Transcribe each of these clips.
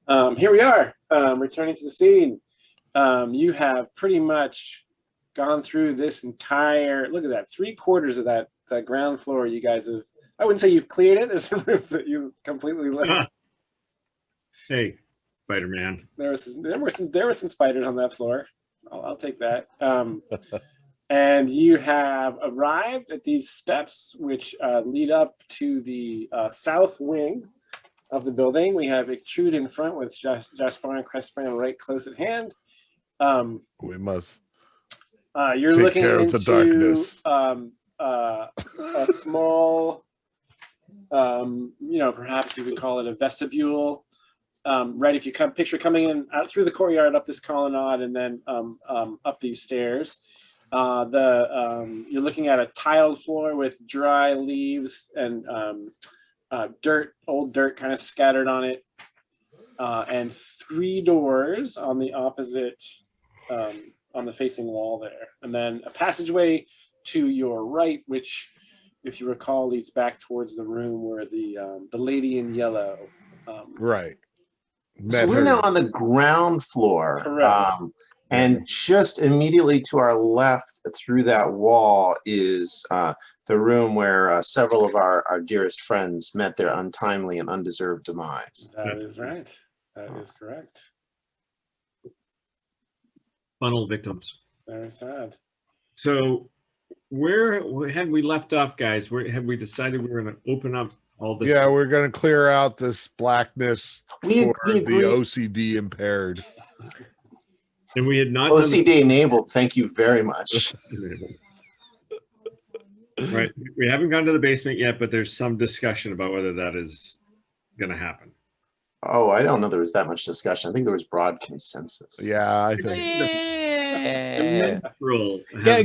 Here we are, returning to the scene. You have pretty much gone through this entire, look at that, 3/4 of that ground floor you guys have, I wouldn't say you've cleared it. There's some rooms that you completely left. Hey, Spider-Man. There were some spiders on that floor. I'll take that. And you have arrived at these steps, which lead up to the south wing of the building. We have Extrude in front with Jasper and Crespran right close at hand. We must you're take looking care into of the darkness. A small, perhaps you could call it a vestibule. Right, if you picture coming in out through the courtyard, up this colonnade, and then up these stairs. You're looking at a tiled floor with dry leaves and old dirt kind of scattered on it, and 3 doors on the opposite, on the facing wall there, and then a passageway to your right, which, if you recall, leads back towards the room where the lady in yellow. Right. So we're now on the ground floor. Correct. And just immediately to our left through that wall is the room where several of our dearest friends met their untimely and undeserved demise. That is right. That is correct. Funnel victims. Very sad. So where had we left off, guys? Where had we decided we were going to open up all this? Yeah, we're going to clear out this blackness for we the OCD impaired. And we had not OCD enabled, thank you very much. Right. We haven't gone to the basement yet, but there's some discussion about whether that is going to happen. Oh, I don't know there was that much discussion. I think there was broad consensus. Yeah, I think.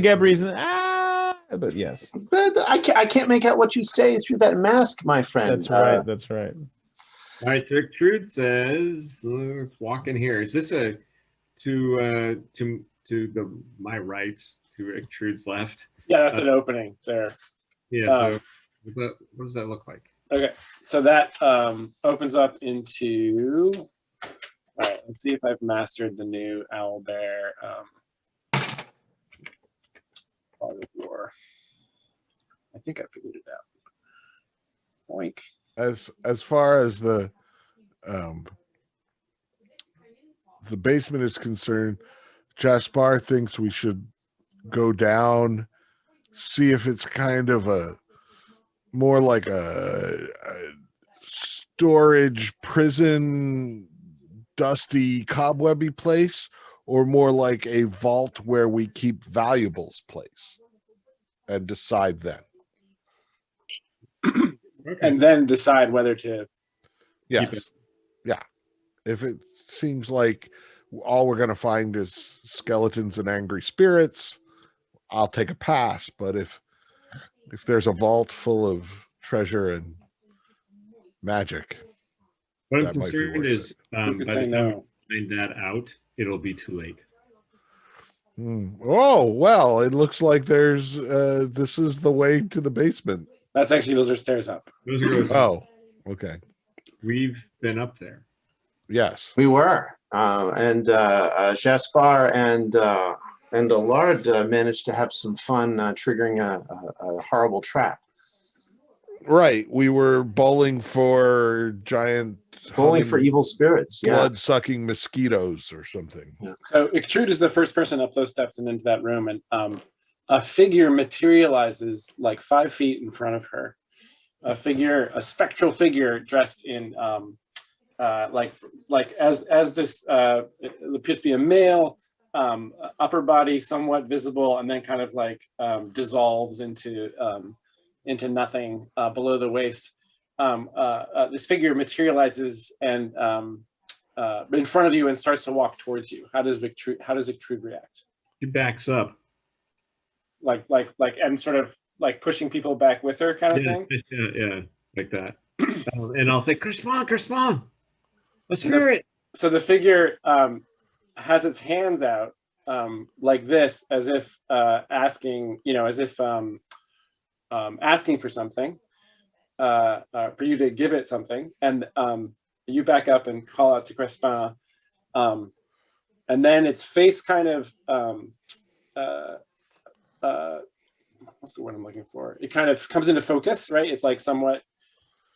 Get reason. But yes. But I can't make out what you say through that mask, my friend. That's right. That's right. All right. So Trude says, let's walk in here. Is this to my right, to Trude's left? Yeah, that's an opening there. Yeah. So what does that look like? Okay, so that opens up into. All right, let's see if I've mastered the new owl bear part of the floor. I think I figured it out. Boink. As far as the basement is concerned, Jaspar thinks we should go down, see if it's kind of more like a storage prison, dusty, cobwebby place, or more like a vault where we keep valuables place, and decide then. Okay. And then decide whether to. Yes. Yeah. If it seems like all we're going to find is skeletons and angry spirits, I'll take a pass. But if there's a vault full of treasure and magic, what I'm concerned is by the time no. we find that out, it'll be too late. Oh, well, it looks like there's this is the way to the basement. That's actually, those are stairs up. Those are oh, okay. We've been up there. Yes, we were, and Jaspar and Allard managed to have some fun triggering a horrible trap. Right, we were bowling for evil spirits, blood-sucking mosquitoes or something. Yeah. So Extrude is the first person up those steps and into that room, and a figure materializes like 5 feet in front of her. A spectral figure dressed in as this it appears to be a male, upper body somewhat visible, and then kind of like dissolves into nothing below the waist. This figure materializes and in front of you and starts to walk towards you. How does Extrude react? He backs up. And sort of like pushing people back with her kind of thing? Yeah, like that. And I'll say, Crispon, let's hear it. So the figure has its hands out like this, as if asking, asking for something, for you to give it something. And you back up and call out to Crespin. And then its face kind of, what's the word I'm looking for? It kind of comes into focus, right? It's like somewhat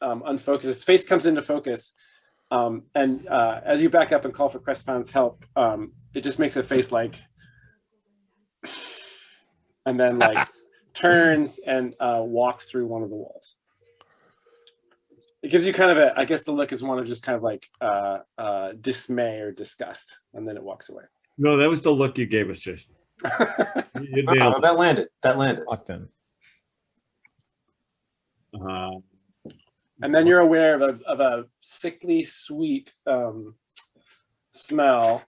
unfocused. Its face comes into focus. And as you back up and call for Crespin's help, it just makes a face like, and then like turns and walks through one of the walls. It gives you kind of a, I guess the look is one of just kind of like dismay or disgust, and then it walks away. No, that was the look you gave us, Jason. You nailed it. That landed. That landed. Locked in. And then you're aware of a sickly sweet smell,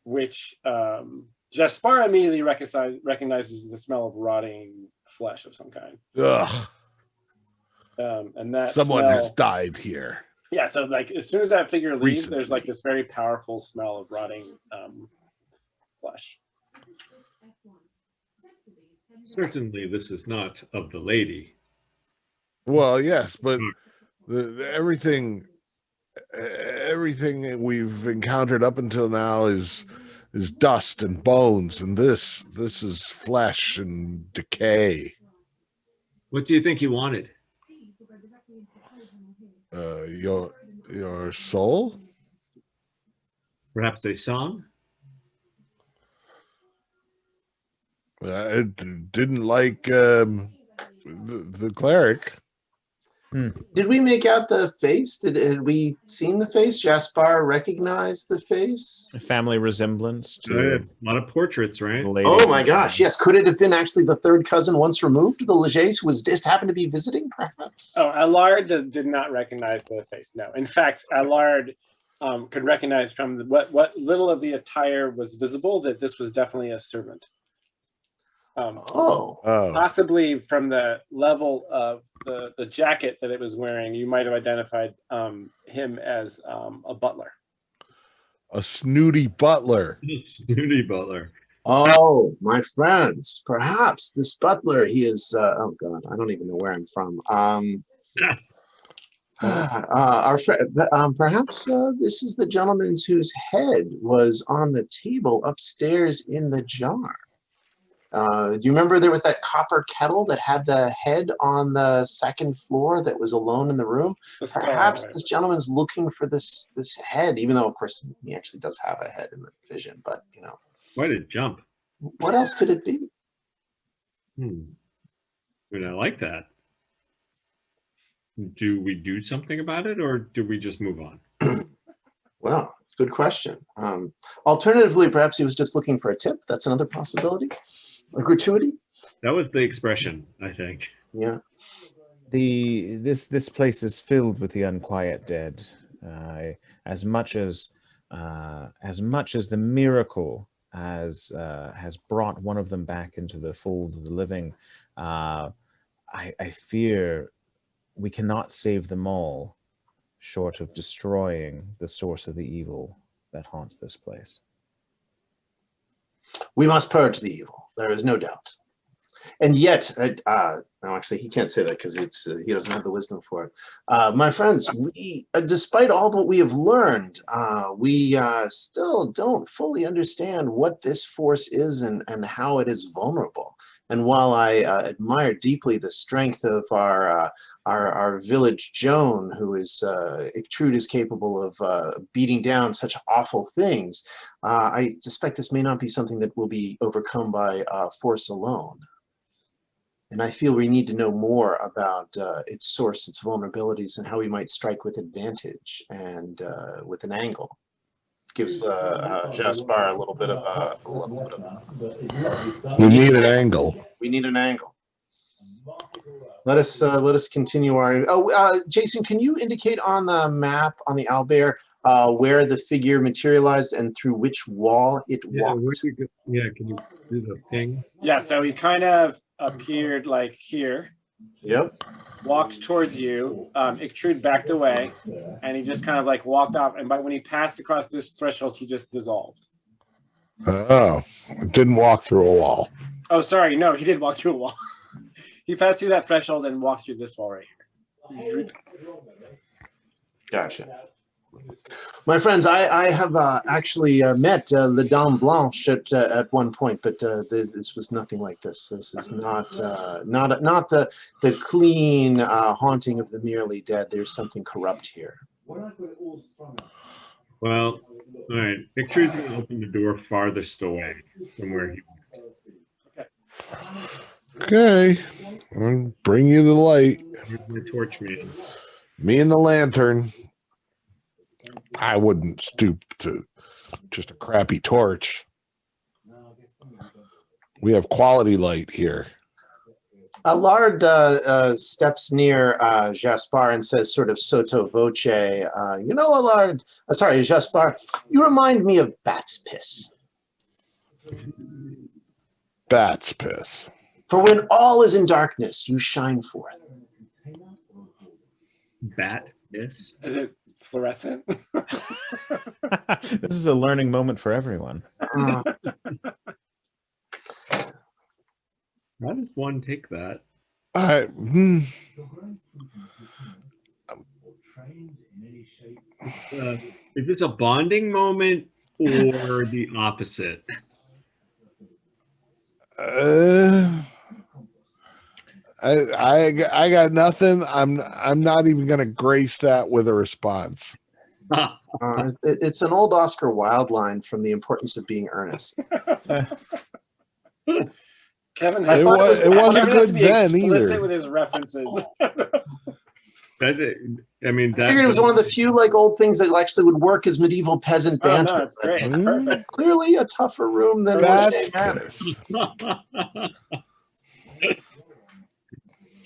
which Jaspar immediately recognizes the smell of rotting flesh of some kind. Ugh. And that Someone smell, has died here. Yeah, so like as soon as that figure leaves, Recently. there's like this very powerful smell of rotting flesh. Certainly, this is not of the lady. Well, yes, but everything that we've encountered up until now is dust and bones, and this is flesh and decay. What do you think he wanted? Your soul? Perhaps a song? I didn't like the cleric. Did we make out the face? Had we seen the face? Jaspar recognized the face? A family resemblance A to lot of portraits, right? the lady. Oh my gosh, yes. Could it have been actually the third cousin once removed, the Legets, who was just happened to be visiting, perhaps? Oh, Allard did not recognize the face. No, in fact, Allard could recognize from what little of the attire was visible that this was definitely a servant. Possibly from the level of the jacket that it was wearing, you might have identified him as a butler. A snooty butler. Snooty butler. Oh, my friends, perhaps this butler, he is, oh God, I don't even know where I'm from. Our friend, perhaps this is the gentleman whose head was on the table upstairs in the jar. Do you remember there was that copper kettle that had the head on the second floor that was alone in the room? Perhaps this gentleman's looking for this head, even though, of course, he actually does have a head in the vision, but, you know. Quite a jump. What else could it be? I mean, I like that. Do we do something about it, or do we just move on? Well, good question. Alternatively, perhaps he was just looking for a tip. That's another possibility. A gratuity. That was the expression, I think. Yeah. This place is filled with the unquiet dead. As much as the miracle has brought one of them back into the fold of the living, I fear we cannot save them all, short of destroying the source of the evil that haunts this place. We must purge the evil. There is no doubt. And yet, no, actually, he can't say that because he doesn't have the wisdom for it. My friends, we, despite all that we have learned, we still don't fully understand what this force is and how it is vulnerable. And while I admire deeply the strength of our village Joan, who is Trude is capable of beating down such awful things, I suspect this may not be something that will be overcome by force alone. And I feel we need to know more about its source, its vulnerabilities, and how we might strike with advantage and with an angle. Gives Jaspar a little bit of We need an angle. We need an angle. Let us continue our. Jason, can you indicate on the map on the owlbear where the figure materialized and through which wall it walked? Yeah, can you do the thing? Yeah, so he kind of appeared like here. Yep. Walked towards you. Ictrude backed away, and he just kind of like walked off. And when he passed across this threshold, he just dissolved. Oh, it didn't walk through a wall. Oh, sorry. No, he did walk through a wall. He passed through that threshold and walked through this wall right here. Gotcha. My friends, I have actually met La Dame Blanche at one point, but this was nothing like this. This is not the clean haunting of the merely dead. There's something corrupt here. Well, all right. Picture's going to open the door farthest away from where he Okay. I'll bring you the light. Here's my torch man. Me and the lantern. I wouldn't stoop to just a crappy torch. We have quality light here. Allard steps near Jaspar and says, sort of sotto voce, you know, Allard, sorry, Jaspar, you remind me of bat's piss. Bat's piss. For when all is in darkness, you shine forth. Bat piss? Is it fluorescent? This is a learning moment for everyone. Uh, How does one take that? Is this a bonding moment or the opposite? I got nothing. I'm not even gonna grace that with a response. it's an old Oscar Wilde line from The Importance of Being Earnest. Kevin It has wasn't Kevin has good to be then explicit either. with his references. That's it. I mean, I figured it was one of the few like old things that actually would work as medieval peasant Oh, banter. no, it's great. It's Mm. perfect. Clearly a tougher room than Bat's what they had. piss.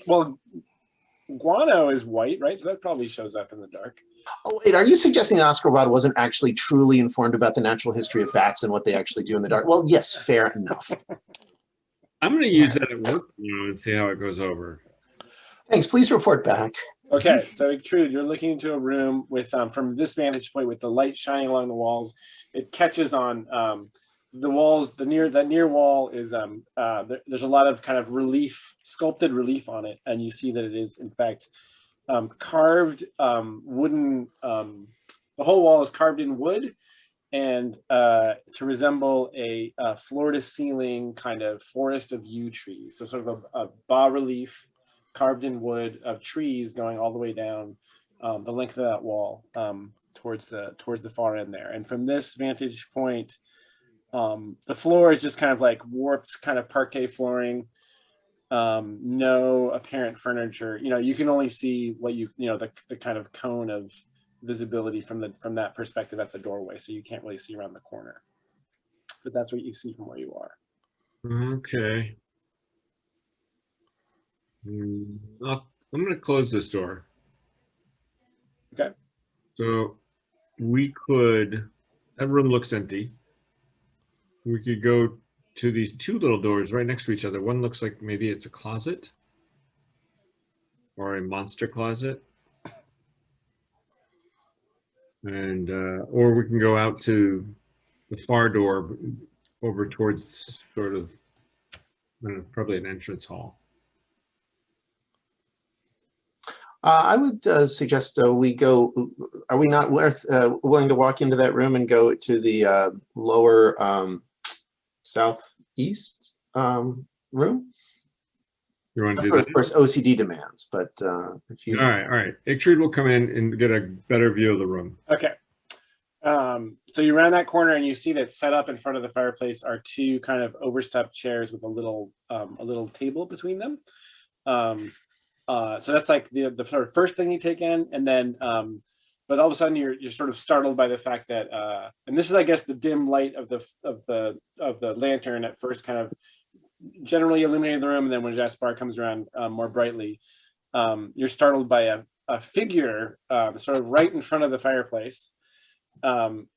Well, guano is white, right? So that probably shows up in the dark. Oh, wait, are you suggesting that Oscar Wilde wasn't actually truly informed about the natural history of bats and what they actually do in the dark? Well, yes, fair enough. I'm going to use that at work and see how it goes over. Thanks. Please report back. Okay, so Trude, you're looking into a room with, from this vantage point, with the light shining along the walls. It catches on the walls. That near wall is there's a lot of kind of relief, sculpted relief on it, and you see that it is in fact carved wooden. The whole wall is carved in wood, and to resemble a floor-to-ceiling kind of forest of yew trees. So sort of a bas relief carved in wood of trees going all the way down the length of that wall towards the far end there. And from this vantage point, the floor is just kind of like warped kind of parquet flooring, no apparent furniture. You know, you can only see what the kind of cone of visibility from that perspective at the doorway, so you can't really see around the corner. But that's what you see from where you are. Okay. I'm going to close this door. Okay. So that room looks empty. We could go to these two little doors right next to each other. One looks like maybe it's a closet or a monster closet. And, or we can go out to the far door over towards sort of, I don't know, probably an entrance hall. I would suggest we go. Are we not willing to walk into that room and go to the lower southeast room? You want to do Of that? course, OCD demands, but if you. All right. Ichtrid will come in and get a better view of the room. Okay. So you round that corner and you see that set up in front of the fireplace are two kind of overstuffed chairs with a little table between them. So that's like the sort of first thing you take in, and then but all of a sudden you're sort of startled by the fact that and this is, I guess, the dim light of the lantern at first kind of generally illuminating the room, and then when Jaspar comes around more brightly, you're startled by a figure sort of right in front of the fireplace, and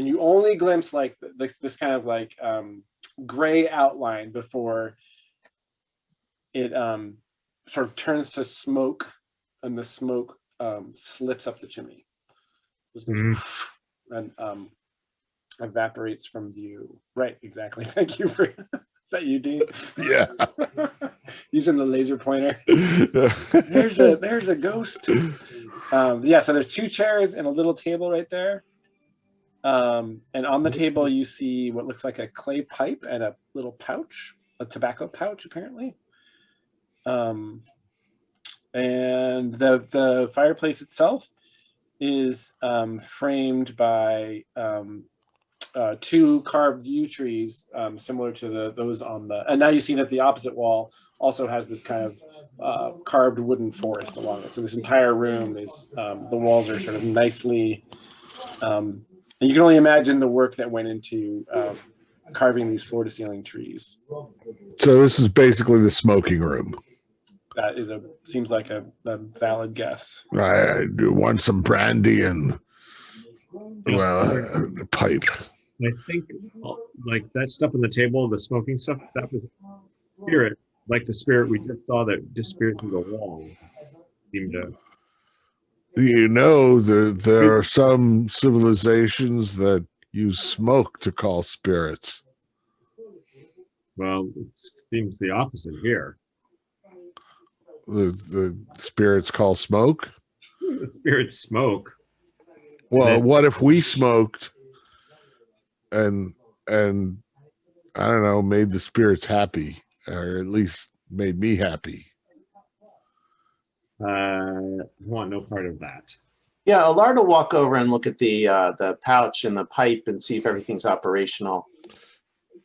you only glimpse like this kind of like gray outline before it sort of turns to smoke, and the smoke slips up the chimney. And evaporates from view. Right, exactly. Thank you for. Is that you, Dean? Yeah. Using the laser pointer. There's a ghost. Yeah, so there's 2 chairs and a little table right there. And on the table, you see what looks like a clay pipe and a little pouch, a tobacco pouch, apparently. And the fireplace itself is framed by 2 carved yew trees, similar to those on the. And now you see that the opposite wall also has this kind of carved wooden forest along it. So this entire room is the walls are sort of nicely. And you can only imagine the work that went into carving these floor-to-ceiling trees. So this is basically the smoking room. That seems like a valid guess. I do want some brandy and a pipe. I think like that stuff on the table, the smoking stuff, that was spirit, like the spirit we just saw that disappeared through the wall. Seemed to. You know, there are some civilizations that use smoke to call spirits. Well, it seems the opposite here. The spirits call smoke? The spirits smoke. Well, what if we smoked and I don't know, made the spirits happy, or at least made me happy? I want no part of that. Yeah, Allard will walk over and look at the pouch and the pipe and see if everything's operational.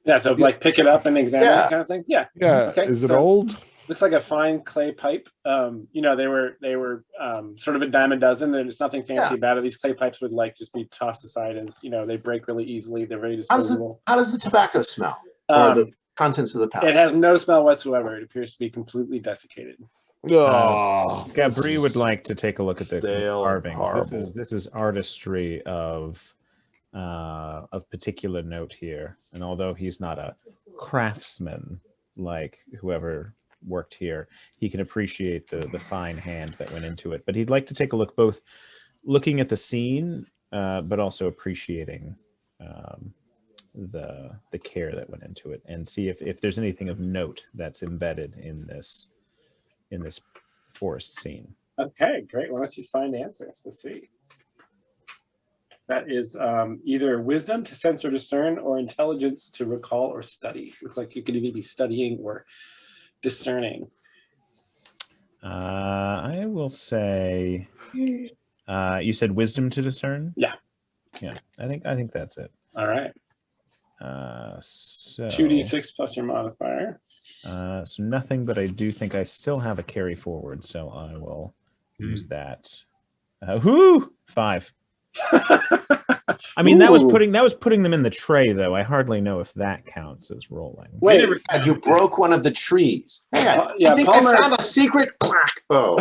Yeah, so like pick it up and examine it kind of thing. Yeah. Yeah. Okay, Is it so old? Looks like a fine clay pipe. You know, they were sort of a dime a dozen. There's nothing fancy about it. These clay pipes would like just be tossed aside as, you know, they break really easily. They're very disposable. How does the tobacco smell? Or the contents of the pouch? It has no smell whatsoever. It appears to be completely desiccated. Gabri would like to take a look at the stale, carvings. This is artistry of particular note here. And although he's not a craftsman like whoever worked here, he can appreciate the fine hand that went into it. But he'd like to take a look, both looking at the scene, but also appreciating the care that went into it, and see if there's anything of note that's embedded in this forest scene. Okay, great. Why don't you find answers to see? That is either wisdom to sense or discern, or intelligence to recall or study. Looks like you could either be studying or discerning. I will say, you said wisdom to discern? Yeah. I think that's it. All right. So 2d6 plus your modifier. So nothing, but I do think I still have a carry forward, so I will use that. 5. I mean, that was putting them in the tray, though. I hardly know if that counts as rolling. Wait, you broke one of the trees. Hey, yeah, I think Palmer, I found a secret. Oh.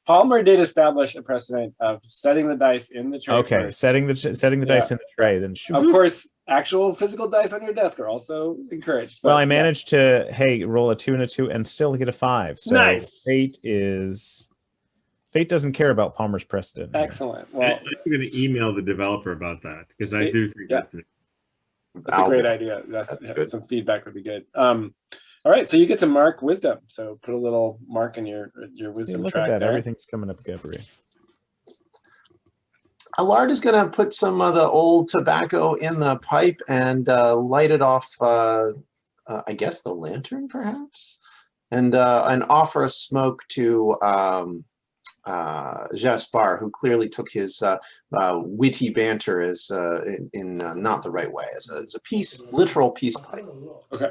Palmer did establish a precedent of setting the dice in the tray. Okay, first. setting the dice in the tray, then of course, actual physical dice on your desk are also encouraged. Well, I managed to roll a 2 and a 2 and still get a 5. So nice. Fate doesn't care about Palmer's precedent. Excellent. Well, I'm going to email the developer about that, because I do think that's a great idea. That's some feedback would be good. All right, so you get to mark wisdom. So put a little mark in your wisdom look track at that. there. Everything's coming up, Gabri. Allard is going to put some of the old tobacco in the pipe and light it off, I guess the lantern, perhaps, and offer a smoke to Jaspar, who clearly took his witty banter as in not the right way, as a literal peace pipe. Okay.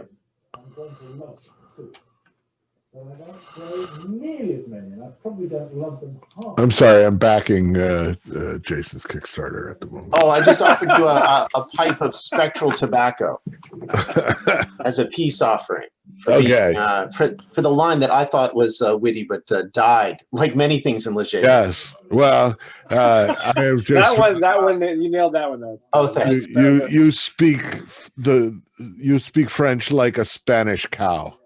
I'm sorry, I'm backing Jason's Kickstarter at the moment. Oh, I just offered you a pipe of spectral tobacco as a peace offering. For the line that I thought was witty, but died, like many things in Leget. Yes. Well, I have just that one, you nailed that one though. Oh, thanks. You speak French like a Spanish cow.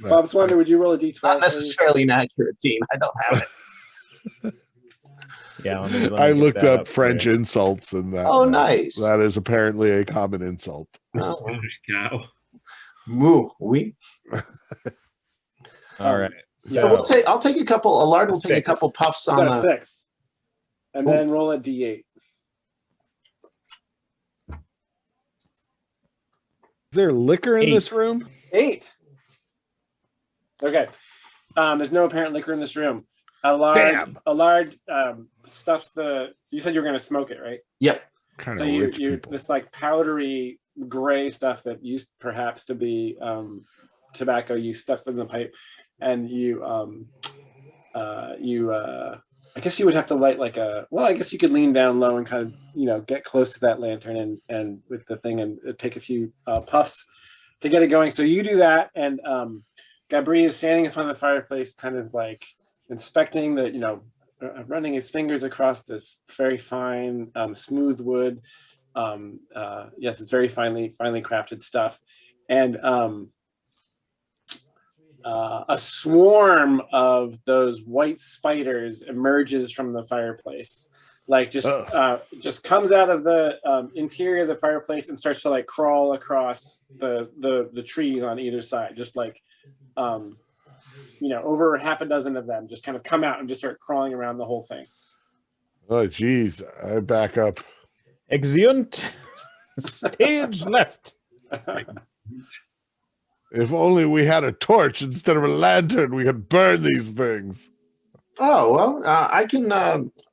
Bob Swander, would you roll a d12? Not necessarily an accurate team. I don't have it. Yeah, let me I looked up French insults, and that. Oh, nice. That is apparently a common insult. Spanish cow. Moo, oui. All right. Yeah, I'll take a couple. Allard will take a 6. couple puffs You on got a the. 6. And then roll a d8. Is there liquor in 8. this room? 8. Okay. There's no apparent liquor in this room. Allard stuffs the. You said you were going to smoke it, right? Yep. Kind So of you rich people. this like powdery gray stuff that used perhaps to be tobacco. You stuff in the pipe, and I guess you would have to light like a. Well, I guess you could lean down low and kind of get close to that lantern and with the thing and take a few puffs to get it going. So you do that, and Gabri is standing in front of the fireplace, kind of like inspecting the running his fingers across this very fine, smooth wood. Yes, it's very finely crafted stuff. And a swarm of those white spiders emerges from the fireplace, like just comes out of the interior of the fireplace and starts to like crawl across the trees on either side, just like over half a dozen of them just kind of come out and just start crawling around the whole thing. Oh, geez. I back up. Exeunt. Stage left. If only we had a torch instead of a lantern, we could burn these things. Oh, well, I can.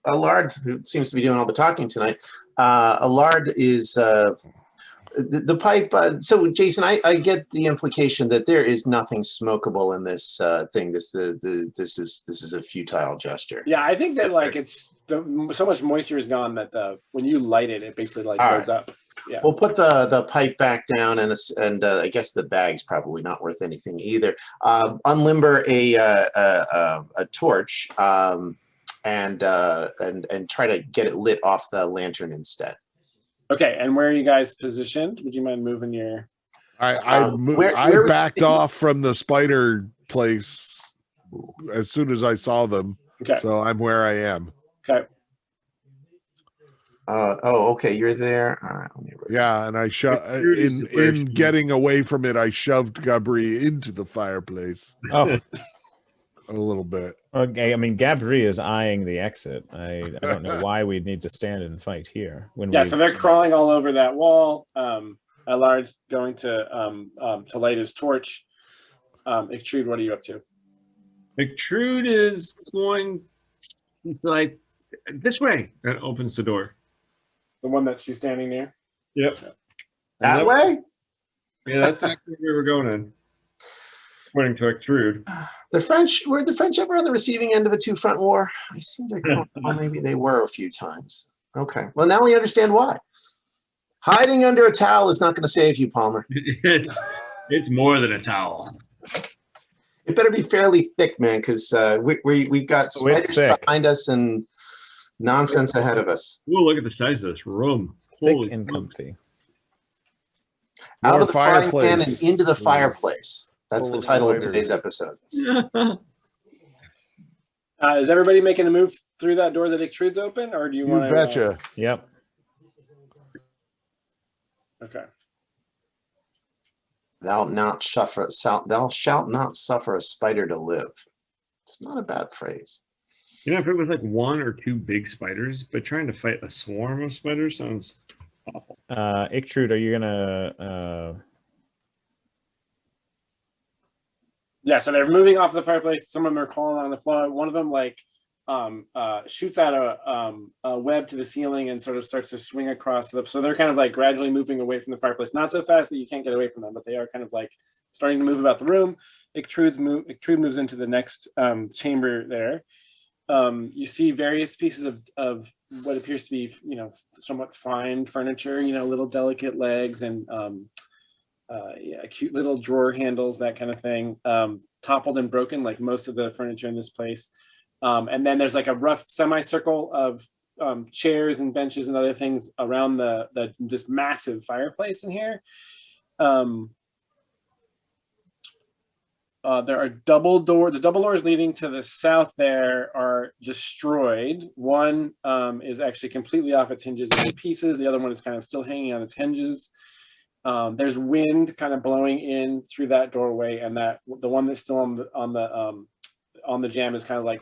Allard, who seems to be doing all the talking tonight, Allard is the pipe. So, Jason, I get the implication that there is nothing smokable in this thing. This is a futile gesture. Yeah, I think that like it's so much moisture is gone that when you light it, it basically like goes up. Yeah. We'll put the pipe back down, and I guess the bag's probably not worth anything either. Unlimber a torch, and try to get it lit off the lantern instead. Okay, and where are you guys positioned? Would you mind moving your? I backed off from the spider place as soon as I saw them. Okay. So I'm where I am. Okay. Okay, you're there. All right, let me Yeah, and I in getting away from it, I shoved Gabri into the fireplace. Oh, a little bit. Okay, I mean, Gabri is eyeing the exit. I don't know why we'd need to stand and fight here. So they're crawling all over that wall. Allard's going to light his torch. Extrude, what are you up to? Extrude is going like this way. That opens the door. The one that she's standing near? Yep. That way? Yeah, that's actually where we're going in. Pointing to extrude. Were the French ever on the receiving end of a two-front war? I seem to recall maybe they were a few times. Okay. Well, now we understand why. Hiding under a towel is not going to save you, Palmer. It's more than a towel. It better be fairly thick, man, because we've got spiders behind us and nonsense ahead of us. Ooh, look at the size of this room. Thick and comfy. Out of the frying pan and into the fireplace. That's the title of today's episode. Is everybody making a move through that door that extrudes open, or do you want to? You betcha. Yep. Okay. Thou shalt not suffer a spider to live. It's not a bad phrase. You know, if it was like one or two big spiders, but trying to fight a swarm of spiders sounds awful. Ictrude, are you gonna? Yeah, so they're moving off the fireplace. Some of them are crawling on the floor. One of them shoots out a web to the ceiling and sort of starts to swing across. So they're kind of like gradually moving away from the fireplace. Not so fast that you can't get away from them, but they are kind of like starting to move about the room. Ictrude moves into the next chamber there. You see various pieces of what appears to be, somewhat fine furniture, little delicate legs and cute little drawer handles, that kind of thing, toppled and broken like most of the furniture in this place. And then there's like a rough semicircle of chairs and benches and other things around this massive fireplace in here. There are the double doors leading to the south there are destroyed. One is actually completely off its hinges in pieces. The other one is kind of still hanging on its hinges. There's wind kind of blowing in through that doorway, and the one that's still on on the jam is kind of like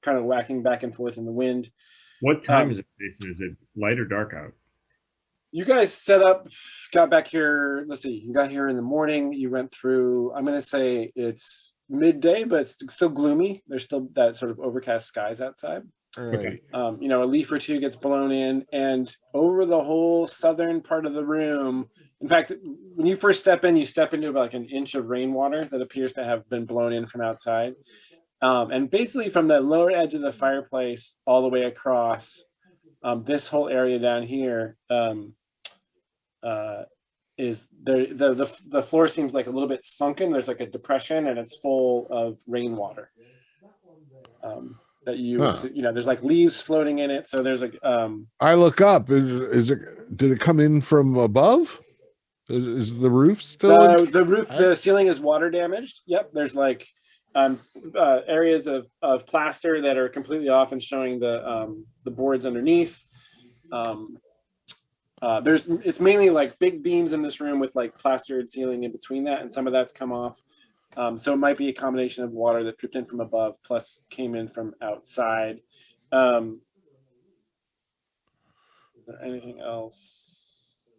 kind of whacking back and forth in the wind. What time is it, Jason? Is it light or dark out? You guys set up, got back here. Let's see, you got here in the morning. You went through, I'm going to say it's midday, but it's still gloomy. There's still that sort of overcast skies outside. Right. You know, a leaf or two gets blown in, and over the whole southern part of the room. In fact, when you first step in, you step into about like an inch of rainwater that appears to have been blown in from outside. And basically from the lower edge of the fireplace all the way across, this whole area down here is there. The floor seems like a little bit sunken. There's like a depression, and it's full of rainwater. That you know, there's like leaves floating in it. So there's like I look up. Is it? Did it come in from above? Is the roof still? The roof, the ceiling is water damaged. Yep, there's like areas of plaster that are completely off and showing the boards underneath. It's mainly like big beams in this room with like plastered ceiling in between that, and some of that's come off. So it might be a combination of water that dripped in from above plus came in from outside. Is there anything else?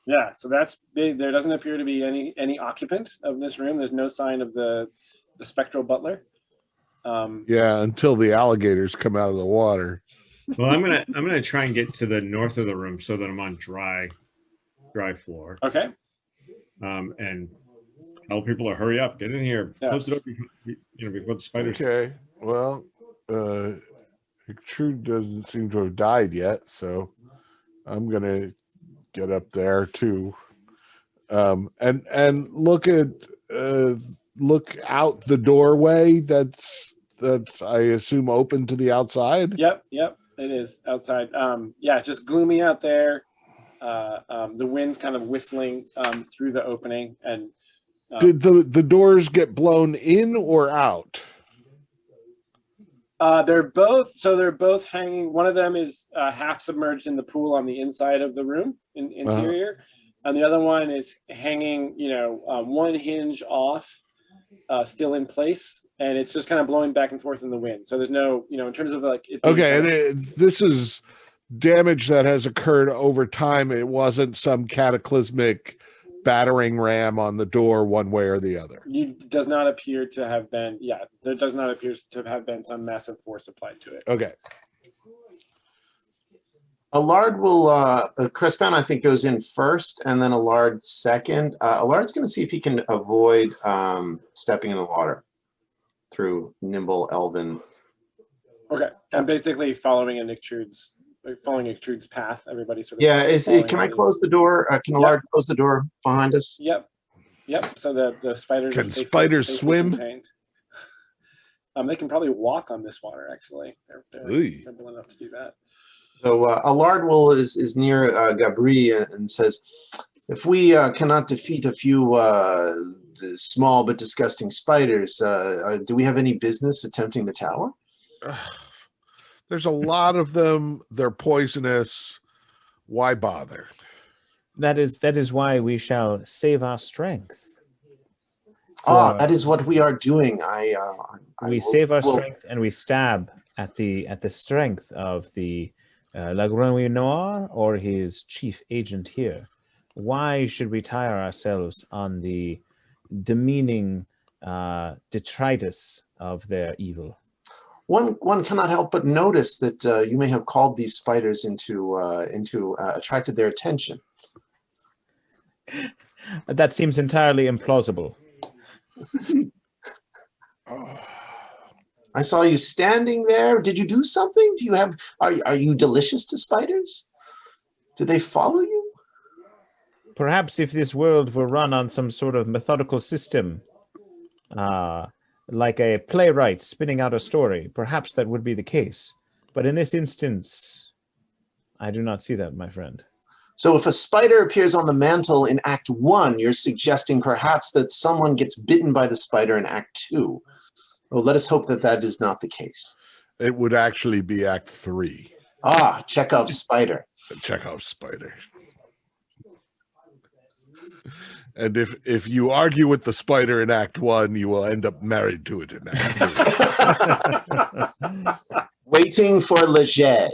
Yeah, so that's big. There doesn't appear to be any occupant of this room. There's no sign of the spectral butler. Yeah, until the alligators come out of the water. Well, I'm gonna try and get to the north of the room so that I'm on dry floor. Okay. And tell people to hurry up, get in here, close it up, before the spiders. Okay. Well, Extrude doesn't seem to have died yet, so I'm gonna get up there too, and look out the doorway. That's I assume open to the outside. Yep, it is outside. Yeah, it's just gloomy out there. The wind's kind of whistling through the opening, and did the doors get blown in or out? They're both hanging. One of them is half submerged in the pool on the inside of the room interior, and the other one is hanging, one hinge off, still in place, and it's just kind of blowing back and forth in the wind. So there's no, in terms of like. This is damage that has occurred over time. It wasn't some cataclysmic battering ram on the door one way or the other. Does not appear to have been. Yeah, there does not appear to have been some massive force applied to it. Okay. Allard will, Crispin, I think, goes in first, and then Allard second. Allard's going to see if he can avoid stepping in the water through nimble elven. Okay, and basically following Extrude's path. Everybody sort of. Yeah, can I close the door? Can Allard close the door behind us? Yep. So the spiders. Can spiders swim? Contained. They can probably walk on this water. Actually, they're able enough to do that. So Allard is near Gabri and says, if we cannot defeat a few small but disgusting spiders, do we have any business attempting the tower? There's a lot of them. They're poisonous. Why bother? That is why we shall save our strength. That is what we are doing. We save our strength, and we stab at the strength of the La Grenouille Noire or his chief agent here. Why should we tire ourselves on the demeaning detritus of their evil? One cannot help but notice that you may have called these spiders into attracted their attention. That seems entirely implausible. I saw you standing there. Did you do something? Do you have? Are you delicious to spiders? Do they follow you? Perhaps if this world were run on some sort of methodical system, like a playwright spinning out a story, perhaps that would be the case. But in this instance, I do not see that, my friend. So if a spider appears on the mantle in Act 1, you're suggesting perhaps that someone gets bitten by the spider in Act 2. Well, let us hope that that is not the case. It would actually be Act 3. Chekhov's spider. Chekhov's spider. And if you argue with the spider in Act 1, you will end up married to it in Act 2. Waiting for Leget.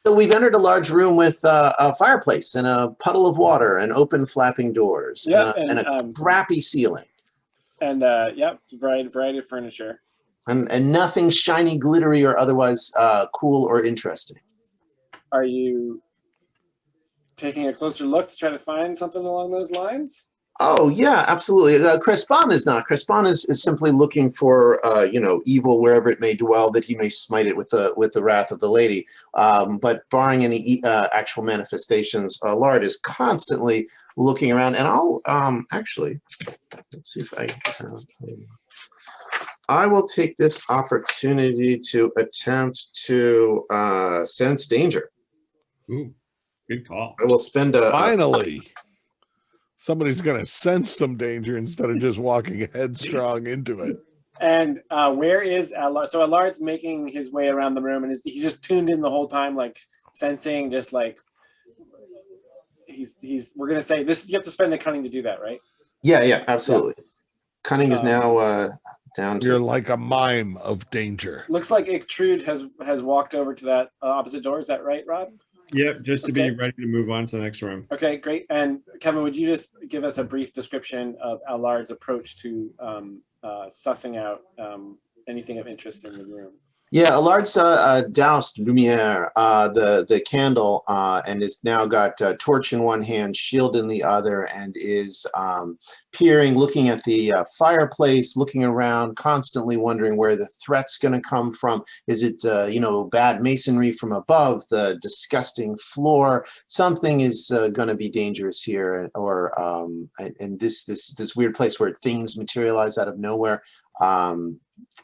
So we've entered a large room with a fireplace and a puddle of water and open flapping doors and a crappy ceiling. And variety of furniture. And nothing shiny, glittery, or otherwise cool or interesting. Are you taking a closer look to try to find something along those lines? Oh yeah, absolutely. Crespon is not. Crespon is simply looking for evil wherever it may dwell, that he may smite it with the wrath of the lady. But barring any actual manifestations, Lard is constantly looking around. And I'll actually, let's see if I will take this opportunity to attempt to sense danger. Ooh, good call. I will spend Finally, somebody's going to sense some danger instead of just walking headstrong into it. And where is Allard? So Allard's making his way around the room, and he's just tuned in the whole time, like sensing, just like he's. We're gonna say this. You have to spend the cunning to do that, right? Yeah, absolutely. Yeah. Cunning is now down to. You're like a mime of danger. Looks like Ictrude has walked over to that opposite door. Is that right, Rob? Yep, just to be ready to move on to the next room. Okay, great. And Kevin, would you just give us a brief description of Allard's approach to sussing out anything of interest in the room? Yeah, Allard's doused Lumiere, the candle, and has now got a torch in one hand, shield in the other, and is peering, looking at the fireplace, looking around, constantly wondering where the threat's going to come from. Is it, bad masonry from above, the disgusting floor? Something is going to be dangerous here, or and this weird place where things materialize out of nowhere.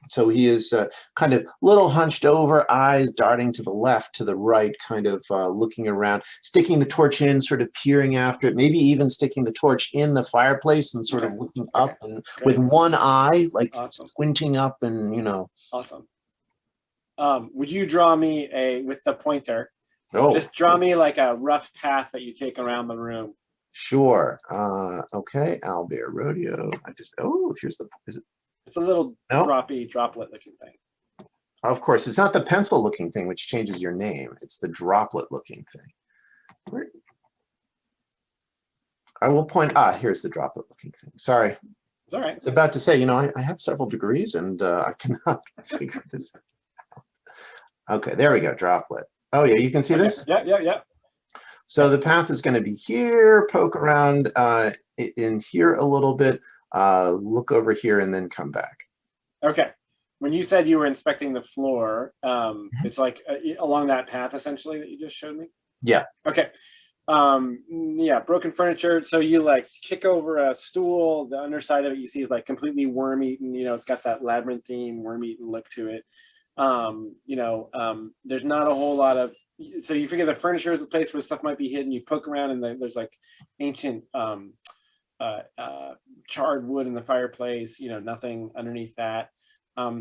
So he is kind of little hunched over, eyes darting to the left, to the right, kind of looking around, sticking the torch in, sort of peering after it, maybe even sticking the torch in the fireplace and sort of looking up and with one eye, like squinting up and, Awesome. Would you draw me with the pointer? Oh, just draw me like a rough path that you take around the room. Sure. Okay. Albert Rodeo. Here's is it? It's a little droplet looking thing. Of course, it's not the pencil looking thing which changes your name. It's the droplet looking thing. I will point, here's the droplet looking thing. Sorry. It's all right. I was about to say, I have several degrees and I cannot figure this out. Okay, there we go, droplet. Oh yeah, you can see this? Yeah. So the path is going to be here, poke around in here a little bit, look over here and then come back. Okay. When you said you were inspecting the floor, it's like along that path essentially that you just showed me? Yeah. Okay. Broken furniture. So you like kick over a stool, the underside of it you see is like completely worm-eaten, it's got that labyrinthine worm-eaten look to it. There's not a whole lot of, so you figure the furniture is a place where stuff might be hidden. You poke around and there's like ancient charred wood in the fireplace, nothing underneath that.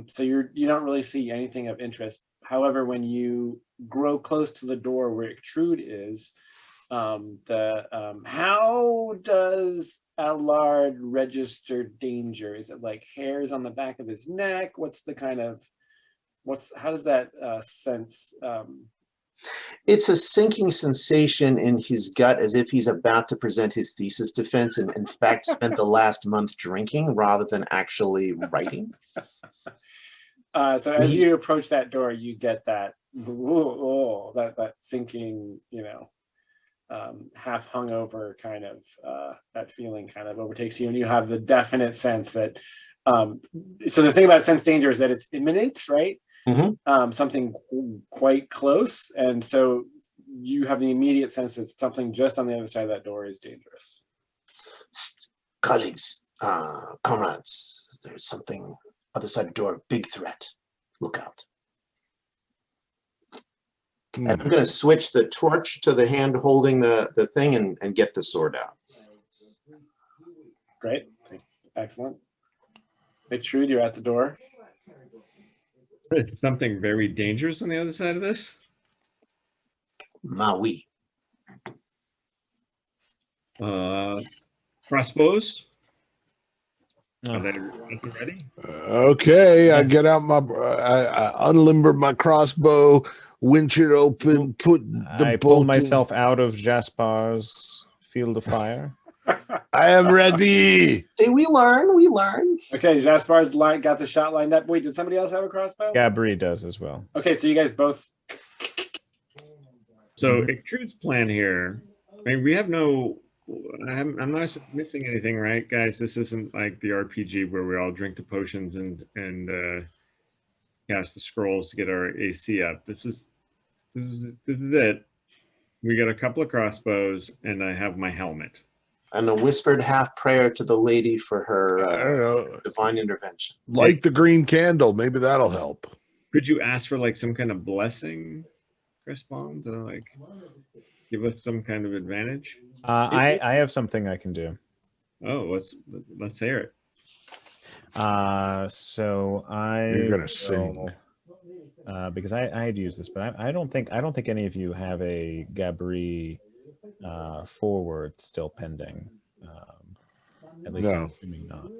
So you don't really see anything of interest. However, when you grow close to the door where Ictrude is, how does Allard register danger? Is it like hairs on the back of his neck? How does that sense? It's a sinking sensation in his gut, as if he's about to present his thesis defense and in fact spent the last month drinking rather than actually writing. So as you approach that door, you get that that sinking, half hungover kind of that feeling kind of overtakes you, and you have the definite sense that. So the thing about sense danger is that it's imminent, right? Mm-hmm. Something quite close, and so you have the immediate sense that something just on the other side of that door is dangerous. Colleagues, comrades, there's something other side of the door, big threat. Look out. And I'm going to switch the torch to the hand holding the thing and get the sword out. Great. Excellent. Ictrude, you're at the door. Something very dangerous on the other side of this? Maui. Crossbows. Are Oh, they ready? Okay, I get Yes. out I unlimber my crossbow, winch it open, put the I pull bolt in. myself out of Jaspar's field of fire. I am ready. See, we learn. Okay, Jaspar's line got the shot lined up. Wait, did somebody else have a crossbow? Gabri does as well. Okay, so you guys both. So Trude's plan here. I mean, we have no. I'm not missing anything, right, guys? This isn't like the RPG where we all drink the potions and cast the scrolls to get our AC up. This is it. We got a couple of crossbows, and I have my helmet. And a whispered half prayer to the lady for I don't her know. divine intervention. Light the green candle. Maybe that'll help. Could you ask for like some kind of blessing, Crispon, to like give us some kind of advantage? I have something I can do. Oh, let's hear it. So I You're gonna sing. Because I had used this, but I don't think any of you have a Gabri forward still pending. At least I'm No. assuming not.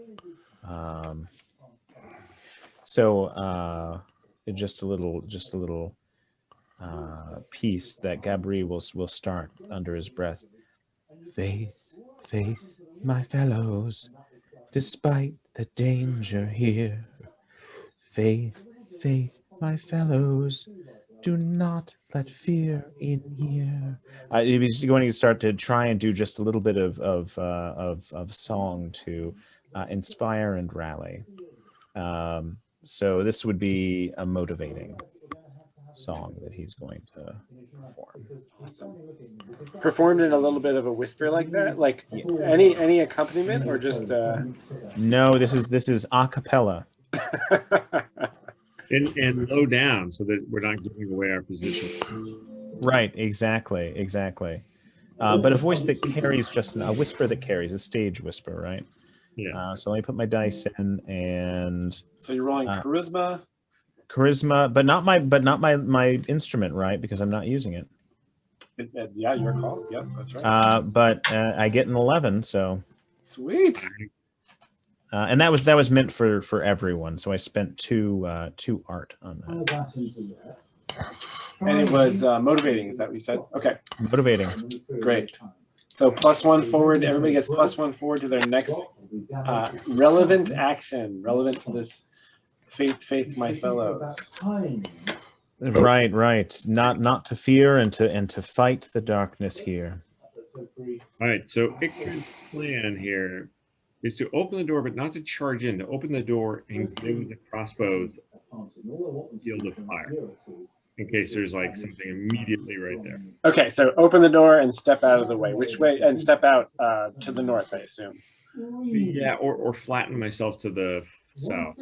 So just a little piece that Gabri will start under his breath. Faith, faith, my fellows, despite the danger here. Faith, faith, my fellows, do not let fear in here. He's going to start to try and do just a little bit of song to inspire and rally. So this would be a motivating song that he's going to perform. Performed in a little bit of a whisper like that, like any accompaniment or just. No, this is a cappella. And low down so that we're not giving away our position. Right, exactly. But a voice that carries just a whisper that carries, a stage whisper, right? Yeah. So let me put my dice in, and So you're rolling charisma. but not my instrument, right? Because I'm not using it. Yeah, your call. Yep, that's right. But I get an 11, so Sweet. and that was meant for everyone. So I spent two art on that. And it was motivating. Is that what you said? Okay, Motivating. great. So +1 forward. Everybody gets +1 forward to their next relevant action, relevant to this faith, my fellows. Right. Not to fear and to fight the darkness here. All right. So Ictor's plan here is to open the door, but not to charge in. To open the door and give the crossbows field of fire, in case there's like something immediately right there. Okay, so open the door and step out of the way. Which way? And step out to the north, I assume. Yeah, or flatten myself to the south.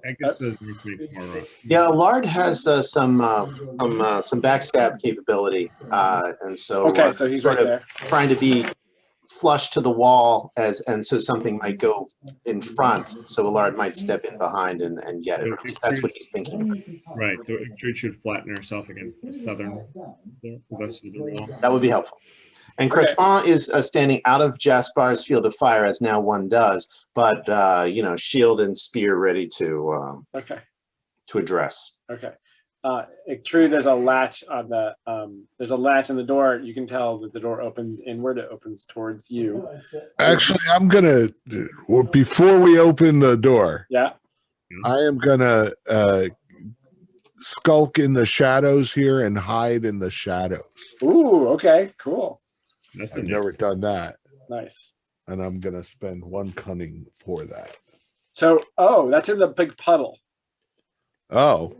I guess it makes more. Yeah, Lard has some backstab capability, and so Okay, so he's right sort of there. trying to be flush to the wall and so something might go in front, so Lard might step in behind and get it. Or at least that's what he's thinking. Right. So Ictor should flatten herself against the southern west of the wall. That would be helpful. And Crispin is standing out of Jaspar's field of fire, as now one does, but shield and spear ready to address. Okay. True, there's a latch on the there's a latch in the door. You can tell that the door opens inward. It opens towards you. Actually, I'm gonna before we open the door. Yeah. I am gonna skulk in the shadows here and hide in the shadows. Ooh. Okay. Cool. I've never done that, Nice. and I'm gonna spend 1 cunning for that. So, that's in the big puddle. Oh,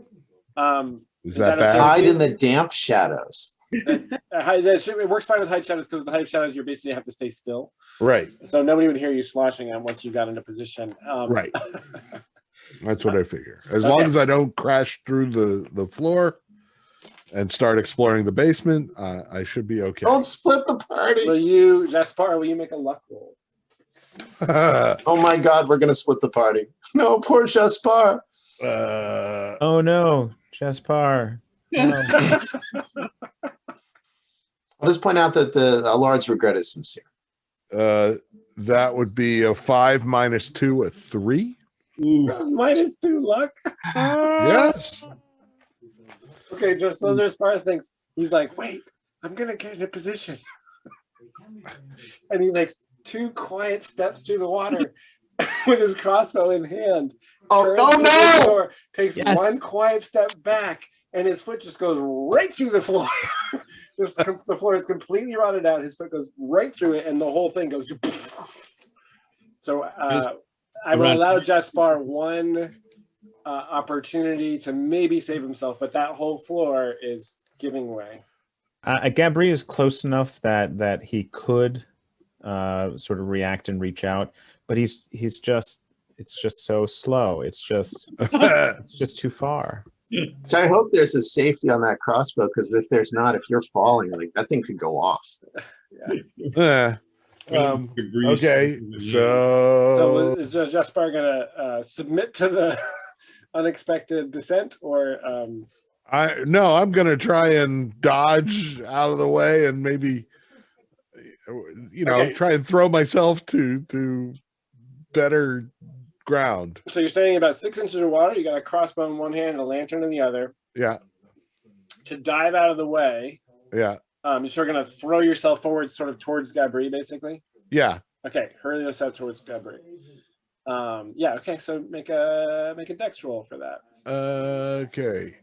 is that okay? bad? Hide in the damp shadows. It works fine with hide shadows because with the hide shadows you basically have to stay still. Right. So nobody would hear you sloshing them once you got into position. Right. That's what I figure. As long as I don't crash through the floor and start exploring the basement, I should be okay. Don't split the party. Jaspar, will you make a luck roll? Oh my God, we're gonna split the party. No, poor Jaspar. Oh no, Jaspar. No. I'll just point out that the Allard's regret is sincere. That would be a 5 minus 2, a 3. -2 luck. Yes. Okay, so Jaspar thinks, he's like, wait, I'm gonna get in a position. And he makes 2 quiet steps through the water with his crossbow in hand. Oh, turns to the no! floor, takes Yes. 1 quiet step back, and his foot just goes right through the floor. The floor is completely rotted out. His foot goes right through it, and the whole thing goes. So I will allow Jaspar 1 opportunity to maybe save himself, but that whole floor is giving way. Gabri is close enough that he could sort of react and reach out, but it's just so slow. It's just too far. So I hope there's a safety on that crossbow, because if there's not, if you're falling, like that thing could go off. Okay, So so is Jaspar gonna submit to the unexpected descent, or I'm gonna try and dodge out of the way and maybe Okay. try and throw myself to better ground. so you're standing about 6 inches of water? You got a crossbow in one hand and a lantern in the other. Yeah, To dive out of the way, yeah, you're sort of gonna throw yourself forward, sort of towards Gabri, basically. yeah. Okay, hurl yourself towards Gabri. Yeah. Okay, so make a dex roll for that. Okay.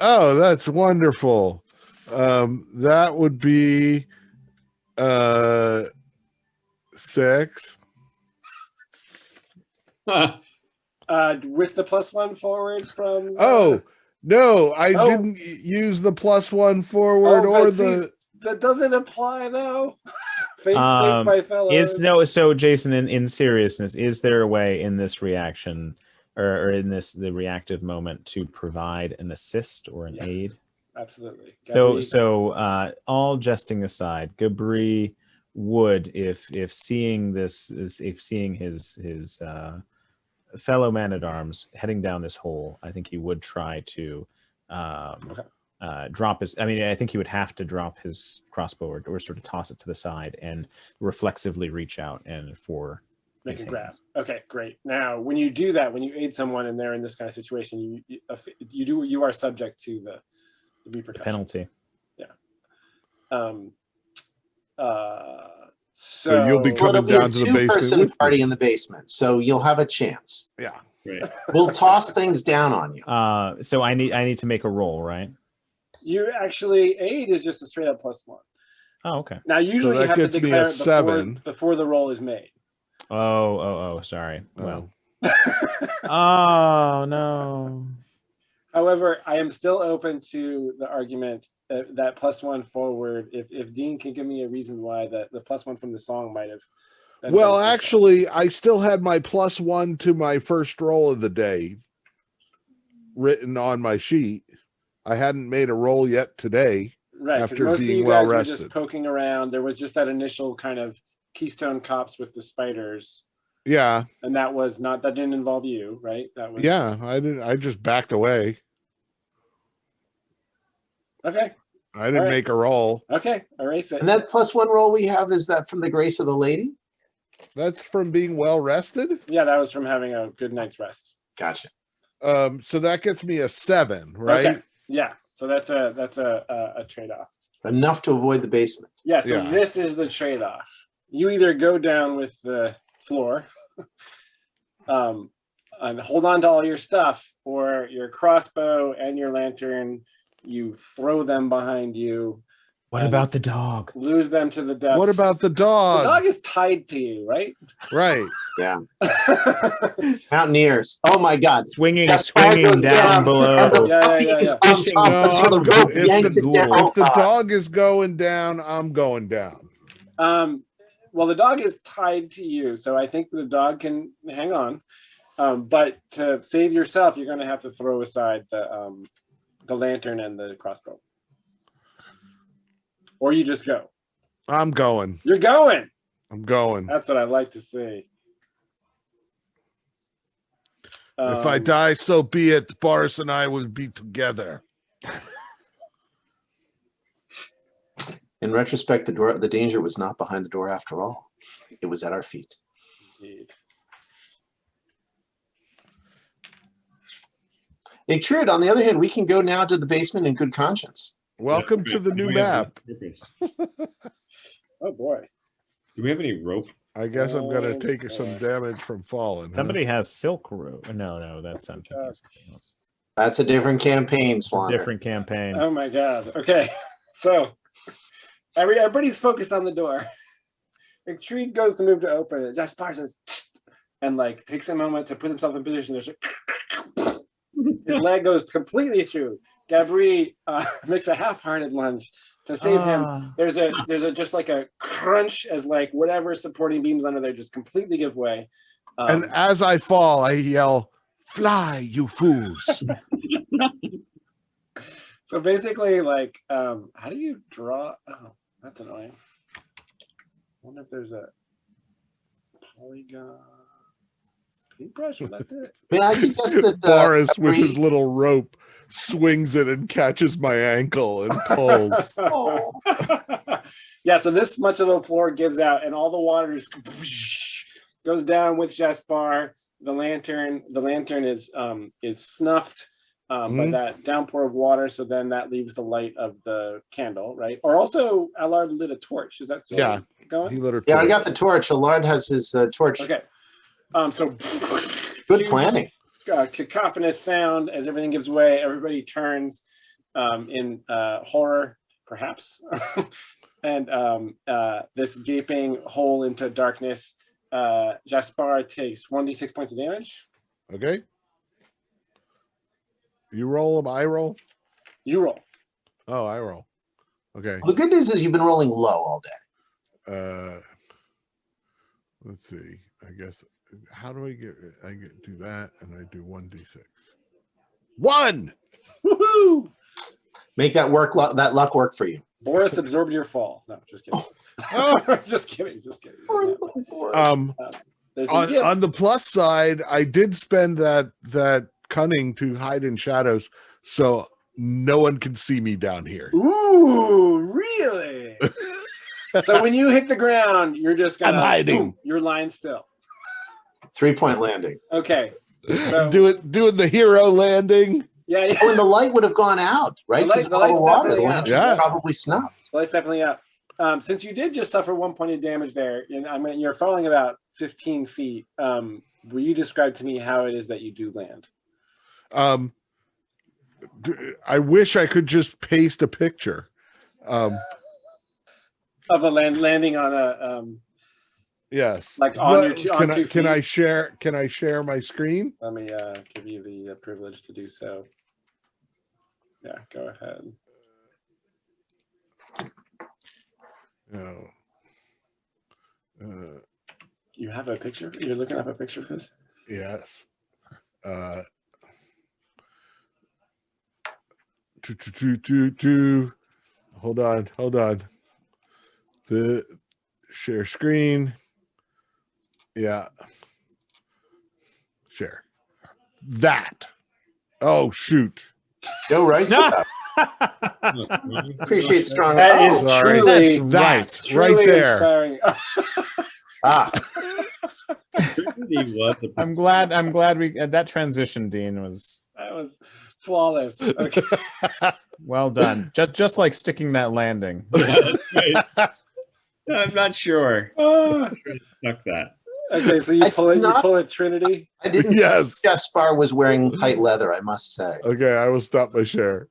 Oh, that's wonderful. That would be 6. With the +1 forward from. Oh no, I Oh. didn't use the +1 forward or but the. that doesn't apply though. Faith my fellows. So Jason, in seriousness, is there a way in this reaction or in the reactive moment to provide an assist or an Yes. aid? Absolutely. So all jesting aside, Gabri would, if seeing his fellow man-at-arms heading down this hole, I think he would try to drop his. I mean, I think he would have to drop his crossbow or sort of toss it to the side and reflexively reach out and Make his a grab. hands. Okay, great. Now, when you do that, when you aid someone and they're in this kind of situation, you are subject to the repercussions. Penalty. So you'll be Well, coming it'll be a down to the basement two-person with me. party in the basement, so you'll have a chance. Yeah. Right. We'll toss things down on you. So I need to make a roll, right? You actually aid is just a straight up +1. Oh, okay. Now, usually that you have to gets me a declare it 7. before the roll is made. Oh, sorry. Well. Oh. Oh no. However, I am still open to the argument that +1 forward. If Dean can give me a reason why the +1 from the song might have. been Well, beneficial. actually, I still had my +1 to my first roll of the day written on my sheet. I hadn't made a roll yet today. right? 'Cause after most of being you well guys were rested. just poking around. There was just that initial kind of Keystone Cops with the spiders, Yeah, and that didn't involve you, right? That was yeah. I just backed away. Okay. I didn't All right. make a roll. Okay, erase it. And that +1 roll we have, is that from the grace of the lady? That's from being well rested. Yeah, that was from having a good night's rest. Gotcha. So that gets me a 7, right? Okay. Yeah. So that's a trade-off. Enough to avoid the basement. Yeah, so Yeah. this is the trade-off. You either go down with the floor, and hold on to all your stuff, or your crossbow and your lantern, you throw them behind you. What And about the dog? lose them to the depths. What about the the dog? dog is tied to you, right? Right. Yeah. Mountaineers. Oh my God. Swinging That dog goes down below. And the Yeah, puppy yeah, is yeah. on Fishing top No, until I'm the rope good. yanks it down. If the dog is going down, I'm going down. Well, the dog is tied to you, so I think the dog can hang on. But to save yourself, you're going to have to throw aside the lantern and the crossbow, or you just go. I'm going. You're going. I'm going. That's what I like to see. If I die, so be it. Boris and I will be together. In retrospect, the danger was not behind the door after all. It was at our feet. Indeed. Trude, on the other hand, we can go now to the basement in good conscience. Welcome to the new We have map. purpose. Oh boy. Do we have any rope? I guess I'm gonna Oh, take some boy. damage from falling. huh? Somebody has silk rope. No, that's I'm thinking of something else. That's a different campaign, It's a Swander. different campaign. Oh my god. Okay. So everybody's focused on the door. Retreat goes to move to open it. Jaspar says, and like takes a moment to put himself in position. There's his leg goes completely through. Gabri makes a half-hearted lunge to save him. There's a just like a crunch as like whatever supporting beams under there just completely give way. And as I fall, I yell, "Fly, you fools!" So basically, like, how do you draw? Oh, that's annoying. I wonder if there's a polygon paintbrush. Would that do it? I mean, I suggest that Boris, with his Gabri- little rope, swings it and catches my ankle and pulls. Oh. Yeah, so this much of the floor gives out, and all the water just goes down with Jaspar. The lantern is snuffed by that downpour of water. So then that leaves the light of the candle, right? Or also, Allard lit a torch. Is that still going? He lit her Yeah, I torch. got the torch. Allard has his torch. Okay. So Good huge, planning. cacophonous sound as everything gives way. Everybody turns in horror, perhaps, and this gaping hole into darkness. Jaspar takes 1d6 points of damage. Okay. You roll them, I roll? You roll. Oh, I roll. Okay. Well, the good news is you've been rolling low all day. Let's see. I guess how do I do that and I do 1d6. 1! Woohoo! Make that that luck work for you. Boris absorbed your fall. No, just kidding. Just kidding. There's a gift. On the plus side, I did spend that cunning to hide in shadows, so no one can see me down here. Ooh, really? So when you hit the ground, you're just gonna I'm hiding. Boom, you're lying still. 3-point landing. Okay. So, Doing the hero landing. yeah. Oh, and the light would have gone out, right? The Because light- of the all the light's water. The definitely lamp out. Yeah. was probably snuffed. So that's definitely up. Since you did just suffer 1 point of damage there, and I mean you're falling about 15 feet. Will you describe to me how it is that you do land? I wish I could just paste a picture. Of a landing on a Yes. like on But your on 2 feet. can I share my screen? Let me give you the privilege to do so. Yeah, go ahead. No. You have a picture? You're looking up a picture of this? Yes. Hold on. The share screen. Yeah. Share. That. Oh, shoot. Go right stuff. Appreciate strong. That is sorry. truly That truly right there. inspiring. Ah, I'm glad we that transition, Dean, was That was flawless. Okay. well done. Just like sticking that landing. I'm not sure. Ah. Stuck that. Okay, so you pull it Trinity. I didn't Yes. think Jaspar was wearing tight leather, I must say. Okay, I will stop my share.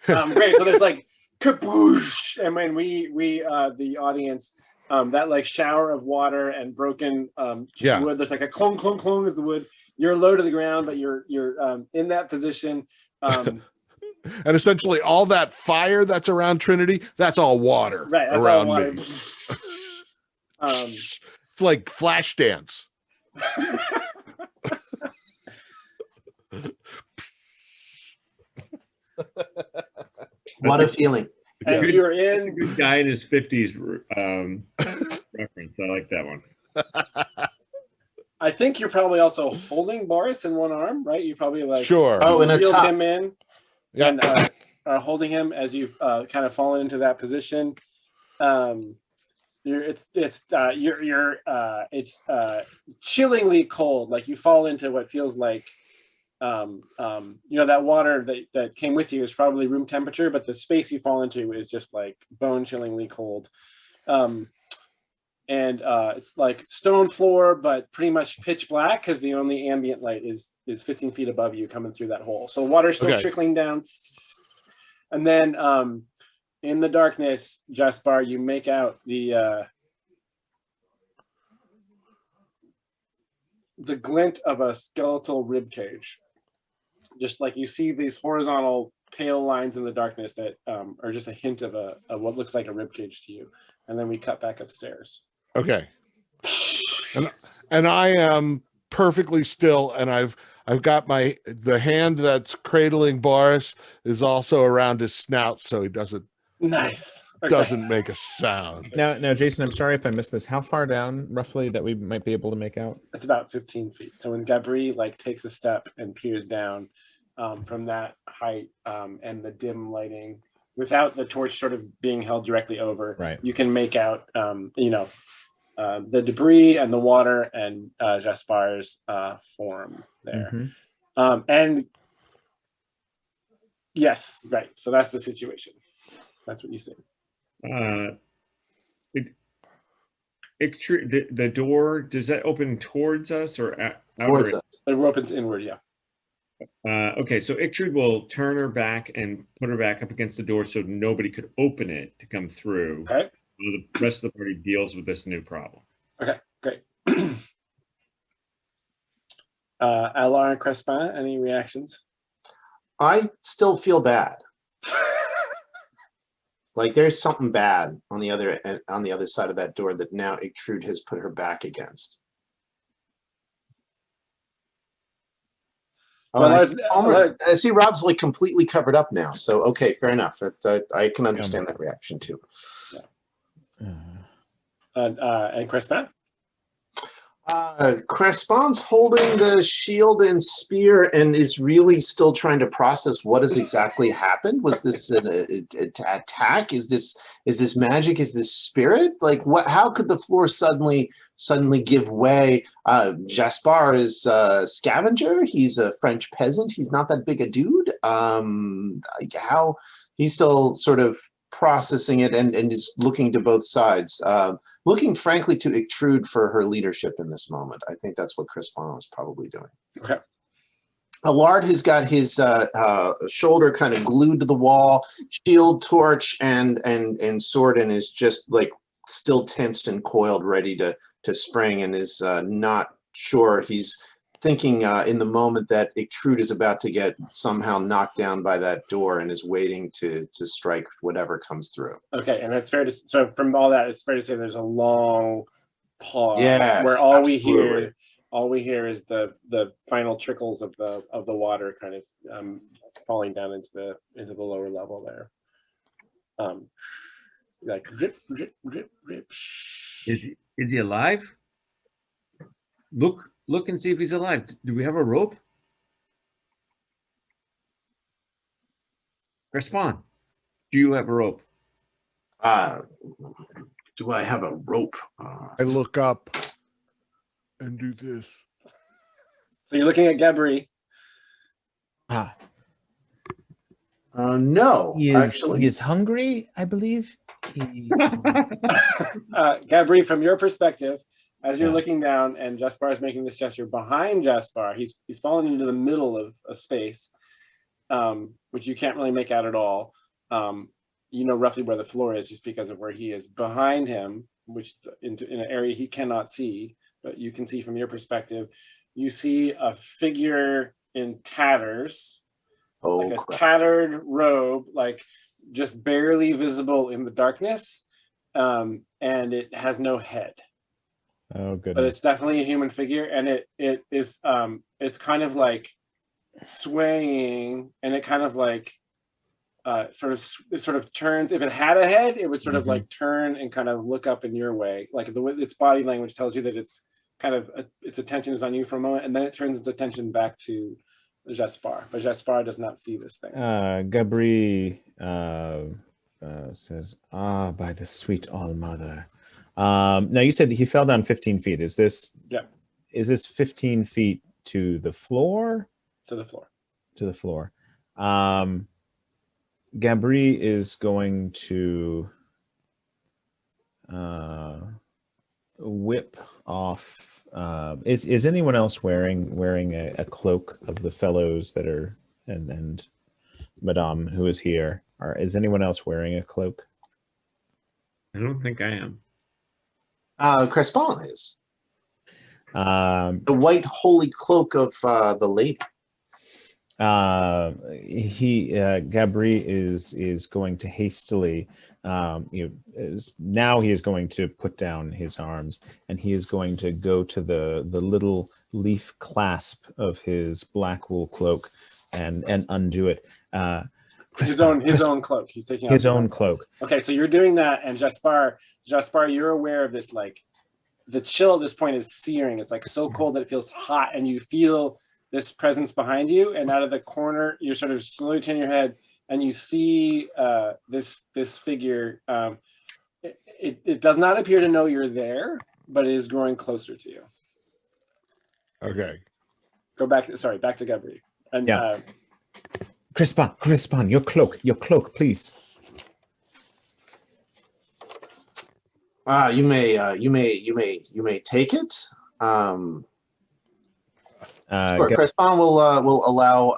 Great. So there's like kaboosh, and when we the audience, that like shower of water and broken Yeah. wood. There's like a clong clong clong as the wood. You're low to the ground, but you're in that position. And essentially all that fire that's around Trinity, that's all water Right, that's around all water. me. It's like flash dance. What a feeling. And Yes. you're in. Good guy in his 50s reference. I like that one. I think you're probably also holding Boris in one arm, right? You probably like Sure. Oh, in a reeled top. him in Yeah. and are holding him as you've kind of fallen into that position. It's chillingly cold. Like you fall into what feels like that water that came with you is probably room temperature, but the space you fall into is just like bone chillingly cold. And it's like stone floor, but pretty much pitch black because the only ambient light is 15 feet above you coming through that hole. So water's still trickling down. And then in the darkness, Jaspar, you make out the glint of a skeletal rib cage. Just like you see these horizontal pale lines in the darkness that are just a hint of what looks like a rib cage to you. And then we cut back upstairs. Okay. And I am perfectly still, and I've got the hand that's cradling Boris is also around his snout, so he doesn't make a sound. Now, Jason, I'm sorry if I missed this. How far down, roughly, that we might be able to make out? It's about 15 feet. So when Gabri takes a step and peers down from that height and the dim lighting, without the torch sort of being held directly over, right, you can make out, the debris and the water and Jaspar's form there. Mm-hmm. And yes, right. So that's the situation. That's what you see. The door, does that open towards us or out? Towards us. It opens inward, yeah. Okay, so Ictrude will turn her back and put her back up against the door so nobody could open it to come through. Okay. The rest of the party deals with this new problem. Okay, great. Alar and Crespin, any reactions? I still feel bad. Like there's something bad on the other side of that door that now Ictrude has put her back against. I see Rob's completely covered up now. So okay, fair enough. I can understand that reaction too. Yeah. And Crespin? Crespin's holding the shield and spear and is really still trying to process what has exactly happened. Was this an attack? Is this magic? Is this spirit? What? How could the floor suddenly give way? Jaspar is a scavenger. He's a French peasant. He's not that big a dude. How he's still sort of processing it and is looking to both sides. Looking, frankly, to Ictrude for her leadership in this moment. I think that's what Crespin is probably doing. Okay. Allard has got his shoulder kind of glued to the wall, shield, torch, and sword, and is just still tensed and coiled, ready to spring, and is not sure. He's thinking in the moment that Ictrude is about to get somehow knocked down by that door and is waiting to strike whatever comes through. Okay, and it's fair to so from all that, it's fair to say there's a long pause where all we hear is the final trickles of the water kind of falling down into the lower level there. Drip, drip, drip, drip. Is he alive? Look and see if he's alive. Do we have a rope? Respond. Do you have a rope? Do I have a rope? I look up and do this. So you're looking at Gabri. No, he actually. is hungry, I believe. Gabri, from your perspective, as you're looking down and Jaspar is making this gesture behind Jaspar, he's fallen into the middle of a space, which you can't really make out at all. You know roughly where the floor is just because of where he is. Behind him, which in an area he cannot see, but you can see from your perspective, you see a figure in tatters, a tattered robe, just barely visible in the darkness, and it has no head. Oh, goodness. But it's definitely a human figure, and it is it's kind of swaying, and it kind of sort of turns. If it had a head, it would sort of turn and kind of look up in your way. Its body language tells you that it's its attention is on you for a moment, and then it turns its attention back to Jaspar. But Jaspar does not see this thing. Gabri says, by the sweet All-Mother. Now you said he fell down 15 feet. Is this 15 feet to the floor? To the floor. To the floor. Gabri is going to whip off. Is anyone else wearing a cloak of the fellows that are and Madame who is here? Is anyone else wearing a cloak? I don't think I am. Crespon is. The white holy cloak of the lady. Gabri is going to hastily now he is going to put down his arms, and he is going to go to the little leaf clasp of his black wool cloak and undo it. His own cloak. He's taking out his own cloak. Okay, so you're doing that, and Jaspar, you're aware of this, like the chill at this point is searing. It's like so cold that it feels hot, and you feel this presence behind you, and out of the corner, you're sort of slowly turning your head, and you see this figure. It does not appear to know you're there, but it is growing closer to you. Okay. Go back. Sorry, back to Gabri. And yeah. Crespon, your cloak, please. You may take it. Sure. Crespon will allow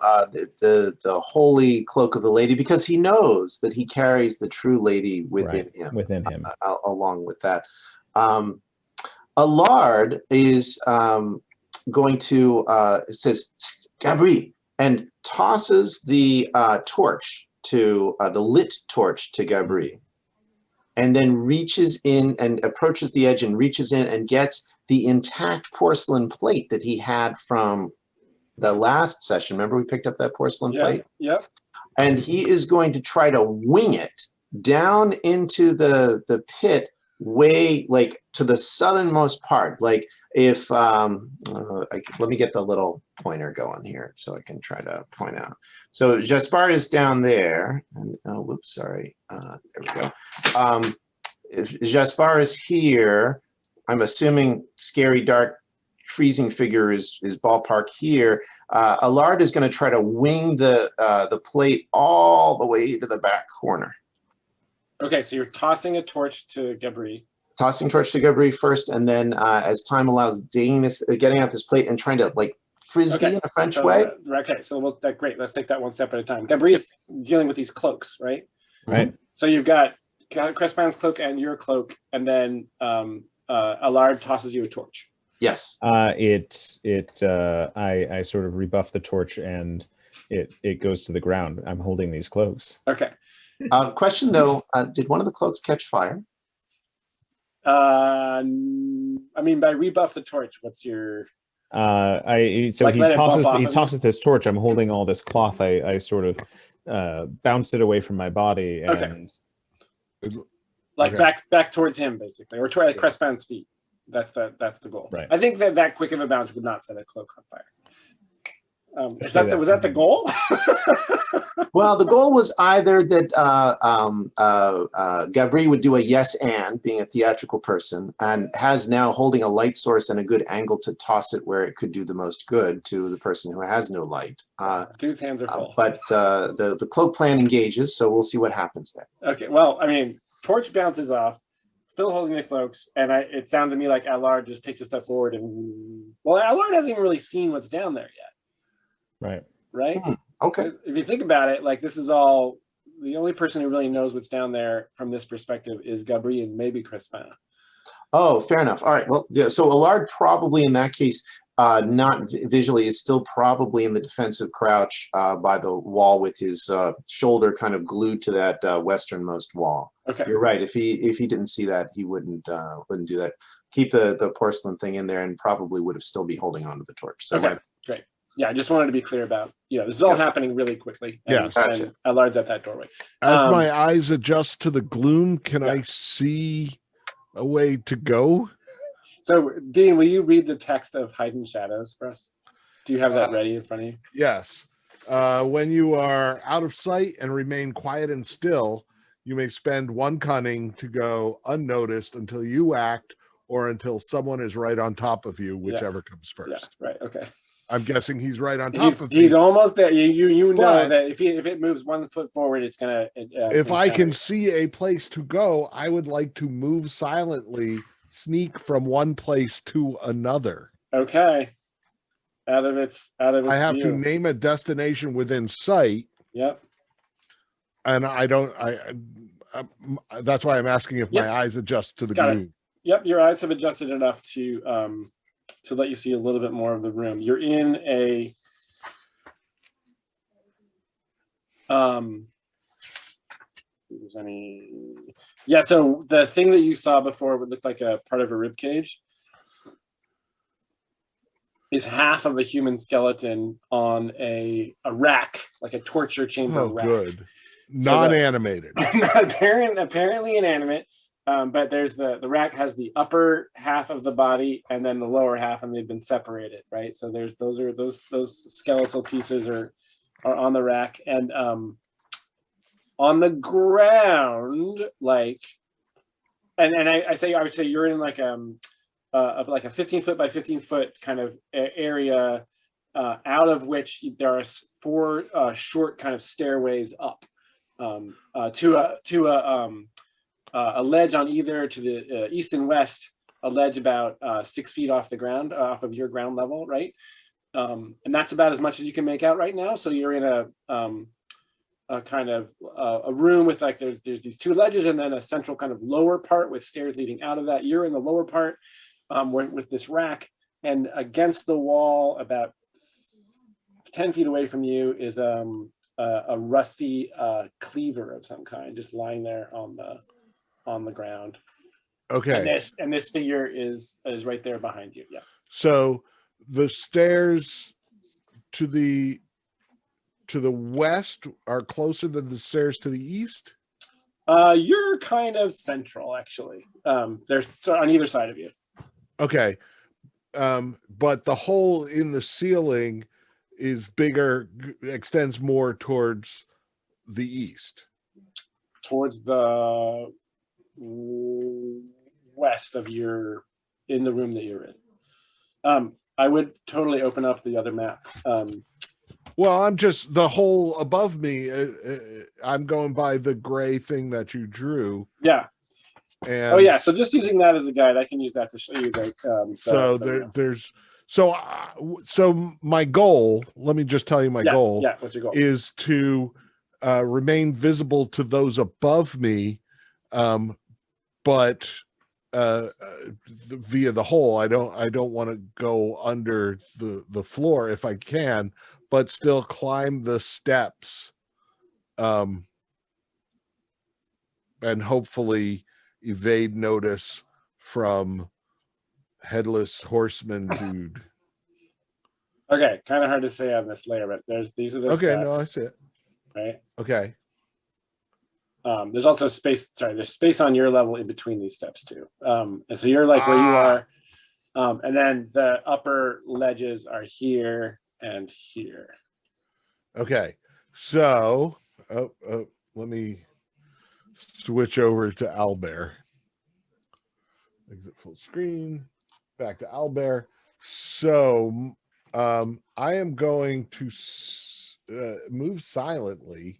the holy cloak of the lady, because he knows that he carries the true lady within him. Along with that, Allard is going to says Gabri, and tosses the torch to the lit torch to Gabri, and then reaches in and approaches the edge and reaches in and gets the intact porcelain plate that he had from the last session. Remember we picked up that porcelain plate? Yep. And he is going to try to wing it down into the pit, way like to the southernmost part. Like if, let me get the little pointer going here so I can try to point out. So Jaspar is down there. And, oh, whoops, sorry. There we go. If Jaspar is here, I'm assuming scary, dark, freezing figure is ballpark here. Allard is going to try to wing the plate all the way to the back corner. Okay, so you're tossing a torch to Gabri. Tossing torch to Gabri first, and then as time allows, getting out this plate and trying to like frisbee in a French way. Okay, so great. Let's take that one step at a time. Gabri is dealing with these cloaks, right? Right. So you've got Crespon's cloak and your cloak, and then Allard tosses you a torch. Yes. I sort of rebuff the torch, and it goes to the ground. I'm holding these cloaks. Okay. Question though, did one of the cloaks catch fire? I mean, by rebuff the torch, what's your? He tosses this torch. I'm holding all this cloth. I sort of bounce it away from my body, and back towards him, basically, or toward Crespon's feet. That's the goal. Right. I think that quick of a bounce would not set a cloak on fire. Was that the goal? Well, the goal was either that Gabri would do a yes and, being a theatrical person, and has now holding a light source and a good angle to toss it where it could do the most good to the person who has no light. Dude's hands are full. But the cloak plan engages, so we'll see what happens there. Okay, well, I mean, torch bounces off, still holding the cloaks, and it sounded to me like Allard just takes a step forward, and Allard hasn't even really seen what's down there yet. Right? Okay. If you think about it, like this is all, the only person who really knows what's down there from this perspective is Gabri and maybe Crespin. Oh, fair enough. All right. Well, yeah. So Allard probably in that case, not visually, is still probably in the defensive crouch by the wall with his shoulder kind of glued to that westernmost wall. Okay. You're right. If he didn't see that, he wouldn't do that. Keep the porcelain thing in there, and probably would have still be holding onto the torch. So okay. Great. Yeah, I just wanted to be clear about, this is all happening really quickly. And, and Allard's at that doorway. As my eyes adjust to the gloom, can I see a way to go? So, Dean, will you read the text of Hidden Shadows for us? Do you have that ready in front of you? Yes. When you are out of sight and remain quiet and still, you may spend one cunning to go unnoticed until you act or until someone is right on top of you, whichever comes first. Yeah, right. Okay. I'm guessing he's right on top of He's me. almost there. You know But that if it moves 1 foot forward, it's gonna. if I can see a place to go, I would like to move silently, sneak from one place to another. Okay. Out of its I have to view. name a destination within sight, Yep. and that's why I'm asking if my eyes adjust to the Got it. gloom. Yep. Your eyes have adjusted enough to let you see a little bit more of the room. You're in a if there's any. Yeah. So the thing that you saw before would look like a part of a rib cage. Is half of a human skeleton on a rack, like a torture chamber rack. Good. Non-animated. Apparently inanimate, but there's the rack has the upper half of the body and then the lower half, and they've been separated, right? So there's those skeletal pieces are on the rack, and on the ground, like, and I would say you're in like a 15 foot by 15 foot kind of area, out of which there are 4 short kind of stairways up to a ledge on either to the east and west, a ledge about 6 feet off the ground, off of your ground level, right? And that's about as much as you can make out right now. So you're in a kind of a room with like there's these 2 ledges and then a central kind of lower part with stairs leading out of that. You're in the lower part. With this rack, and against the wall about 10 feet away from you is a rusty cleaver of some kind just lying there on the ground. Okay. And this figure is right there behind you. Yeah. So the stairs to the west are closer than the stairs to the east? You're kind of central, actually. There's on either side of you. Okay. But the hole in the ceiling is bigger, extends more towards the east. Towards the west of in the room that you're in. I would totally open up the other map. Well, I'm just the hole above me. I'm going by the gray thing that you drew. Yeah. And oh yeah. So just using that as a guide, I can use that to show you so my goal. Let me just tell you my goal. Yeah. What's your goal? Is to remain visible to those above me, but via the hole. I don't want to go under the floor if I can, but still climb the steps, and hopefully evade notice from headless horseman dude. Okay, kind of hard to say on this layer, but these are the okay steps, no that's it, right? Okay. There's also space. Sorry, there's space on your level in between these steps too. And so you're like where you are, and then the upper ledges are here and here. Okay, so let me switch over to Albert. Exit full screen. Back to Albert. So I am going to move silently.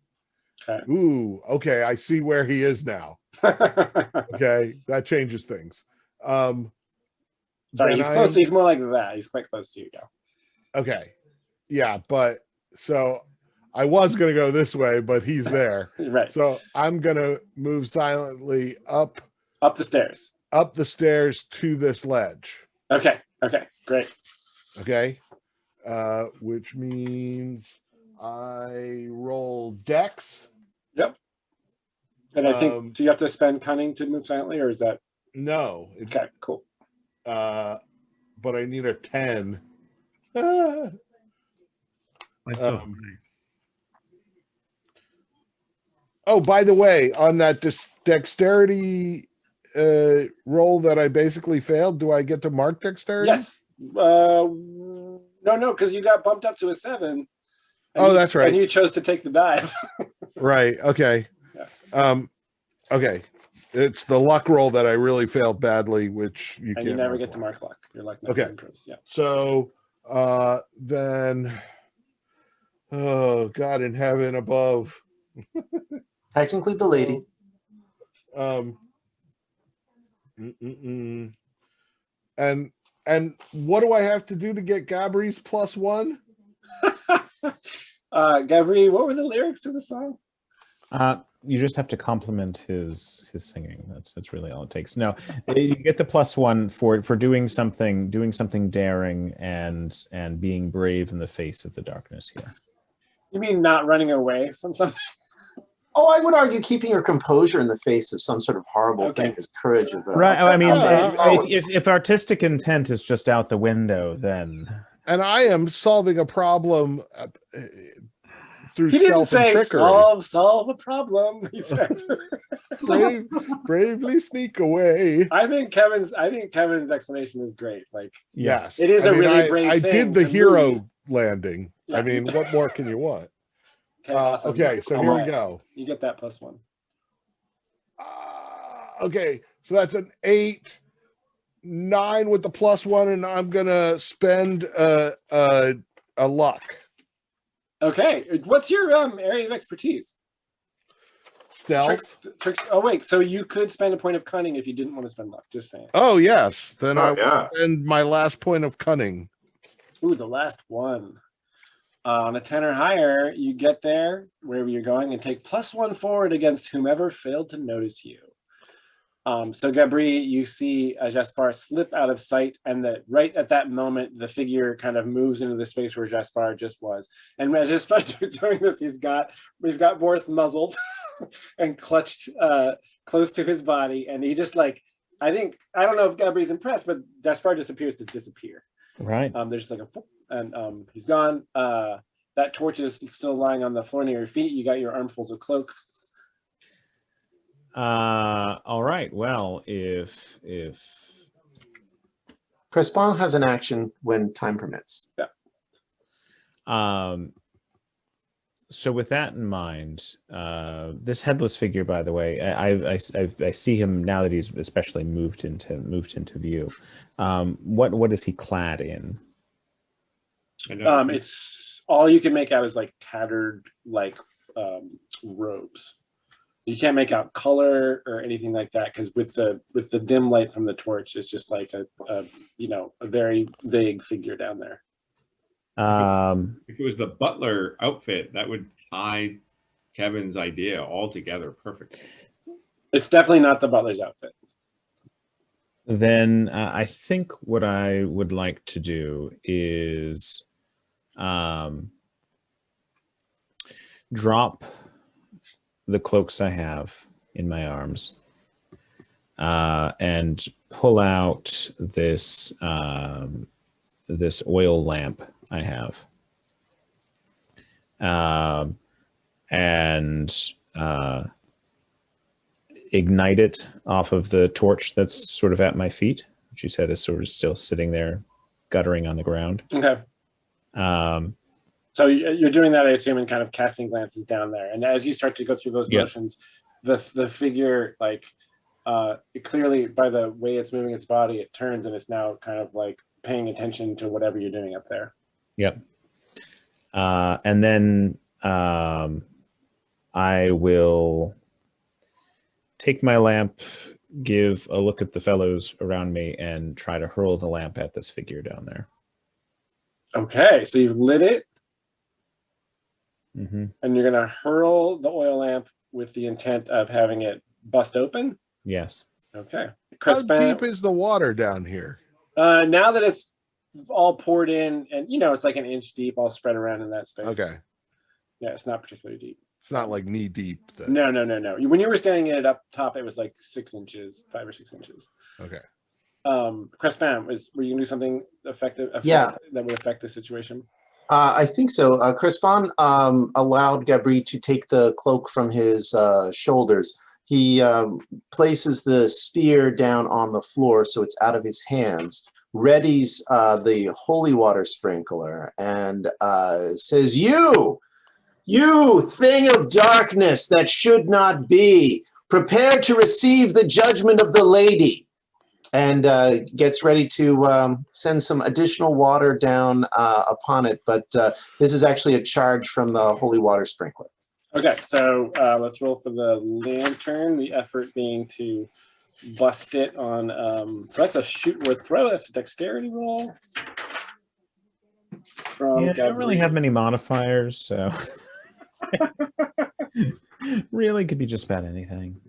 Okay. Ooh, okay. I see where he is now. Okay, that changes things. Sorry, he's close. He's more like that. He's quite close to you now. Okay. Yeah, but so I was going to go this way, but he's there. Right. So I'm going to move silently up the stairs. Up the stairs to this ledge. Okay. Okay. Great. Okay. Which means I roll Dex. Yep. And I think, do you have to spend cunning to move silently, or is that? No. Okay, cool. But I need a 10. Oh, by the way, on that dexterity roll that I basically failed, do I get to mark dexterity? Yes. No, because you got bumped up to a 7. Oh, that's right. And you chose to take the dive. Right. Okay. Yeah. Okay. It's the luck roll that I really failed badly, which you And can't. you never mark get to luck. mark luck. Your luck never Okay. improves. Yeah. So then, oh God in heaven above. Technically the lady. And what do I have to do to get Gabri's +1? Gabri, what were the lyrics to the song? You just have to compliment his singing. That's really all it takes. No, you get the +1 for doing something daring and being brave in the face of the darkness here. You mean not running away from something? Oh, I would argue keeping your composure in the face of some sort of horrible thing is courage of Right. I mean, Yeah. if artistic intent is just out the window, then. And I am solving a problem through He didn't stealth and say trickery. solve a problem. He said Bravely sneak away. I think Kevin's explanation is great. Like, Yes, it is a really brave I thing did the to hero move. landing. Yeah. I mean, what more can you want? Okay, awesome. Okay, so here we go. You get that +1. Okay, so that's an 8, 9 with the +1, and I'm gonna spend a luck. Okay, what's your area of expertise? Stealth. Tricks. Oh wait, so you could spend a point of cunning if you didn't want to spend luck. Just saying. Oh yes, then I will yeah. spend my last point of cunning. Ooh, the last one. On a 10 or higher, you get there wherever you're going and take +1 forward against whomever failed to notice you. So Gabri, you see Jaspar slip out of sight, and right at that moment, the figure kind of moves into the space where Jaspar just was. And as Jaspar doing this, he's got Boris muzzled and clutched close to his body, and he just like, I don't know if Gabri's impressed, but Jaspar just appears to disappear. Right. There's just like and he's gone. That torch is still lying on the floor near your feet. You got your armfuls of cloak. All right. Well, if Crispin has an action when time permits. So with that in mind, this headless figure, by the way, I see him now that he's especially moved into view. What is he clad in? It's all you can make out is like tattered robes. You can't make out color or anything like that because with the dim light from the torch, it's just like a very vague figure down there. If it was the butler outfit, that would tie Kevin's idea all together perfect. It's definitely not the butler's outfit. Then I think what I would like to do is drop the cloaks I have in my arms and pull out this this oil lamp I have and ignite it off of the torch that's sort of at my feet, which you said is sort of still sitting there guttering on the ground. Okay. So you're doing that, I assume, and kind of casting glances down there. And as you start to go through those motions, the figure, like, clearly by the way it's moving its body, it turns and it's now kind of like paying attention to whatever you're doing up there. Yep. And then I will take my lamp, give a look at the fellows around me, and try to hurl the lamp at this figure down there. Okay, so you've lit it. Mm-hmm. And you're going to hurl the oil lamp with the intent of having it bust open? Yes. Okay. How deep is the water down here? Now that it's all poured in, and it's like an inch deep, all spread around in that space. Okay. Yeah, it's not particularly deep. It's not like knee deep. No. When you were standing in it up top, it was like 6 inches, 5 or 6 inches. Okay. Crespam, were you going to do something effective? Yeah. That would affect the situation? I think so. Crispin allowed Gabri to take the cloak from his shoulders He places the spear down on the floor so it's out of his hands, readies the holy water sprinkler, and says, "You thing of darkness that should not be, prepare to receive the judgment of the lady," and gets ready to send some additional water down upon it. But this is actually a charge from the holy water sprinkler. Okay, so let's roll for the lantern. The effort being to bust it on. So that's a shoot or throw. That's a dexterity roll. Yeah, I don't really have many modifiers, so really could be just about anything.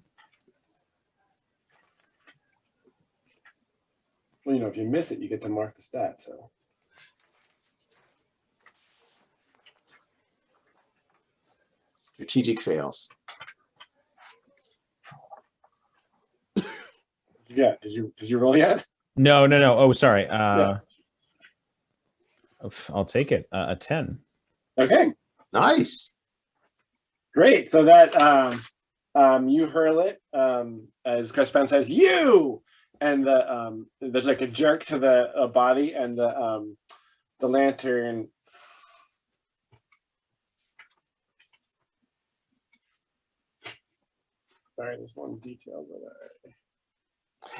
Well, you know, if you miss it, you get to mark the stat. So. Strategic fails. Yeah. Did you roll yet? No. Oh, sorry. Yeah. I'll take it. A 10. Okay. Nice. Great. So that you hurl it as Crespan says, "You," and there's like a jerk to the body, and the lantern. Sorry, there's one detail that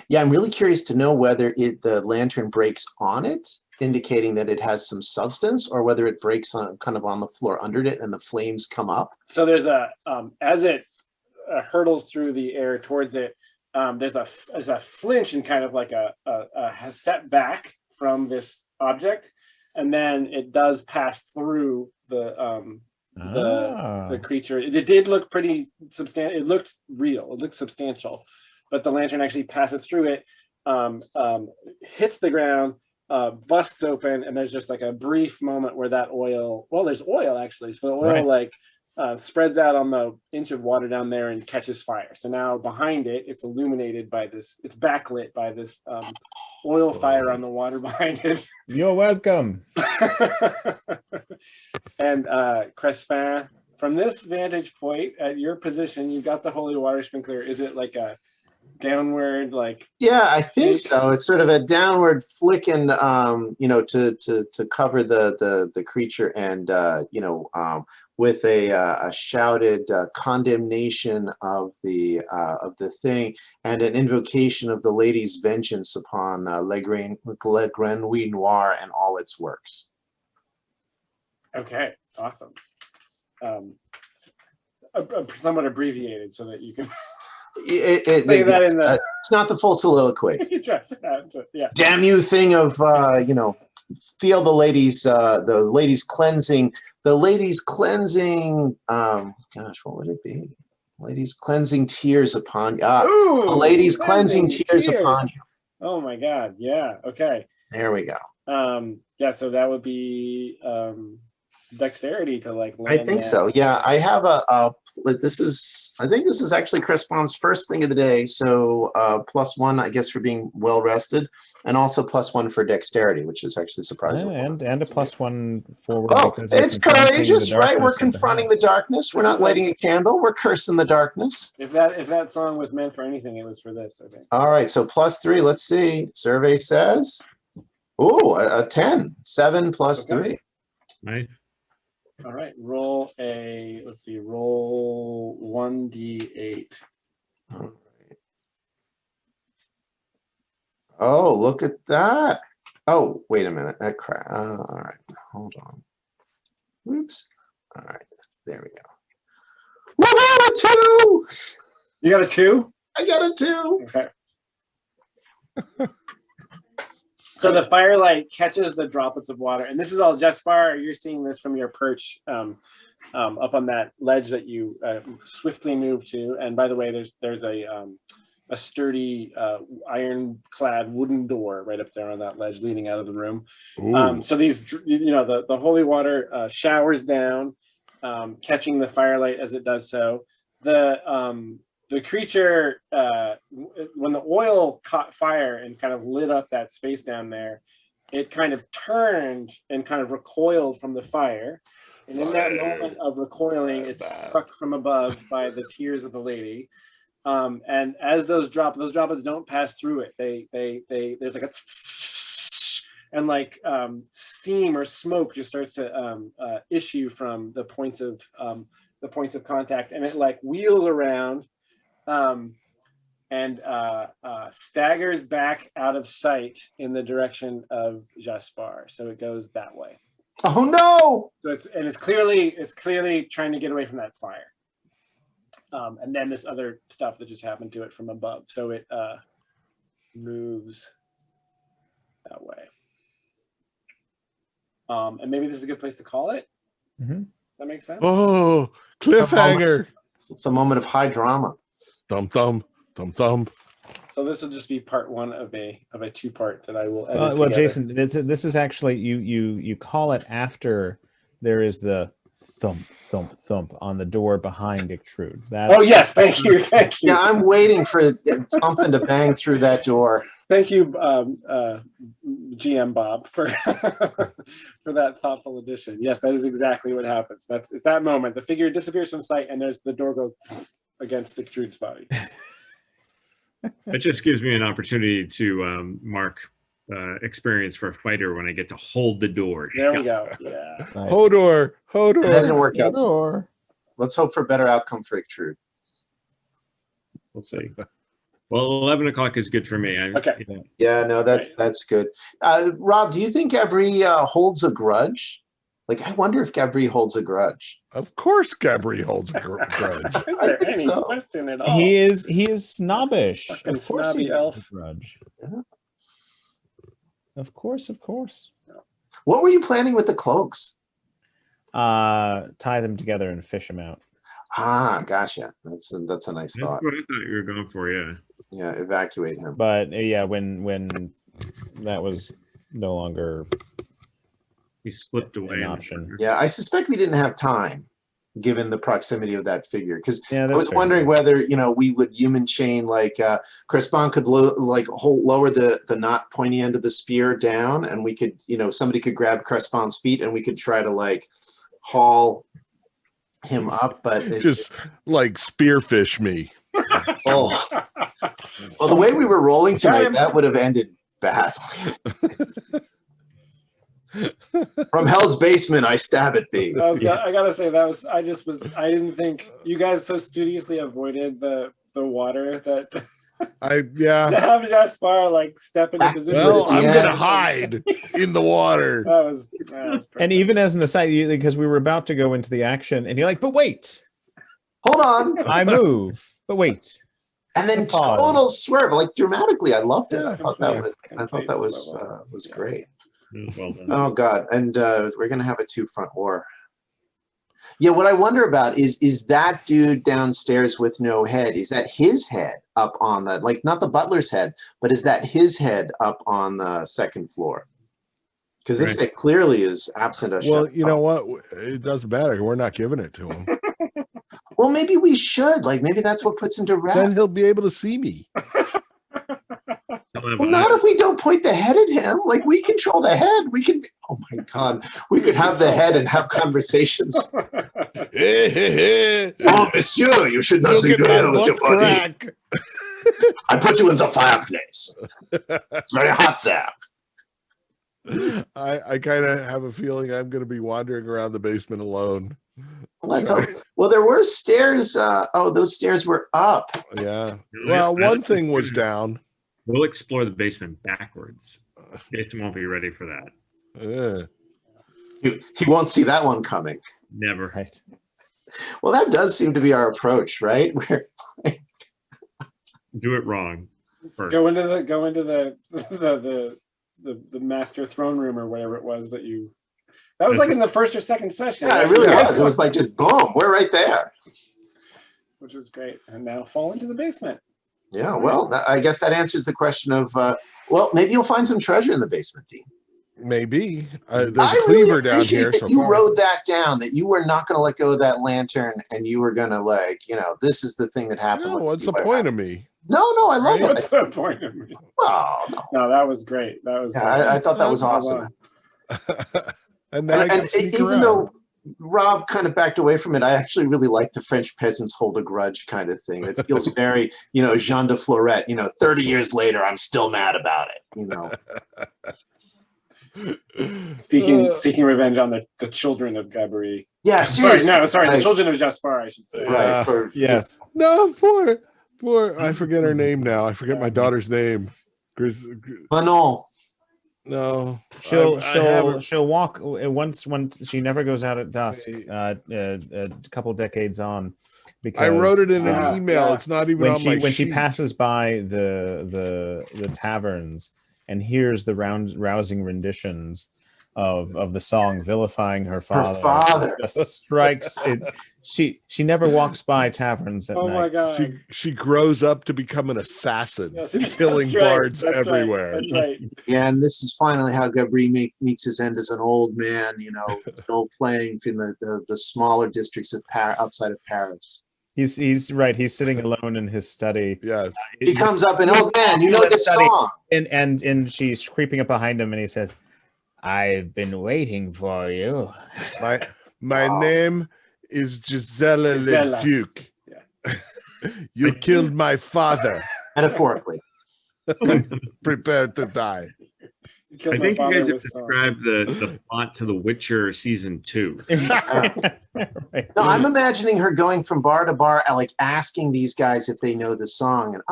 Yeah, I'm really curious to know whether the lantern breaks on it, indicating that it has some substance, or whether it breaks on kind of on the floor under it and the flames come up. So there's a as it hurtles through the air towards it, there's a flinch and kind of like a step back from this object, and then it does pass through the creature. It did look pretty substantial. It looked real. It looked substantial, but the lantern actually passes through it, hits the ground, busts open, and there's just like a brief moment where that oil. Well, there's oil actually, so the oil like spreads out on the inch of water down there and catches fire. So now behind it, it's illuminated by this. It's backlit by this oil fire on the water behind it. You're welcome. And Crespin, from this vantage point at your position, you've got the holy water sprinkler. Is it like a downward, like? Yeah, I think so. It's sort of a downward flicking, to cover the creature, and with a shouted condemnation of the thing, and an invocation of the lady's vengeance upon Le Grenouille Noir and all its works. Okay, awesome. Somewhat abbreviated so that you can say that in the. It's not the full soliloquy. Yeah. Damn you, thing of feel the ladies' cleansing. The ladies' cleansing. Gosh, what would it be? Ladies' cleansing tears upon you. Ooh, the ladies' cleansing tears upon you. Oh my God! Yeah. Okay. There we go. Yeah. So that would be dexterity to like. I think so. Yeah, I have I think this is actually Crespin's first thing of the day. So +1, I guess, for being well rested, and also +1 for dexterity, which is actually surprising. And a +1 forward. Oh, it's courageous, right? We're confronting the darkness. We're not lighting a candle. We're cursing the darkness. If that song was meant for anything, it was for this, I think. All right, so +3. Let's see. Survey says, oh, a 10. 7 + 3. Nice. All right, roll 1d8. All right. Oh, look at that. Oh, wait a minute. That crap. All right, hold on. Oops. All right, there we go. We got a 2. You got a 2? I got a 2. Okay. So the firelight catches the droplets of water, and this is all Jespar. You're seeing this from your perch up on that ledge that you swiftly move to. And by the way, there's a sturdy ironclad wooden door right up there on that ledge leading out of the room. So these, the holy water showers down, catching the firelight as it does so. The creature, when the oil caught fire and kind of lit up that space down there, it kind of turned and kind of recoiled from the fire. And in that moment of recoiling, it's struck from above by the tears of the lady. And as those droplets don't pass through it. There's like a and like steam or smoke just starts to issue from the points of contact, and it like wheels around and staggers back out of sight in the direction of Jaspar. So it goes that way. Oh no! So it's clearly trying to get away from that fire. And then this other stuff that just happened to it from above. So it moves that way. And maybe this is a good place to call it. Mm-hmm. That makes sense. Oh, cliffhanger. It's a moment of high drama. Thump, thump, thump, thump. So this will just be part one of a two-part that I will edit Well, together. Jason, this is actually you call it after there is the thump thump thump on the door behind Gertrude. Oh yes, thank you. Yeah, I'm waiting for something to bang through that door. Thank you, GM Bob, for for that thoughtful addition. Yes, that is exactly what happens. It's that moment. The figure disappears from sight, and there's the door goes against Gertrude's body. It just gives me an opportunity to mark experience for a fighter when I get to hold the door. There we go. Yeah. Right. Hodor. That didn't work out. Door. Let's hope for a better outcome for Gertrude. We'll see. Well, 11 o'clock is good for me. Okay. Yeah, no, that's good. Rob, do you think Gabri holds a grudge? Like, I wonder if Gabri holds a grudge. Of course, Gabri holds a grudge. Is I there think any so. question at all? He is snobbish. Fucking Of course snobby he elf. has a grudge. Yeah. Of course. What were you planning with the cloaks? Tie them together and fish them out. Ah, gotcha. That's a nice That's thought. what I thought you were going for, yeah. Yeah, evacuate him. But yeah, when that was no longer He slipped away. an in the option. corner. Yeah, I suspect we didn't have time, given the proximity of that figure. Because Yeah, I that's was fair. wondering whether we would human chain like Crespon could lower the not pointy end of the spear down, and we could somebody could grab Crespon's feet, and we could try to like haul him up. But Just like spearfish me. oh, well, the way we were rolling tonight, that would have ended badly. From hell's basement, I stab at thee. I gotta say I didn't think you guys so studiously avoided the water that to have Jaspar like step into position. Well, I'm Yeah. gonna hide in the water. That was perfect. And even as an aside, because we were about to go into the action, and you're like, "But wait, Hold on. I move." But wait, And then Pause. total swerve, like dramatically. I loved it. Yeah, I thought that complete was slow-mo. great. Well done. Oh God. And we're gonna have a two-front war. Yeah, what I wonder about is that dude downstairs with no head, is that his head up on the, like, not the butler's head, but is that his head up on the second floor? Because this guy clearly is absent of Well, shut you know up. what? It doesn't matter. We're not giving it to him. Well, maybe we should. Like, maybe that's what puts him to Then rest. he'll be able to see me. Well, not if we don't point the head at him. Like, we control the head. We can. Oh my God, we could have the head and have conversations. Oh, monsieur, you should not Look at do my that with your butt body. crack. I put you in the fireplace. It's very hot there. I kind of have a feeling I'm going to be wandering around the basement alone. Let's hope. Well, there were stairs. Those stairs were up. Yeah. Well, one thing was down. We'll explore the basement backwards. Jason won't be ready for that. He won't see that one coming. Never. right? Well, that does seem to be our approach, right? Do it wrong. First. Go into the master throne room or whatever it was that you. That was like in the first or second session. Yeah, it right? really Yeah. was. It was like just boom, we're right there. Which was great. And now fall into the basement. Yeah, well, I guess that answers the question of, well, maybe you'll find some treasure in the basement, Dean. Maybe. There's I a cleaver really down appreciate here that so you far. wrote that down, that you were not going to let go of that lantern, and you were going to, like, this is the thing that happened. No, Let's what's see the what point happens. of me? No, I love Right? it. What's the point of me? Oh, no. No, that was great. That was Yeah, great. I thought that was Well awesome. And now I can And sneak even around. though Rob kind of backed away from it. I actually really like the French peasants hold a grudge kind of thing. It feels very, Jean de Florette, 30 years later, I'm still mad about it, Seeking revenge on the children of Gabri. Yeah, seriously. The children of Jaspar, I should say. Right. Yes. No, poor. I forget her name now. I forget my daughter's name. Manon. No, She'll walk once she never goes out at dusk. A couple decades on, because I wrote it in an email. It's not even on my when she sheet. passes by the taverns and hears the rousing renditions of the song vilifying her father. Just strikes it. She never walks by taverns at night. Oh my god! She grows up to become an assassin, Yes, killing bards everywhere. That's right. Yeah, and this is finally how Gabri meets his end as an old man, still playing in the smaller districts of outside of Paris. He's right. He's sitting alone in his study. Yes. He comes up and, old man, you know this song. And she's creeping up behind him, and he says, "I've been waiting for you." My name is Gisela Le Duc. Yeah. You killed my father. Metaphorically. Prepare to die. I think you guys have described the plot to The Witcher season 2. Right. No, I'm imagining her going from bar to bar, like asking these guys if they know the song. And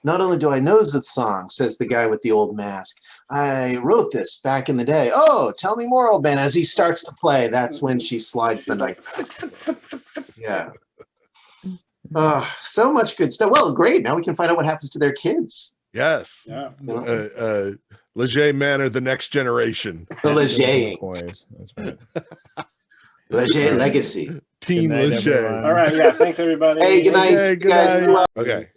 not only do I know the song, says the guy with the old mask, I wrote this back in the day. Oh, tell me more, old man. As he starts to play, that's when she slides the knife. Yeah. So much good stuff. Well, great. Now we can find out what happens to their kids. Yes. Yeah. Leget Manor, the next generation. The Leget. That's right. Leget legacy. Team Good night, Leget. everyone. All right. Yeah. Thanks, everybody. Hey, good night, Okay, good guys. night. Okay.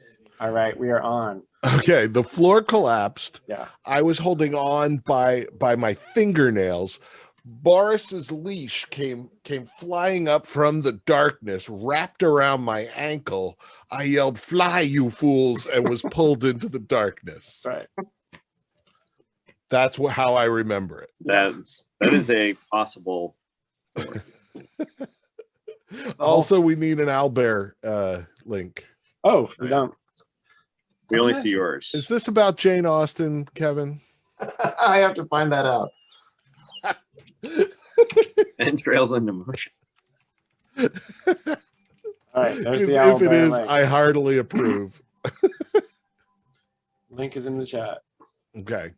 All right. We are on. Okay. The floor collapsed. Yeah. I was holding on by my fingernails. Boris's leash came flying up from the darkness, wrapped around my ankle. I yelled, "Fly, you fools," and was pulled into the darkness. That's right. That's how I remember it. That is a possible. Also, we need an Albert link. Oh, we don't. We only see yours. Is this about Jane Austen, Kevin? I have to find that out. Entrails into motion. All right. There's If the it is, link. I heartily approve. Link is in the chat. Okay.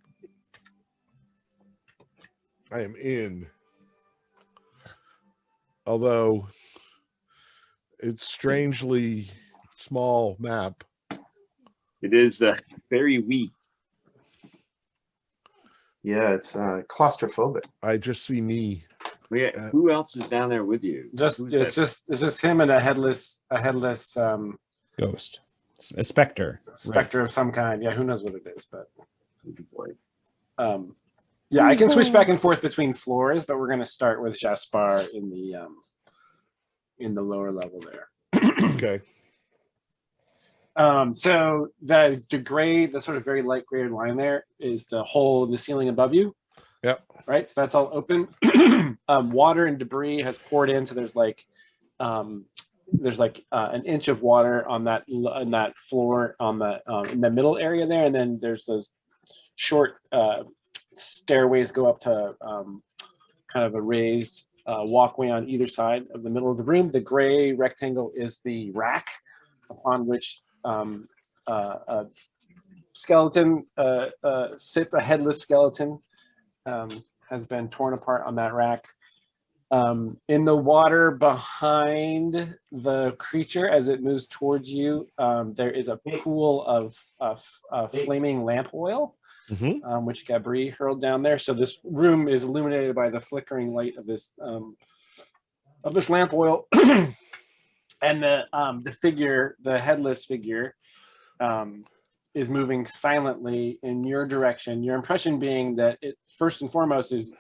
I am in. Although it's strangely small map. It is very weak. Yeah, it's claustrophobic. I just see me. Who else is down there with you? It's just him and a headless Ghost. A specter. specter of some kind. Yeah, who knows what it is, but Boy. yeah, I can switch back and forth between floors, but we're gonna start with Jaspar in the lower level there. Okay. So the gray, the sort of very light gray line there is the hole in the ceiling above you. Yep. Right. So that's all open. Water and debris has poured in. So there's like an inch of water on that floor on the in the middle area there, and then there's those short stairways go up to kind of a raised walkway on either side of the middle of the room. The gray rectangle is the rack upon which a skeleton sits. A headless skeleton has been torn apart on that rack. In the water behind the creature as it moves towards you, there is a pool of flaming lamp oil, which Gabri hurled down there. So this room is illuminated by the flickering light of this lamp oil. And the figure, the headless figure, is moving silently in your direction. Your impression being that it first and foremost is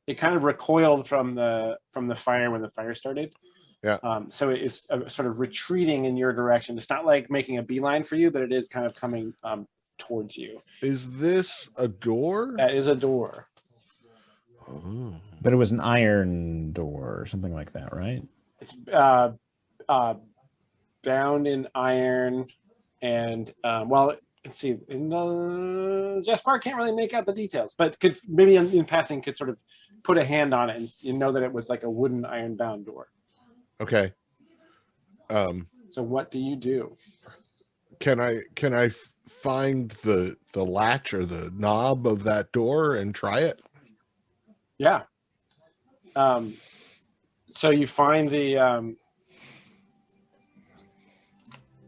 it kind of recoiled from the fire when the fire started. Yeah. So it is sort of retreating in your direction. It's not like making a beeline for you, but it is kind of coming towards you. Is this a door? That is a door. Oh. But it was an iron door or something like that, right? It's bound in iron, and well, let's see. In the Jasper can't really make out the details, but could maybe in passing could sort of put a hand on it and you know that it was like a wooden iron bound door. Okay. So what do you do? Can I find the latch or the knob of that door and try it? Yeah. So you find the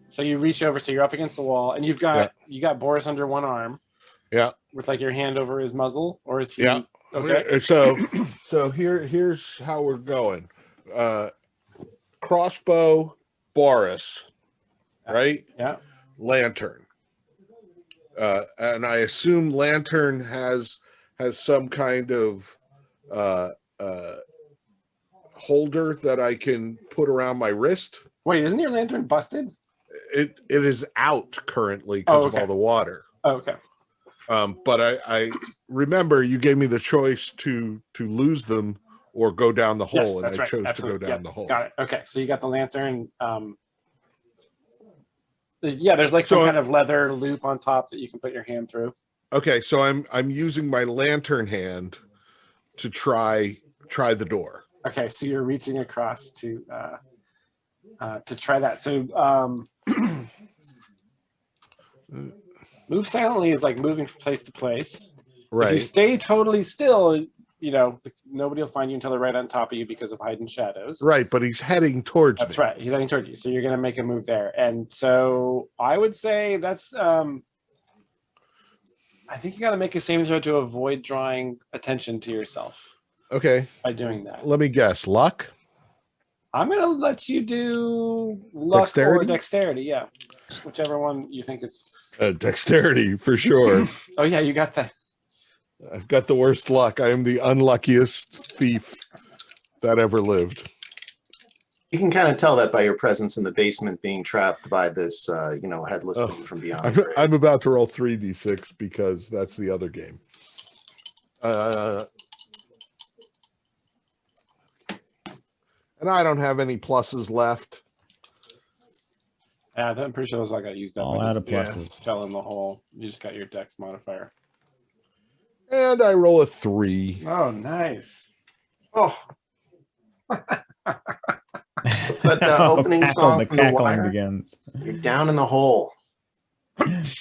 so you reach over, so you're up against the wall, and you got Boris under one arm. Yeah. With like your hand over his muzzle, or is he? Yeah. Okay. So here's how we're going. Crossbow, Boris, right? Yeah. Lantern. And I assume Lantern has some kind of holder that I can put around my wrist. Wait, isn't your lantern busted? It is out currently because of all the water. Oh, okay. But I remember you gave me the choice to lose them or go down the hole, and I chose to go down the hole. Got it. Okay, so you got the lantern. Yeah, there's like some kind of leather loop on top that you can put your hand through. Okay, so I'm using my lantern hand to try the door. Okay, so you're reaching across to try that. So move silently is like moving from place to place. Right. If you stay totally still, you know, nobody will find you until they're right on top of you because of hidden shadows. Right, but he's heading towards me. That's right. He's heading towards you. So you're going to make a move there. And so I would say that's, I think you got to make a saving throw to avoid drawing attention to yourself. Okay. By doing that. Let me guess. Luck? I'm going to let you do luck or dexterity. Yeah. Whichever one you think is. Dexterity, for sure. Oh, yeah, you got that. I've got the worst luck. I am the unluckiest thief that ever lived. You can kind of tell that by your presence in the basement, being trapped by this, headless thing from beyond. I'm about to roll 3d6 because that's the other game. And I don't have any pluses left. Yeah, I'm pretty sure those all got used up. All out of pluses. Fell in the hole. You just got your dex modifier. And I roll a 3. Oh, nice. Oh. What's that opening song from The Wire? Begins. You're down in the hole. That's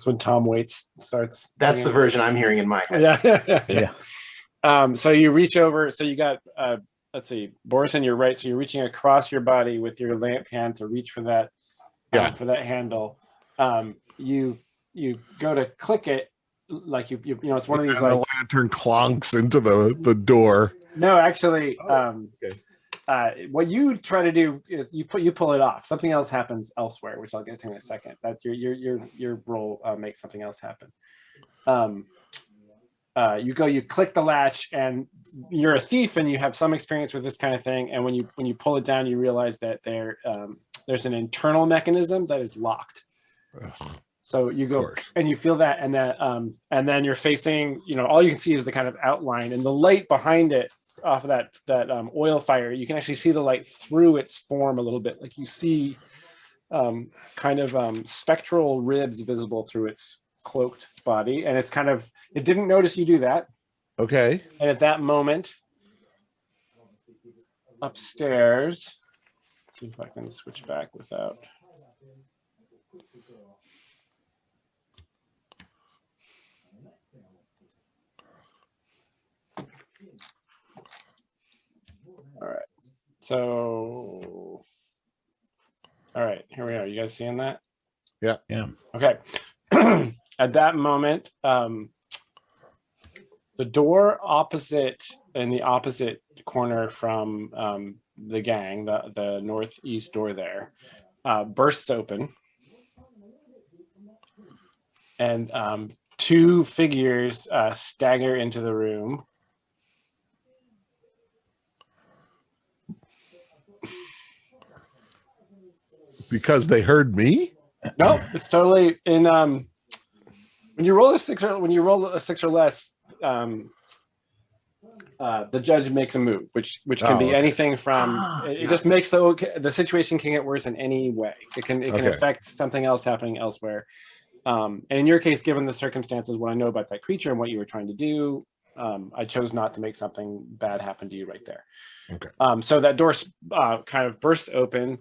when Tom Waits starts. That's singing. the version I'm hearing in my head. Yeah. So you reach over. So you got, let's see, Boris on your right. So you're reaching across your body with your lamp hand to reach for that, for that handle. You go to click it, like you know, it's one of these like the lantern clonks into the door. No, actually, Okay. what you try to do is you pull it off. Something else happens elsewhere, which I'll get to in a second. That your roll makes something else happen. You click the latch, and you're a thief, and you have some experience with this kind of thing. And when you pull it down, you realize that there's an internal mechanism that is locked. Ugh. So you go and you feel that, and then you're facing, all you can see is the kind of outline and the light behind it off of that oil fire. You can actually see the light through its form a little bit. Like you see kind of spectral ribs visible through its cloaked body. And it's it didn't notice you do that. Okay. And at that moment, upstairs, let's see if I can switch back without. All right. So, all right, here we are. You guys seeing that? Yeah. Yeah. Okay. At that moment, the door in the opposite corner from the gang, the northeast door there, bursts open. And two figures stagger into the room. Because they heard me? No, it's totally in when you roll a 6 or less, the judge makes a move, which can be okay. anything from it just makes the situation can get worse in any way. It can Okay. affect something else happening elsewhere. And in your case, given the circumstances, what I know about that creature and what you were trying to do, I chose not to make something bad happen to you right there. Okay. So that door kind of bursts open.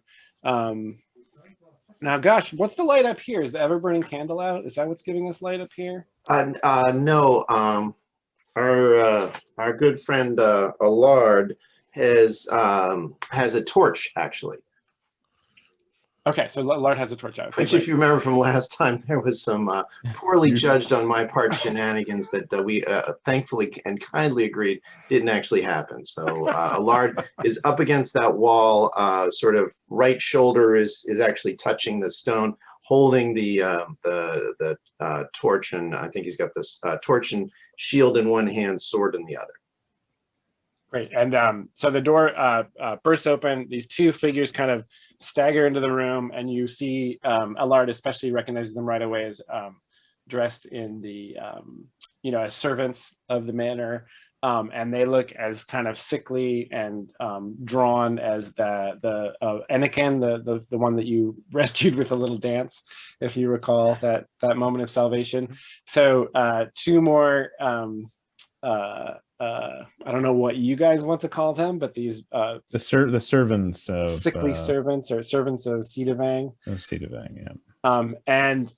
Now, gosh, what's the light up here? Is the ever-burning candle out? Is that what's giving us light up here? No. Our good friend Allard has a torch actually. Okay, so Lard has a torch out. Okay, Which, if you remember from last time, there was some poorly judged on my part shenanigans that we thankfully and kindly agreed didn't actually happen. So Allard is up against that wall, sort of right shoulder is actually touching the stone, holding the torch, and I think he's got this torch and shield in one hand, sword in the other. Great. And so the door bursts open. These two figures kind of stagger into the room, and you see Allard especially recognizes them right away as dressed in the, as servants of the manor. And they look as kind of sickly and drawn as the Anakin, the one that you rescued with a little dance, if you recall that moment of salvation. So two more I don't know what you guys want to call them, but these the servants of sickly servants or servants of Cedavang. Of Cedavang, yeah. And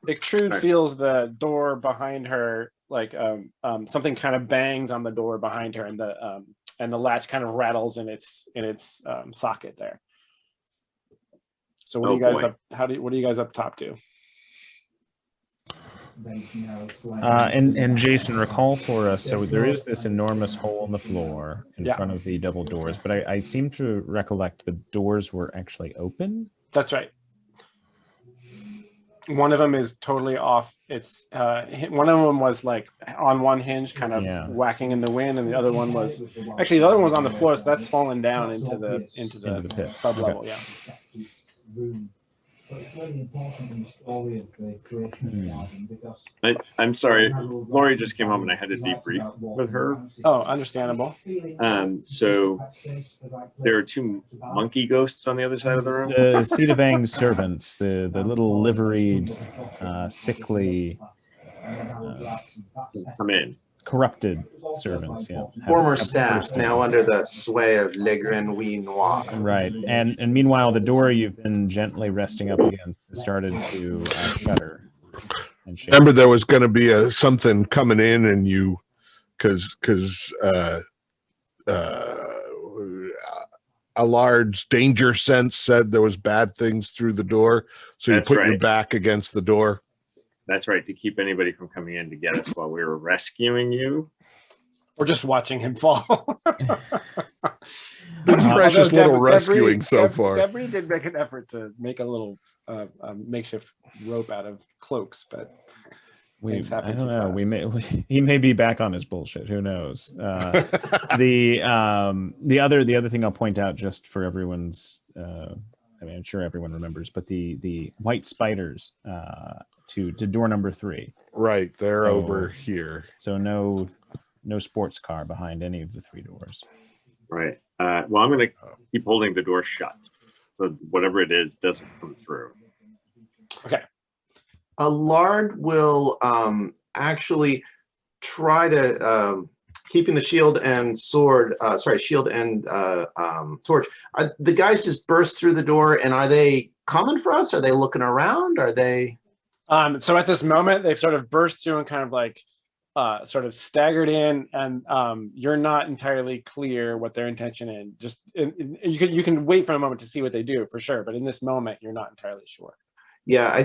Ictrude feels the door behind her, like something kind of bangs on the door behind her, and the latch kind of rattles in its socket there. So what are you guys up? What are you guys up top to? And Jason, recall for us, so there is this enormous hole in the floor in front of the double doors, but I seem to recollect the doors were actually open. That's right. One of them is totally off. It's one of them was like on one hinge, kind of whacking in the wind, and the other one was actually the other one was on the floor, so that's fallen down into the pit sub-level. Yeah. But it's very important in the story of the creation of the garden because I'm sorry, Lori just came home and I had a debrief with her. Oh, understandable. So there are two monkey ghosts on the other side of the room. The Cedavang servants, the little liveried, sickly, come in. Corrupted servants, former staff now under the sway of Le Grand Noir. Right, and meanwhile the door you've been gently resting up against has started to shudder and shake. Remember, there was going to be something coming in, and you, because Allard's danger sense said there was bad things through the door, so you put your back against the door. That's right, to keep anybody from coming in to get us while we were rescuing you. Or just watching him fall. Precious little rescuing so far. Debris did make an effort to make a little makeshift rope out of cloaks, but things happen. I don't know. He may be back on his bullshit. Who knows? The other thing I'll point out, just for everyone's, I'm sure everyone remembers, but the white spiders to door number 3. Right, they're over here. So no sports car behind any of the 3 doors. Right. Well, I'm going to keep holding the door shut, so whatever it is doesn't come through. Okay. Allard will actually try to keeping the shield and sword. Shield and torch. The guys just burst through the door, and are they coming for us? Are they looking around? Are they? So at this moment, they've sort of burst through and kind of like sort of staggered in, and you're not entirely clear what their intention is. Just you can wait for a moment to see what they do for sure, but in this moment, you're not entirely sure. Yeah,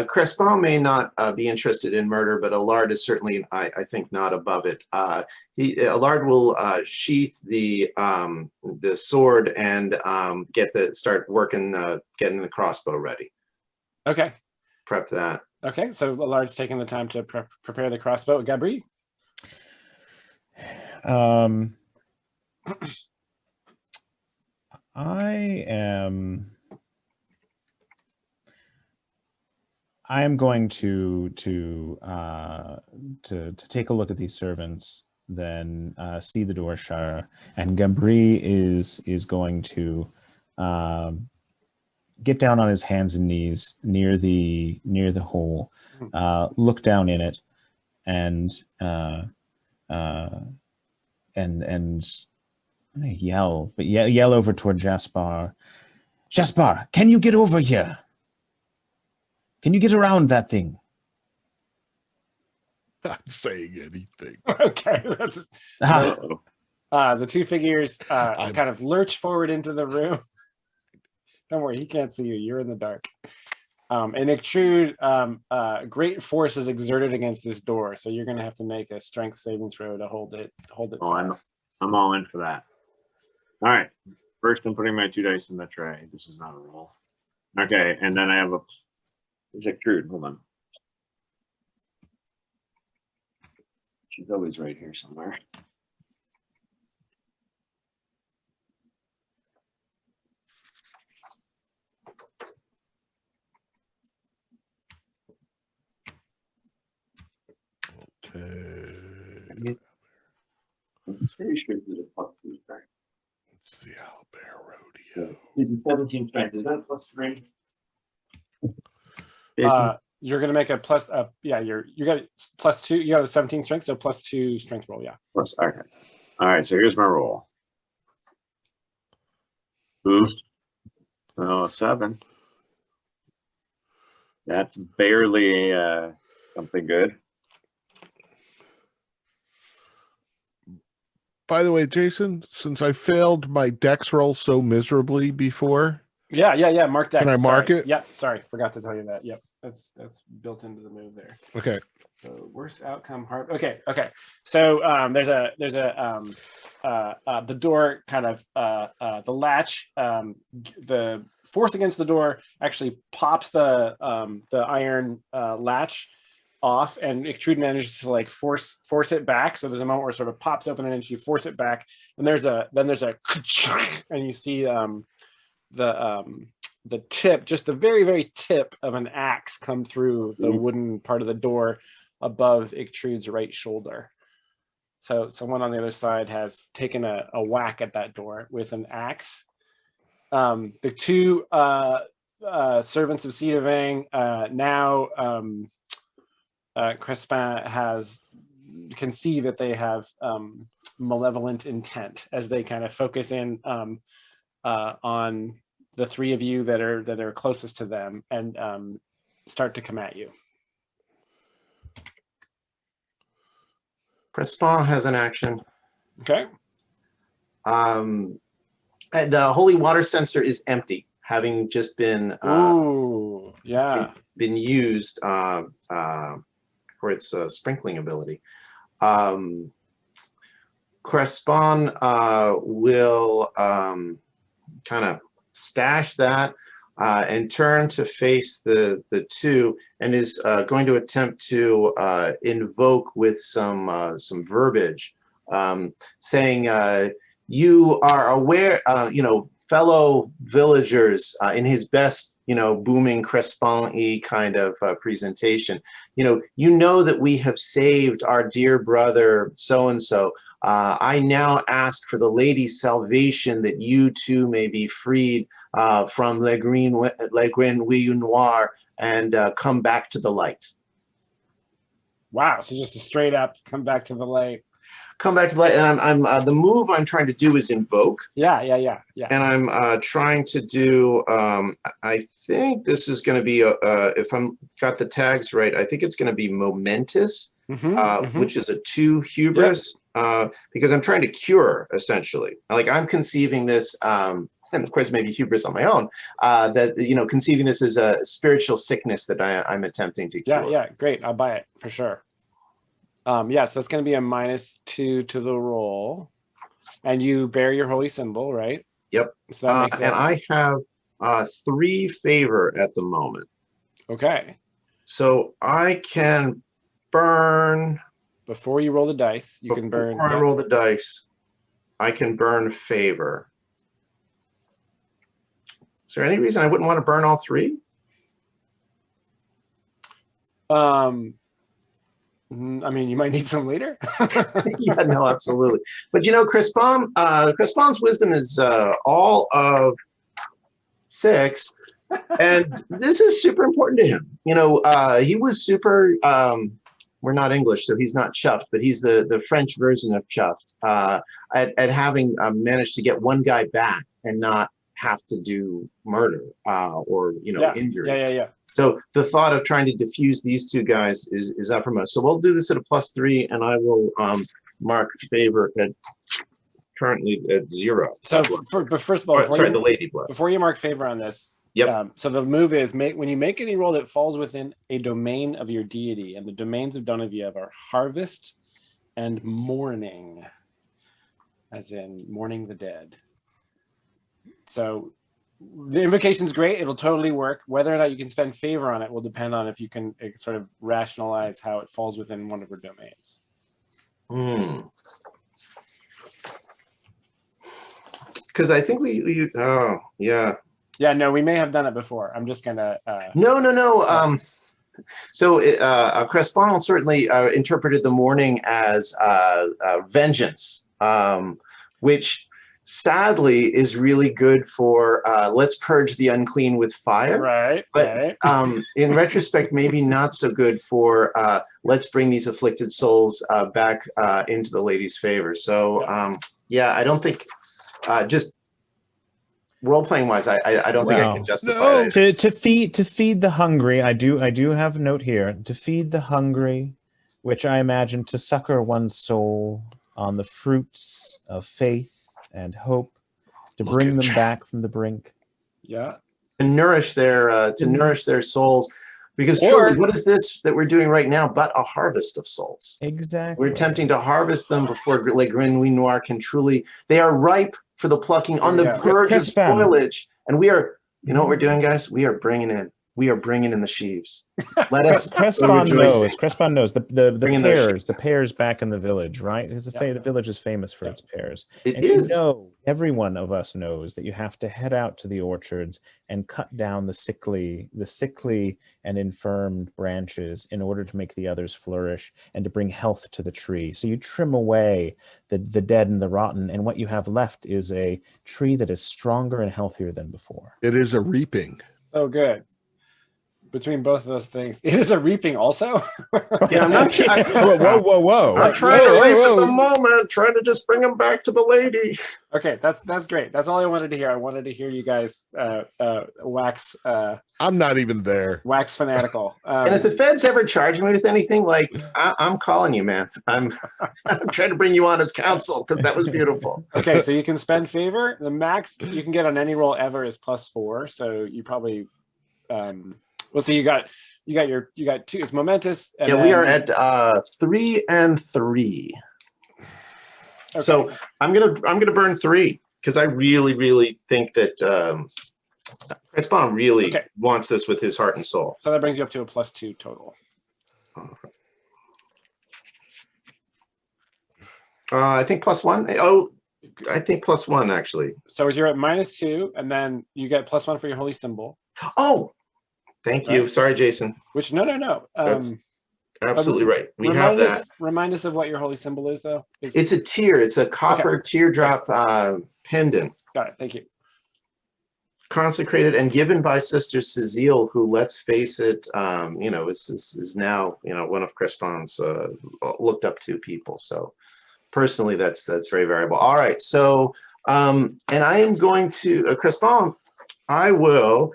Crespin may not be interested in murder, but Allard is certainly, I think, not above it. Allard will sheath the sword and start working, getting the crossbow ready. Okay. Prep that. Okay, so Allard's taking the time to prepare the crossbow. Gabri? I am going to take a look at these servants, then see the door shut, and Gambri is going to get down on his hands and knees near the hole, look down in it, and yell, but yell over toward Jaspar. Jaspar, can you get over here? Can you get around that thing? Not saying anything. Okay. Ah, The two figures kind of lurch forward into the room. Don't worry, he can't see you. You're in the dark. And Extrude, great force is exerted against this door, so you're going to have to make a strength saving throw to hold it. Oh, I'm all in for that. All right. First, I'm putting my 2 dice in the tray. This is not a roll. Okay, and then I have a. There's Extrude. Hold on. She's always right here somewhere. Okay. I'm pretty sure there's a +2 strength. It's the Owlbear Rodeo. This is 17 strength. Is that a +3? You're going to make a plus. Yeah, you got +2. You got a 17 strength, so +2 strength roll. Yeah. Plus, okay. All right. So here's my roll. Boost. Oh, 7. That's barely something good. By the way, Jason, since I failed my dex roll so miserably before, Yeah. Mark dex. Can I mark it? Yep. Sorry, forgot to tell you that. Yep. That's built into the move there. okay. So worst outcome hard. Okay. So there's a the door kind of the latch, the force against the door actually pops the iron latch off, and Extrude manages to like force it back. So there's a moment where it sort of pops open and you force it back, and there's a and you see the tip, just the very, very tip of an axe come through the wooden part of the door above Extrude's right shoulder. So someone on the other side has taken a whack at that door with an axe. The two servants of Cedavang now Crespin can see that they have malevolent intent as they kind of focus in on the three of you that are closest to them and start to come at you. Crespin has an action. Okay. The holy water sensor is empty, having just been Ooh, yeah. been used for its sprinkling ability. Crespin will kind of stash that and turn to face the two, and is going to attempt to invoke with some verbiage, saying, "You are aware, fellow villagers," in his best, booming Crespin-y kind of presentation. You know that we have saved our dear brother so and so. I now ask for the lady's salvation, that you too may be freed from Le Grand Noir and come back to the light. Wow. So just a straight up come back to the light. Come back to the light, and I'm the move I'm trying to do is invoke. Yeah. And I'm trying to do. I think this is going to be if I'm got the tags right. I think it's going to be momentous, which is a 2 hubris. Yep. Because I'm trying to cure, essentially. Like, I'm conceiving this, and of course maybe hubris on my own, that conceiving this as a spiritual sickness that I'm attempting to cure. Yeah, great. I'll buy it for sure. So that's going to be a -2 to the roll, and you bear your holy symbol, right? Yep. So that makes and I have 3 favor at the moment. Okay. So I can burn. Before you roll the dice, you can burn. Before I roll the dice, I can burn favor. Is there any reason I wouldn't want to burn all 3? I mean, you might need some later. Yeah, no, absolutely. But you know, Chris Baum's wisdom is all of 6, and this is super important to him. You know, he was super. We're not English, so he's not chuffed, but he's the French version of chuffed at having managed to get one guy back and not have to do murder or injury. Yeah. So the thought of trying to diffuse these 2 guys is uppermost. So we'll do this at a +3, and I will mark favor at currently at 0. So, but first of all, the lady bless. Before you mark favor on this, yep. So the move is when you make any roll that falls within a domain of your deity, and the domains of Donoviev are harvest and mourning, as in mourning the dead. So the invocation's great; it'll totally work. Whether or not you can spend favor on it will depend on if you can sort of rationalize how it falls within one of her domains. Because I think we yeah, no, we may have done it before. I'm just gonna no. So Crespon certainly interpreted the mourning as vengeance, which sadly is really good for let's purge the unclean with fire. Right. But in retrospect, maybe not so good for let's bring these afflicted souls back into the lady's favor. So I don't think just role-playing wise, I don't think I can justify it. To feed the hungry. I do have a note here. To feed the hungry, which I imagine to succor one's soul on the fruits of faith and hope, to bring them back from the brink. Yeah. To nourish their souls, because truly, what is this that we're doing right now but a harvest of souls? Exactly. We're attempting to harvest them before Le Grand Nuit Noir can truly. They are ripe for the plucking, on the verge of spoilage, and we are. You know what we're doing, guys? We are bringing in the sheaves. Let us. Crespon knows the pears back in the village, right? The village is famous for its pears. You know, every one of us knows that you have to head out to the orchards and cut down the sickly and infirmed branches in order to make the others flourish and to bring health to the tree. So you trim away the dead and the rotten, and what you have left is a tree that is stronger and healthier than before. It is a reaping. Oh, good. Between both of those things, it is a reaping also. Yeah, I'm not. Whoa! I'm trying to reap at the moment, trying to just bring them back to the lady. Okay, that's great. That's all I wanted to hear. I wanted to hear you guys wax. I'm not even there. Wax fanatical. And if the feds ever charge me with anything, like I'm calling you, man. I'm trying to bring you on as counsel because that was beautiful. Okay, so you can spend favor. The max you can get on any roll ever is +4. So you probably. Well, so you got 2. It's momentous. And we are at 3 and 3. Okay. So I'm gonna burn 3 because I really think that Chris Baum really wants this with his heart and soul. So that brings you up to a +2 total. I think +1. Oh, I think +1 actually. So you're at -2, and then you get +1 for your holy symbol. Oh. Thank you. Sorry, Jason. Which no. That's absolutely right. We have that. Remind us of what your holy symbol is, though. It's a tear. It's a copper teardrop pendant. Got it. Thank you. Consecrated and given by Sister Cecile, who, let's face it, is now one of Chris Baum's looked up to people. So personally, that's very variable. All right. So and I am going to Chris Baum. I will.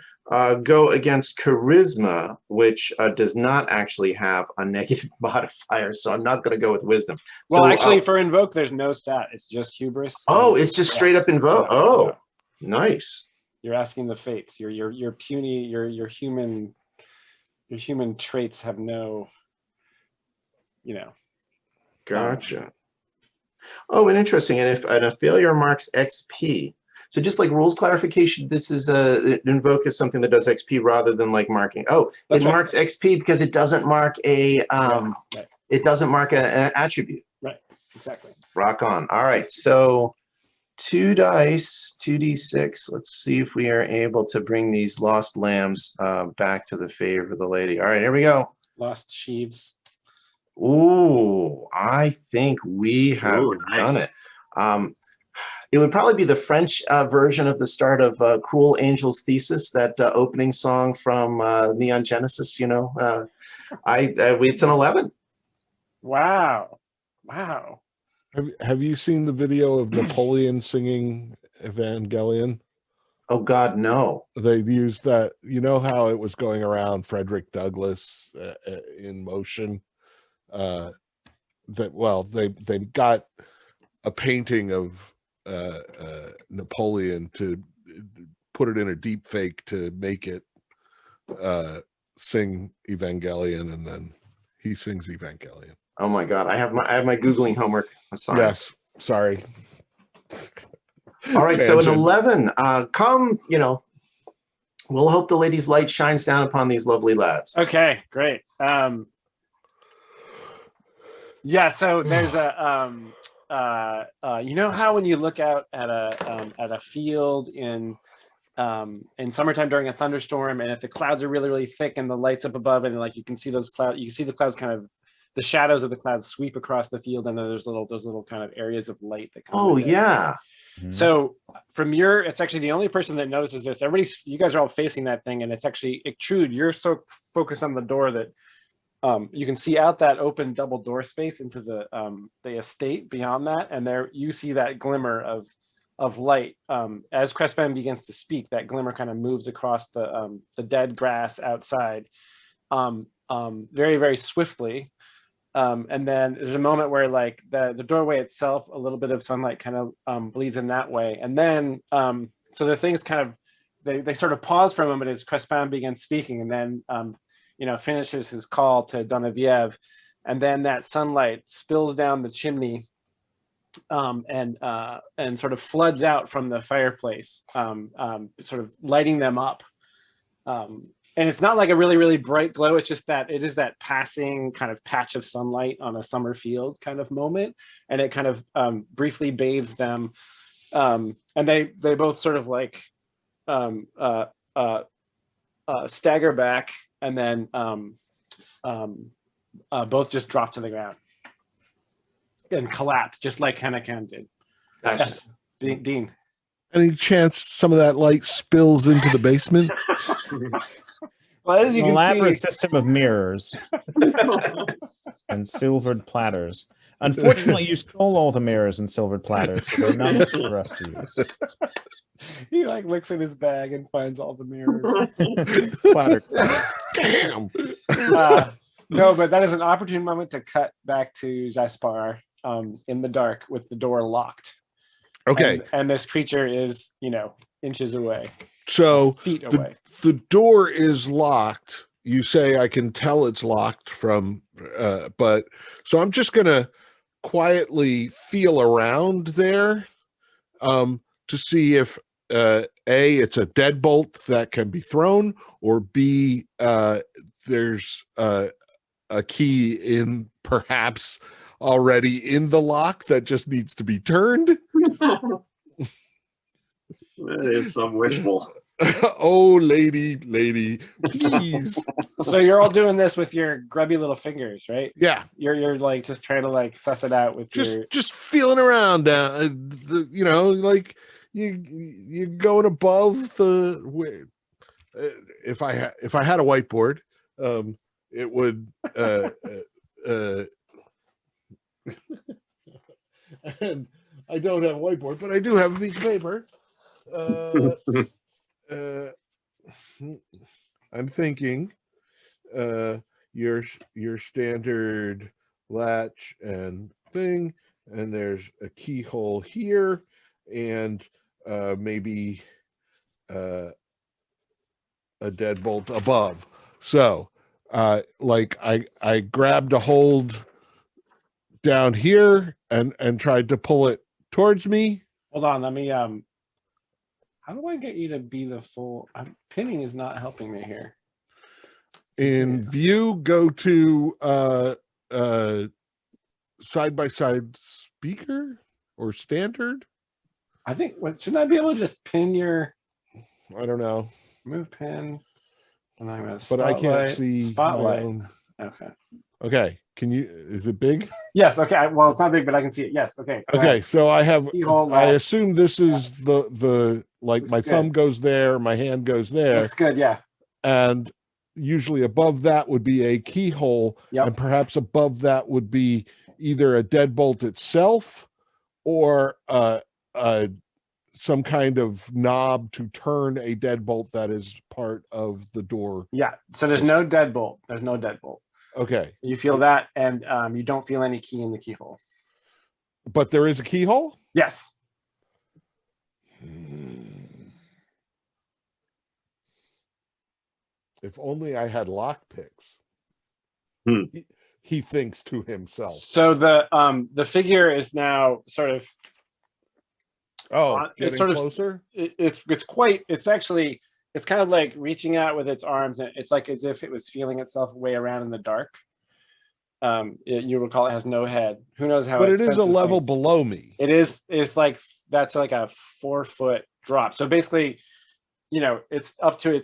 Go against charisma, which does not actually have a negative modifier, so I'm not going to go with wisdom. Well, so, actually, for invoke, there's no stat. It's just hubris. Oh, it's just straight up invoke. Oh, nice. You're asking the fates. Your puny, your human traits have no. Gotcha. Oh, and interesting. And if a failure marks XP. So just like rules clarification, this is invoke is something that does XP rather than like marking. Oh, it marks XP because it doesn't mark an attribute. Right. Exactly. Rock on. All right. So 2 dice, 2d6. Let's see if we are able to bring these lost lambs back to the favor of the lady. All right, here we go. lost sheaves. Ooh, I think we have Ooh, nice. done it. It would probably be the French version of the start of Cruel Angel's Thesis, that opening song from Neon Genesis. You know, it's an 11. Wow. Wow. Have you seen the video of Napoleon singing Evangelion? Oh God, no. They used that. You know how it was going around Frederick Douglass in motion. They got a painting of Napoleon to put it in a deep fake to make it sing Evangelion, and then he sings Evangelion. Oh my God, I have my Googling homework assigned. Yes, sorry. All right, so an Tangent. 11. We'll hope the lady's light shines down upon these lovely lads. Okay, great. Yeah, so there's a you know how when you look out at a field in summertime during a thunderstorm, and if the clouds are really, really thick and the lights up above it, and like you can see those clouds, you can see the clouds kind of, the shadows of the clouds sweep across the field, and then there's those little kind of areas of light that come. Oh yeah. So it's actually the only person that notices this. You guys are all facing that thing, and it's actually Trude, you're so focused on the door that you can see out that open double door space into the estate beyond that, and there you see that glimmer of light. As Crespin begins to speak, that glimmer kind of moves across the dead grass outside, very, very swiftly. And then there's a moment where like the doorway itself, a little bit of sunlight kind of bleeds in that way. And then, so the things kind of, they sort of pause for a moment as Crespin begins speaking, and then, finishes his call to Donoviev. And then that sunlight spills down the chimney and sort of floods out from the fireplace, sort of lighting them up. And it's not like a really, really bright glow. It's just that it is that passing kind of patch of sunlight on a summer field kind of moment. And it kind of briefly bathes them. And they both sort of like stagger back, and then both just drop to the ground and collapse, just like Hennekan did. Gotcha. Yes. Dean. Any chance some of that light spills into the basement? Well, as you An can elaborate see, system of mirrors and silvered platters. Unfortunately, you stole all the mirrors and silvered platters, so they're not for us to use. he like looks in his bag and finds all the mirrors. Platter. Damn. No, but that is an opportune moment to cut back to Jaspar in the dark with the door locked. Okay. And this creature is, inches away. So Feet away. the door is locked. You say I can tell it's locked from, but so I'm just gonna quietly feel around there to see if A, it's a deadbolt that can be thrown, or B, there's a key in perhaps already in the lock that just needs to be turned. That is some wishful. Oh, lady, please. So you're all doing this with your grubby little fingers, right? Yeah, You're like just trying to like suss it out with your. just feeling around. Like you're going above the. If I had a whiteboard, it would. And I don't have a whiteboard, but I do have a piece of paper. I'm thinking your standard latch and thing, and there's a keyhole here, and maybe a deadbolt above. So like I grabbed a hold down here and tried to pull it towards me. Hold on, let me how do I get you to be the full? Pinning is not helping me here. In view, go to side-by-side speaker or standard. I think shouldn't I be able to just pin your I don't know, move pin? And I'm gonna but I can't see spotlight. my own. Okay. Okay, is it big? Yes. Okay. Well, it's not big, but I can see it. Yes. Okay. go Okay, ahead. so Keyhole I lock. assume this is the like Looks my good. thumb goes there, my hand goes there, Looks good. Yeah. and usually above that would be a keyhole, Yep. and perhaps above that would be either a deadbolt itself or some kind of knob to turn a deadbolt that is part of the door. Yeah. So there's no deadbolt. There's no deadbolt. Okay, You feel that, and you don't feel any key in the keyhole. but there is a keyhole? Yes. If only I had lockpicks. Hmm. He thinks to himself. So the figure is now sort of Oh, it's getting sort of closer? it's kind of like reaching out with its arms, and it's like as if it was feeling itself way around in the dark. You recall it has no head. Who knows how? But it is a senses level things. below me. It is. It's like that's like a 4-foot drop. So basically, it's up to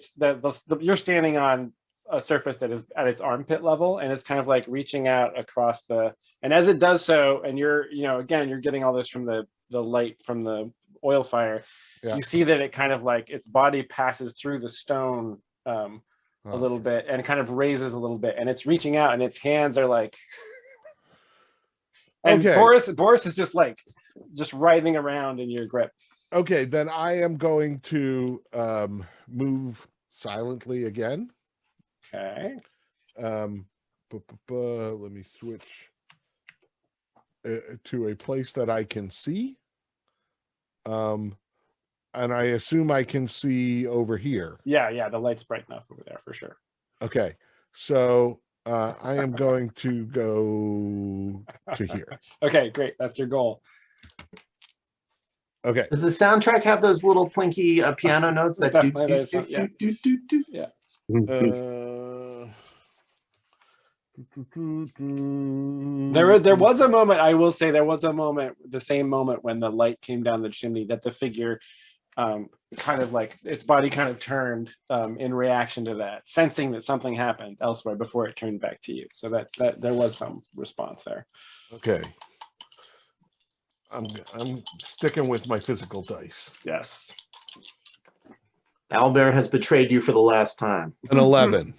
you're standing on a surface that is at its armpit level, and it's kind of like reaching out across and as it does so, and you're again you're getting all this from the light from the oil fire. Yeah. You see that it kind of like its body passes through the stone a little bit and kind of raises a little bit, and it's reaching out, and its hands are like and Okay. Boris is just writhing around in your grip. Okay, then I am going to move silently again. Okay. Let me switch to a place that I can see. And I assume I can see over here. Yeah, the light's bright enough over there for sure. Okay, so I am going to go to here. Okay, great. That's your goal. Okay. Does the soundtrack have those little plinky piano notes that do, Definitely do, there's do, some- yeah. do, do, do, do? Yeah. There was a moment, I will say, the same moment when the light came down the chimney that the figure kind of like its body kind of turned in reaction to that, sensing that something happened elsewhere before it turned back to you. So that there was some response there. Okay. I'm sticking with my physical dice. Yes. Owlbear has betrayed you for the last time. An 11.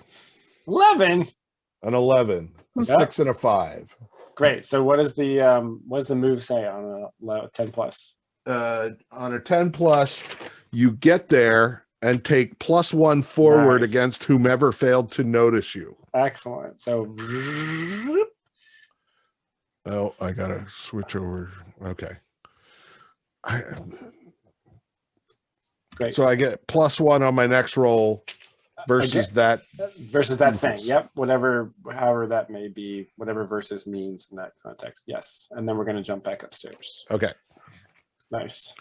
11. An 11. A 6 and a 5. Great. So what does the move say on a 10 plus? On a 10 plus, you get there and take +1 forward Nice. against whomever failed to notice you. Excellent. So Oh, I gotta switch over. Okay. great. So I get +1 on my next roll versus that. Versus that thing. Yep. However that may be, whatever versus means in that context. Yes. And then we're going to jump back upstairs. Okay. Nice.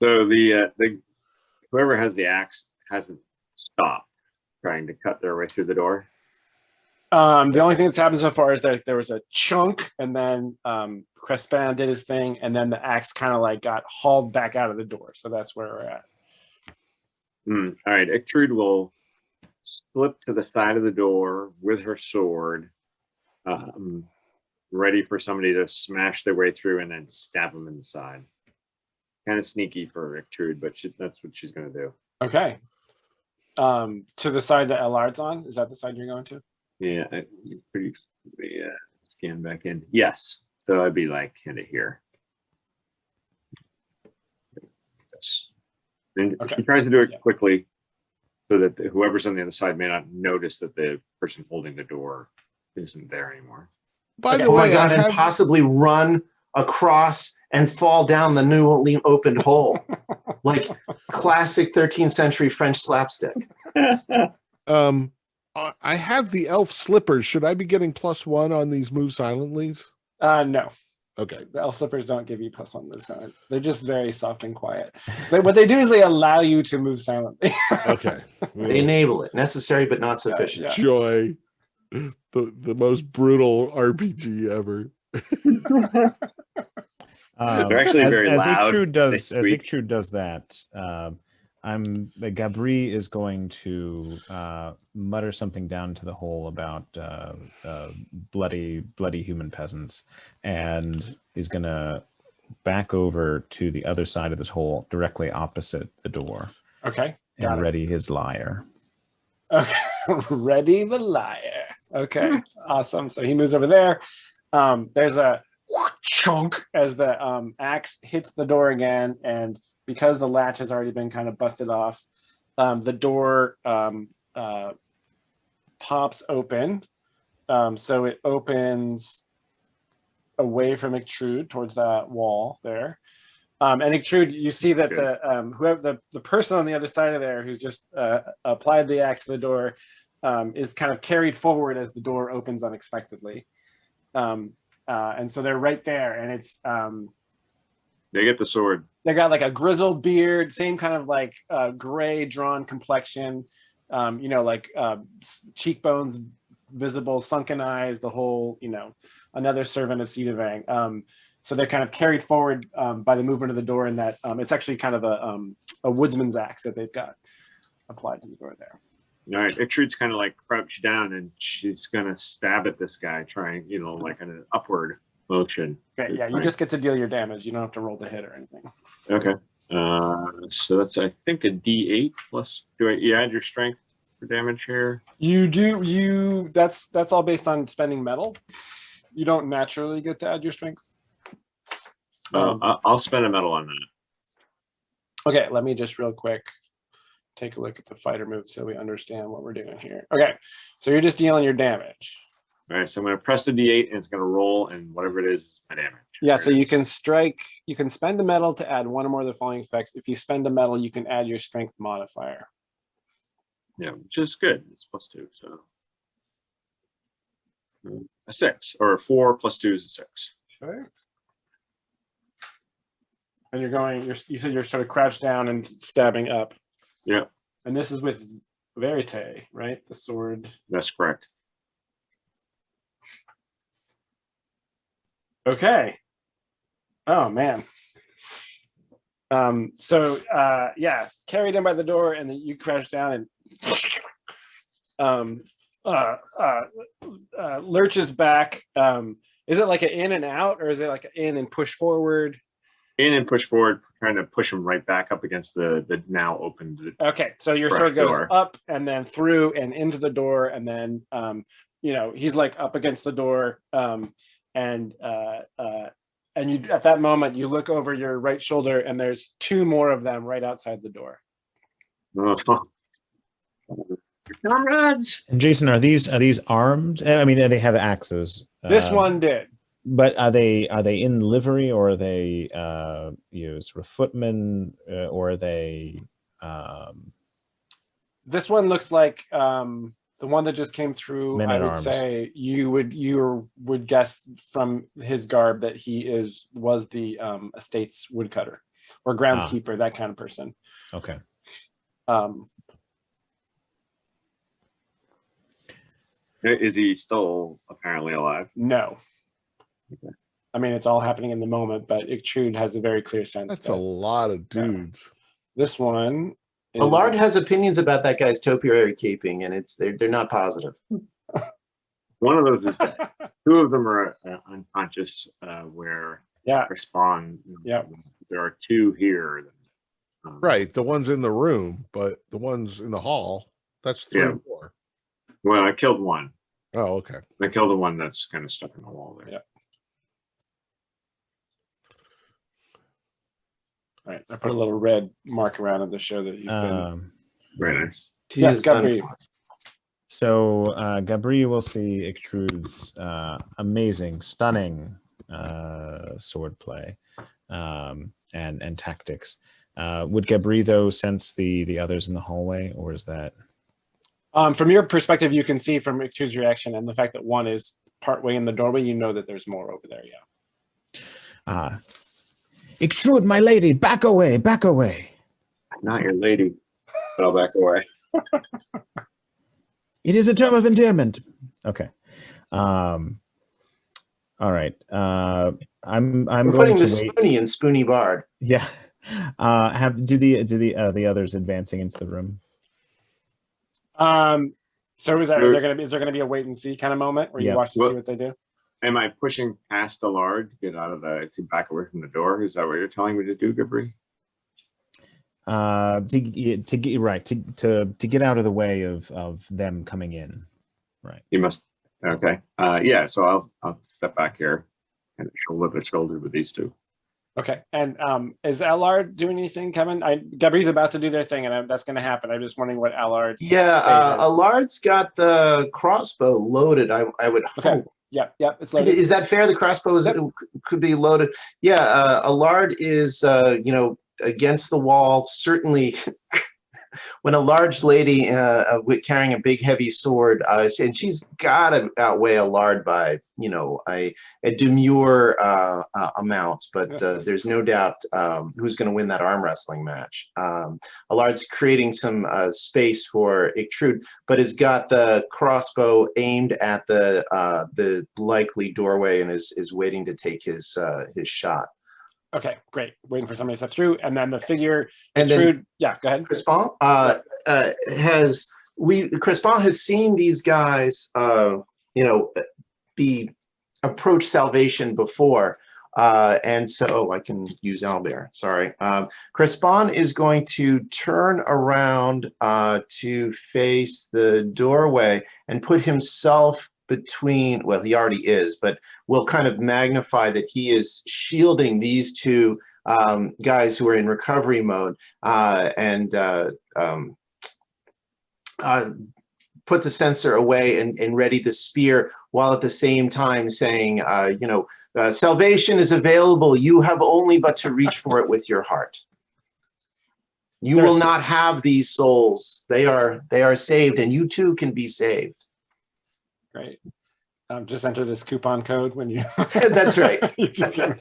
So the whoever has the axe hasn't stopped trying to cut their way through the door. The only thing that's happened so far is that there was a chunk, and then Crespin did his thing, and then the axe kind of like got hauled back out of the door. So that's where we're at. All right, Ictrude will slip to the side of the door with her sword, ready for somebody to smash their way through and then stab them in the side. Kind of sneaky for Ictrude, but that's what she's going to do. Okay. To the side that Ellard's on. Is that the side you're going to? Yeah, pretty. Yeah, scan back in. Yes, so I'd be like kind of here. And Okay. she tries to do it Yeah. quickly, so that whoever's on the other side may not notice that the person holding the door isn't there anymore. By the Oh my way, God, I and have, possibly run across and fall down the newly opened hole. Like classic 13th century French slapstick. I have the elf slippers. Should I be getting +1 on these move silentlies? No. Okay. The elf slippers don't give you +1 move silent. They're just very soft and quiet. What they do is they allow you to move silently. Okay. They enable it. Necessary but not sufficient. Yeah. Joy. The most brutal RPG ever. They're actually very as loud. Ictrude They does, as squeak. Ictrude does that, Gabri is going to mutter something down to the hole about bloody human peasants, and he's gonna back over to the other side of this hole, directly opposite the door, Okay. and Got it. ready his lyre. Okay. Ready the liar. Okay. Awesome. So he moves over there. There's a chunk as the axe hits the door again, and because the latch has already been kind of busted off, the door pops open. So it opens away from Ictrude towards that wall there. And Ictrude, you see that the person on the other side of there who's just applied the axe to the door is kind of carried forward as the door opens unexpectedly. And so they're right there, and it's They get the sword. they got like a grizzled beard, same kind of like gray drawn complexion, like cheekbones visible, sunken eyes, the whole, another servant of Cedavang. So they're kind of carried forward by the movement of the door, and that it's actually kind of a woodsman's axe that they've got applied to the door there. All right, Ictrude's kind of like crouched down, and she's gonna stab at this guy, trying, like an upward motion. Okay, yeah, you just get to deal your damage. You don't have to roll the hit or anything. Okay. So that's, I think, a D8 plus. Do you add your strength for damage here? You do. That's all based on spending metal. You don't naturally get to add your strength. I'll spend a metal on that. Okay, let me just real quick take a look at the fighter moves so we understand what we're doing here. Okay, so you're just dealing your damage. All right, so I'm going to press the D8, and it's going to roll, and whatever it is my damage. Yeah, so you can spend a metal to add one or more of the following effects. If you spend a metal, you can add your strength modifier. Yeah, which is good. It's +2, so a 6, or 4 + 2 is a 6. Sure. And you said you're sort of crouched down and stabbing up. Yeah. And this is with Verite, right? The sword. That's correct. Okay. Oh man. Carried in by the door, and then you crouch down and lurches back. Is it like an in and out, or is it like an in and push forward? In and push forward, trying to push him right back up against the now opened. Okay, so your sword goes up and then through and into the door, and then he's like up against the door, and you at that moment you look over your right shoulder, and there's 2 more of them right outside the door. Comrades! And Jason, are these armed? I mean, they have axes. This one did. But are they in livery, or are they sort of footmen, or are they? This one looks like the one that just came through. Men I at would arms. say you would guess from his garb that he was the estate's woodcutter or groundskeeper, that kind of person. Okay. Is he still apparently alive? No. Okay. I mean, it's all happening in the moment, but Ictrude has a very clear sense. That's a lot of dudes. This one. Allard has opinions about that guy's topiary keeping, and they're not positive. One of those is dead. 2 of them are unconscious, where respond. Yeah. There are 2 here. Right, the ones in the room, but the ones in the hall, that's 3 or 4. Well, I killed one. Oh, okay. I killed the one that's kind of stuck in the wall there. Yeah. All right, I put a little red mark around it to show that he's been. Very nice. Yes, Gabri. So Gabri will see Ictrude's amazing, stunning swordplay and tactics. Would Gabri, though, sense the others in the hallway, or is that? From your perspective, you can see from Ictrude's reaction and the fact that one is partway in the doorway, you know that there's more over there. Yeah. Ictrude, my lady, back away, back away. I'm not your lady, but I'll back away. It is a term of endearment. Okay. All right. I'm We're going putting to the wait. Spoonie in Spoonie Bard. Yeah. Do the others advancing into the room? So is there gonna be a wait and see kind of moment where you Yeah. watch to see what they do? Am I pushing past Allard to get out of to back away from the door? Is that what you're telling me to do, Gabri? To get out of the way of them coming in, right? You must. Okay. Yeah. So I'll step back here and shoulder to shoulder with these two. Okay. And is Allard doing anything, Kevin? Gabri's about to do their thing, and that's going to happen. I'm just wondering what Allard's state is. Allard's got the crossbow loaded. I would hope. Yep. It's loaded. Is that fair? The crossbow could be loaded. Yeah. Allard is against the wall. Certainly, when a large lady carrying a big heavy sword, and she's got to outweigh Allard by a demure amount, but there's no doubt who's going to win that arm wrestling match. Allard's creating some space for Ictrude, but has got the crossbow aimed at the likely doorway and is waiting to take his shot. Okay, great. Waiting for somebody to step through, and then the figure. And then, yeah, go ahead. Crispin Crispin has seen these guys, approach salvation before, and so I can use Albert. Sorry, Crispin is going to turn around to face the doorway and put himself between, well, he already is, but we'll kind of magnify that he is shielding these two guys who are in recovery mode, and put the sensor away and ready the spear, while at the same time saying, salvation is available. You have only but to reach for it with your heart. You will not have these souls. They are saved, and you too can be saved. Great. Just enter this coupon code when you. That's right. Okay,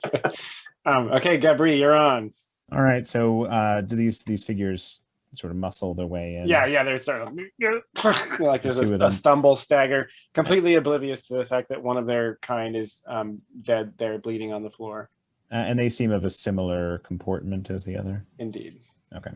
Gabri, you're on. All right. So, do these figures sort of muscle their way in? Yeah. They're sort of like there's a stumble, stagger, completely oblivious to the fact that one of their kind is dead. They're bleeding on the floor. And they seem of a similar comportment as the other. Indeed. Okay.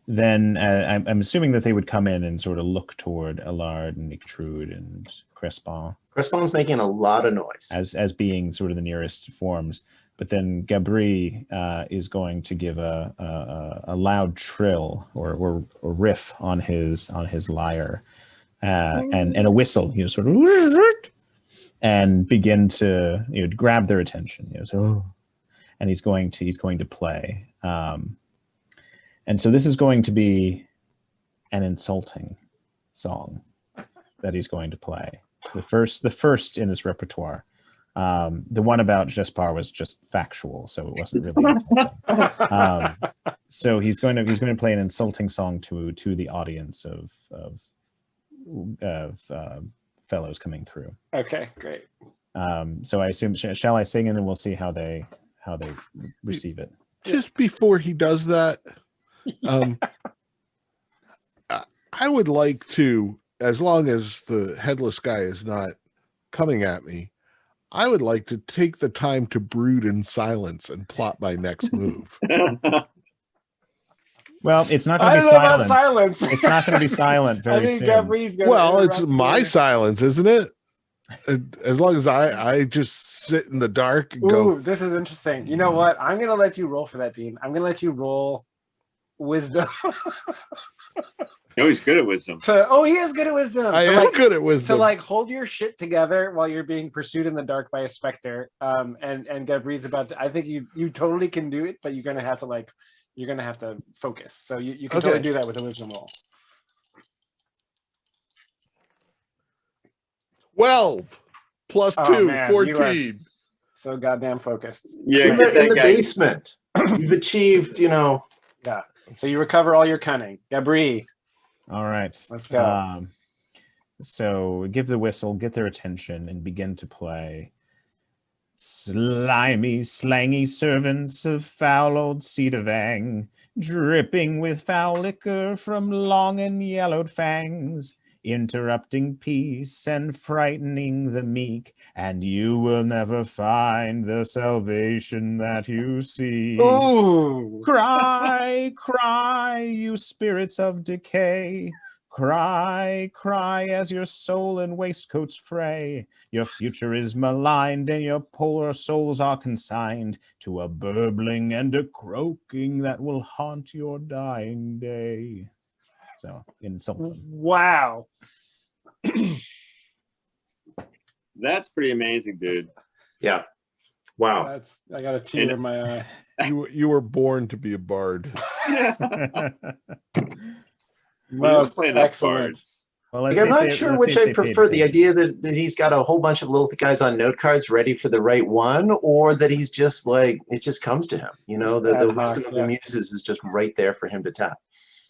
Then I'm assuming that they would come in and sort of look toward Allard and Ictrude and Crispin. Crispin's making a lot of noise. As being sort of the nearest forms. But then Gabri is going to give a loud trill or riff on his lyre and a whistle, sort of, and begin to grab their attention. And he's going to play. And so this is going to be an insulting song that he's going to play. The first in his repertoire. The one about Jespar was just factual, so it wasn't really. So he's going to play an insulting song to the audience of fellows coming through. Okay, great. So I assume shall I sing, and then we'll see how they receive it. Just before he does that, I would like to, as long as the headless guy is not coming at me, I would like to take the time to brood in silence and plot my next move. Well, it's not going to be silent. Silence. It's not going to be silent very soon. Well, it's my silence, isn't it? As long as I just sit in the dark and go. This is interesting. You know what? I'm going to let you roll for that, Dean. I'm going to let you roll wisdom. No, he's good at wisdom. He is good at wisdom. I am good at wisdom. To hold your shit together while you're being pursued in the dark by a specter. And Gabri's about to. I think you totally can do it, but you're gonna have to focus. So you can totally do that with a wisdom roll. 12 plus 2, man, 14. So goddamn focused. Yeah, in the basement. You've achieved, Yeah. So you recover all your cunning. Gabri. All right. Let's go. So give the whistle, get their attention, and begin to play. Slimy, slangy servants of foul old Cedar Vang, dripping with foul liquor from long and yellowed fangs. interrupting peace and frightening the meek, and you will never find the salvation that you seek. Ooh. Cry, cry, you spirits of decay. Cry, cry as your soul and waistcoats fray. Your future is maligned and your poor souls are consigned to a burbling and a croaking that will haunt your dying day. So, insulting. Wow. That's pretty amazing, dude. Yeah. Wow. I got a tear in my eye. You were born to be a bard. Most play enough excellent. cards. Well, Like, let's I'm see if not they- sure let's which see if I they paid prefer, the attention. idea that he's got a whole bunch of little guys on note cards ready for the right one, or that he's just like, it just comes to him. You know, Just the ad hoc, wisdom of yeah. the muses is just right there for him to tap.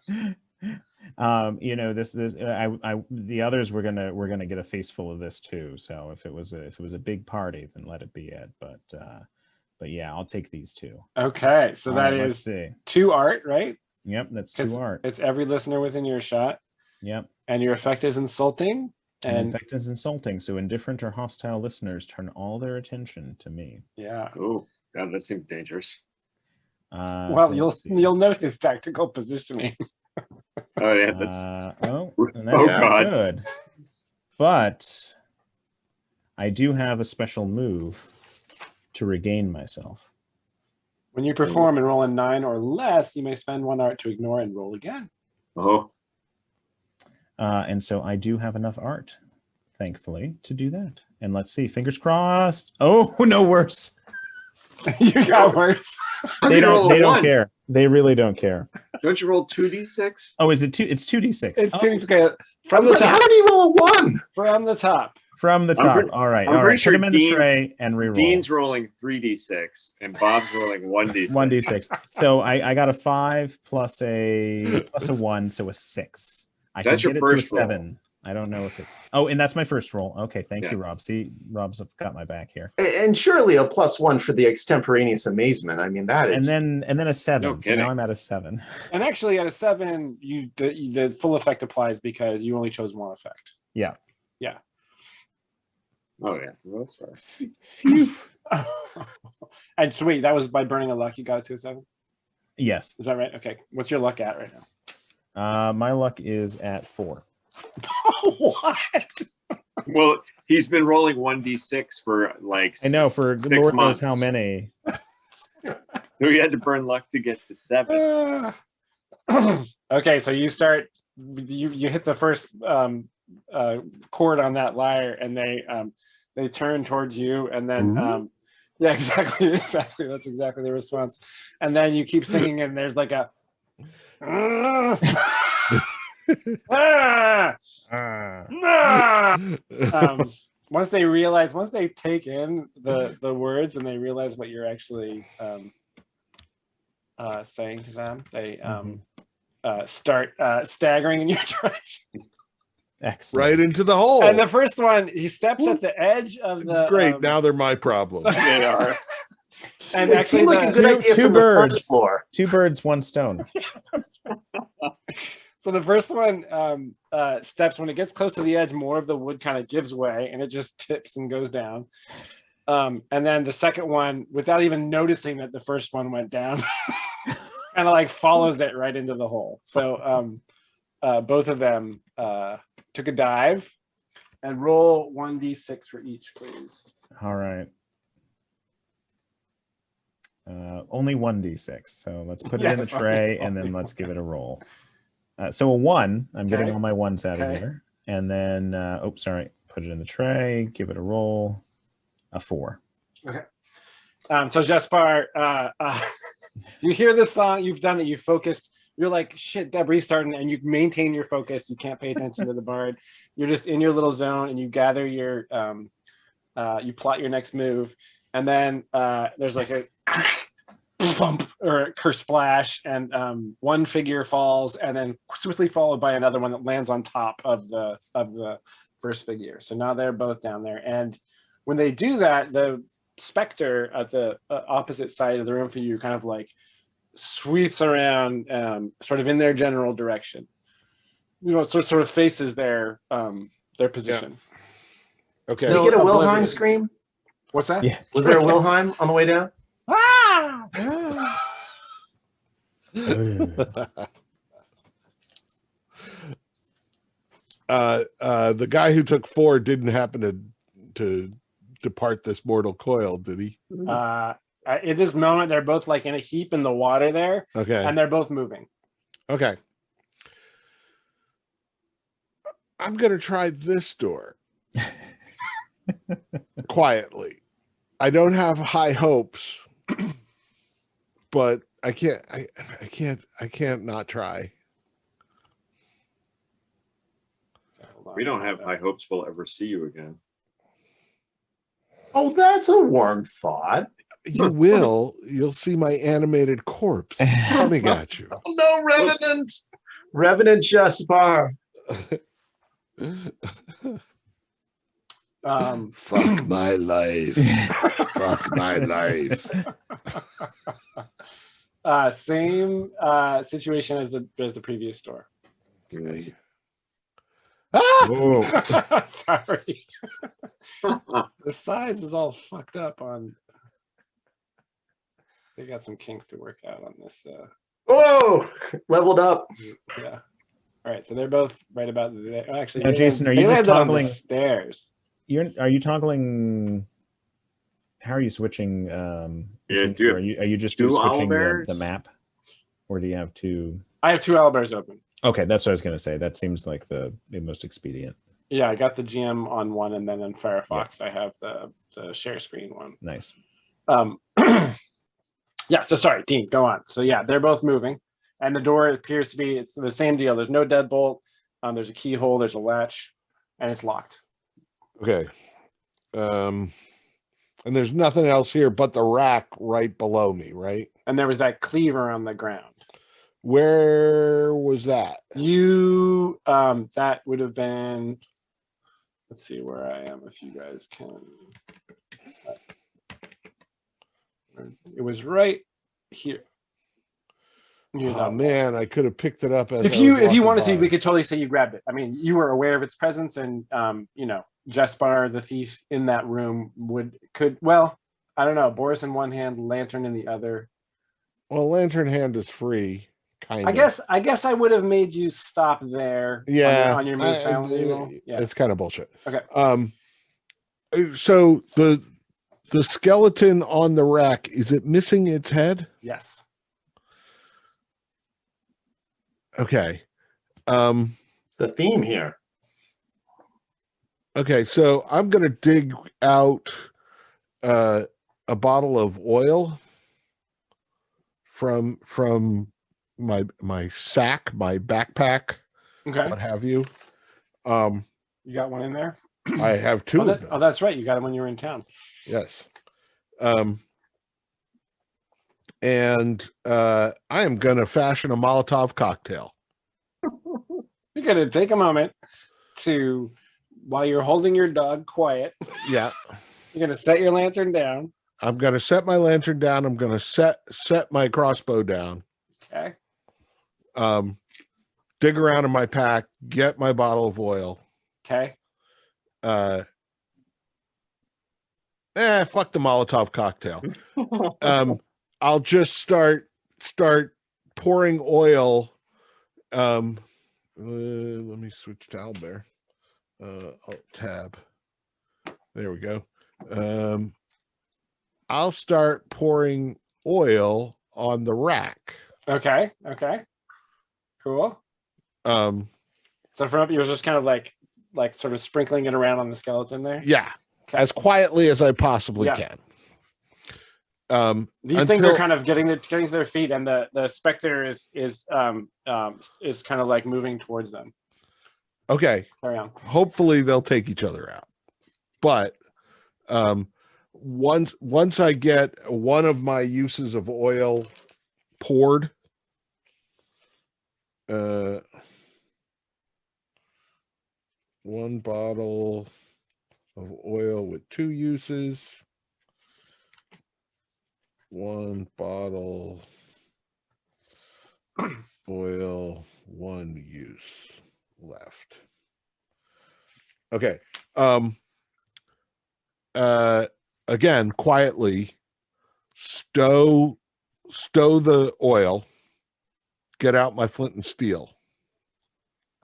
You know, the others were gonna get a face full of this too. So if it was a big party, then let it be it. But yeah, I'll take these two. Okay, so All that right, let's is see. 2 art, right? Yep, that's 'Cause 2 art. It's every listener within your shot, Yep. and your effect is insulting. And in And fact, it's insulting. So indifferent or hostile listeners turn all their attention to me. yeah, Oh, God, that seems dangerous. well, So you'll let's see. note his tactical positioning. Oh, yeah, that's And that's Oh, not God. good. But I do have a special move to regain myself. When you perform and roll a 9 or less, you may spend 1 art to ignore and roll again. oh, And so I do have enough art, thankfully, to do that. And let's see, fingers crossed. Oh, no worse. You got worse. How'd They you roll don't. a They don't one? care. They really don't care. Don't you roll 2d6? Oh, is it two? It's 2d6. It's Oh, okay. I From was the like, how top. did he roll a 1? From the top. from the I'm top. pretty- All right. I'm All pretty right. sure Put them in the Dean- tray and reroll. Dean's rolling 3d6 and Bob's rolling 1d6. 1d6. So I got a 5 plus a 1, so a 6. I That's could your get it to a first roll. 7. I don't know if it. Oh, and that's my first roll. Okay, thank Yeah. you, Rob. See, Rob's got my back here. And surely a +1 for the extemporaneous amazement. I mean, that is. And then a 7. No so now kidding. I'm at a 7. And actually, at a 7, the full effect applies because you only chose 1 effect. Yeah. Oh, yeah. Well, sorry. Phew. And so wait, that was by burning a luck. You got it to a 7. Yes. Is that right? Okay. What's your luck at right now? My luck is at 4. What? Well, he's been rolling 1d6 for like. I know for 6 Lord months. knows how many. So he had to burn luck to get to 7. Okay, so you start. You hit the first chord on that lyre, and they turn towards you, and then yeah, exactly. That's exactly the response. And then you keep singing, and there's like a. Ah! Ah! Once they take in the words and they realize what you're actually saying to them, they start staggering in your direction. Excellent. Right into the hole. And the first one, he steps at the edge of the. Great. Now they're my problem. They are. And It actually, seemed like a good idea two from the birds. first floor. 2 birds, 1 stone. so the first one steps when it gets close to the edge. More of the wood kind of gives way, and it just tips and goes down. And then the second one, without even noticing that the first one went down, kind of like follows it right into the hole. So both of them took a dive, and roll 1d6 for each, please. All right. Only 1d6. So let's put it in the Yes, tray and only then let's give it a roll. So a 1. I'm getting Okay. all my 1s out of Okay. here. And then, sorry. Put it in the tray. Give it a roll. A 4. So Jaspar, you hear this song, you've done it, you focused, you're like, shit, debris starting, and you maintain your focus. You can't pay attention to the bard. You're just in your little zone, and you gather your, you plot your next move, and then there's like a bump or a curse splash, and one figure falls, and then swiftly followed by another one that lands on top of the first figure. So now they're both down there, and when they do that, the specter at the opposite side of the room for you kind of like sweeps around sort of in their general direction. sort of faces their position. Okay. Did he Still get a Wilhelm oblivious. scream? What's that? Yeah. Was there a Wilhelm on the way down? The guy who took 4 didn't happen to depart this mortal coil, did he? At this moment, they're both like in a heap in the water there, Okay. and they're both moving. Okay. I'm gonna try this door quietly. I don't have high hopes, but I can't not try. Hold on. We don't have high hopes we'll ever see you again. Oh, that's a warm thought. You will. You'll see my animated corpse coming at you. Oh no, Revenant! Revenant Jaspar. Fuck my life. Fuck my life. Same situation as the previous store. Okay. Ah! Sorry. The size is all fucked up on. They got some kinks to work out on this. Whoa! Leveled up. Yeah. All right, so they're both right about there. Actually, Now, they Jason, land- are you they just landed on the toggling- stairs? Are you toggling? How are you switching? Yeah, or are you just two switching owlbears? the map, or do you have two? I have 2 owlbears open. Okay, that's what I was going to say. That seems like the most expedient. Yeah, I got the GM on one, and then in Firefox, I have the share screen one. Nice. Yeah, so sorry, Dean, go on. So yeah, they're both moving, and the door appears to be, it's the same deal. There's no deadbolt. There's a keyhole, there's a latch, and it's locked. Okay. And there's nothing else here but the rack right below me, right? And there was that cleaver on the ground. Where was that? You, that would have been, let's see where I am, if you guys can. It was right here. Near Oh that man, I could have picked it up as if I you was if you walking wanted to, by. we could totally say you grabbed it. I mean, you were aware of its presence, and Jespar the thief in that room well, I don't know, Boris in one hand, lantern in the other. Well, lantern hand is free, kind of. I guess I would have made you stop there. Yeah, on your move silently roll. Yeah. It's kind of bullshit. Okay. So the skeleton on the rack, is it missing its head? Yes. Okay. The theme here. Okay, so I'm gonna dig out a bottle of oil from my sack, my backpack, Okay. what have you. You got one in there? I have 2 of them. Oh, that's right. You got it when you were in town. Yes. And I am gonna fashion a Molotov cocktail. You're gonna take a moment to, while you're holding your dog quiet, Yeah. you're gonna set your lantern down. I'm gonna set my lantern down. I'm gonna set my crossbow down. Okay. Dig around in my pack, get my bottle of oil. Okay. Fuck the Molotov cocktail. I'll just start pouring oil. Let me switch to Albert. Alt tab. There we go. I'll start pouring oil on the rack. Okay. Okay. Cool. So from up, you're just kind of like sort of sprinkling it around on the skeleton there. yeah, Okay. as quietly as I possibly Yeah. can. These things are kind of getting to their feet, and the specter is kind of like moving towards them. Okay. Carry on. Hopefully they'll take each other out. But once I get one of my uses of oil poured, one bottle of oil with 2 uses, one bottle oil, 1 use. left. Okay. Again, quietly stow the oil, get out my flint and steel.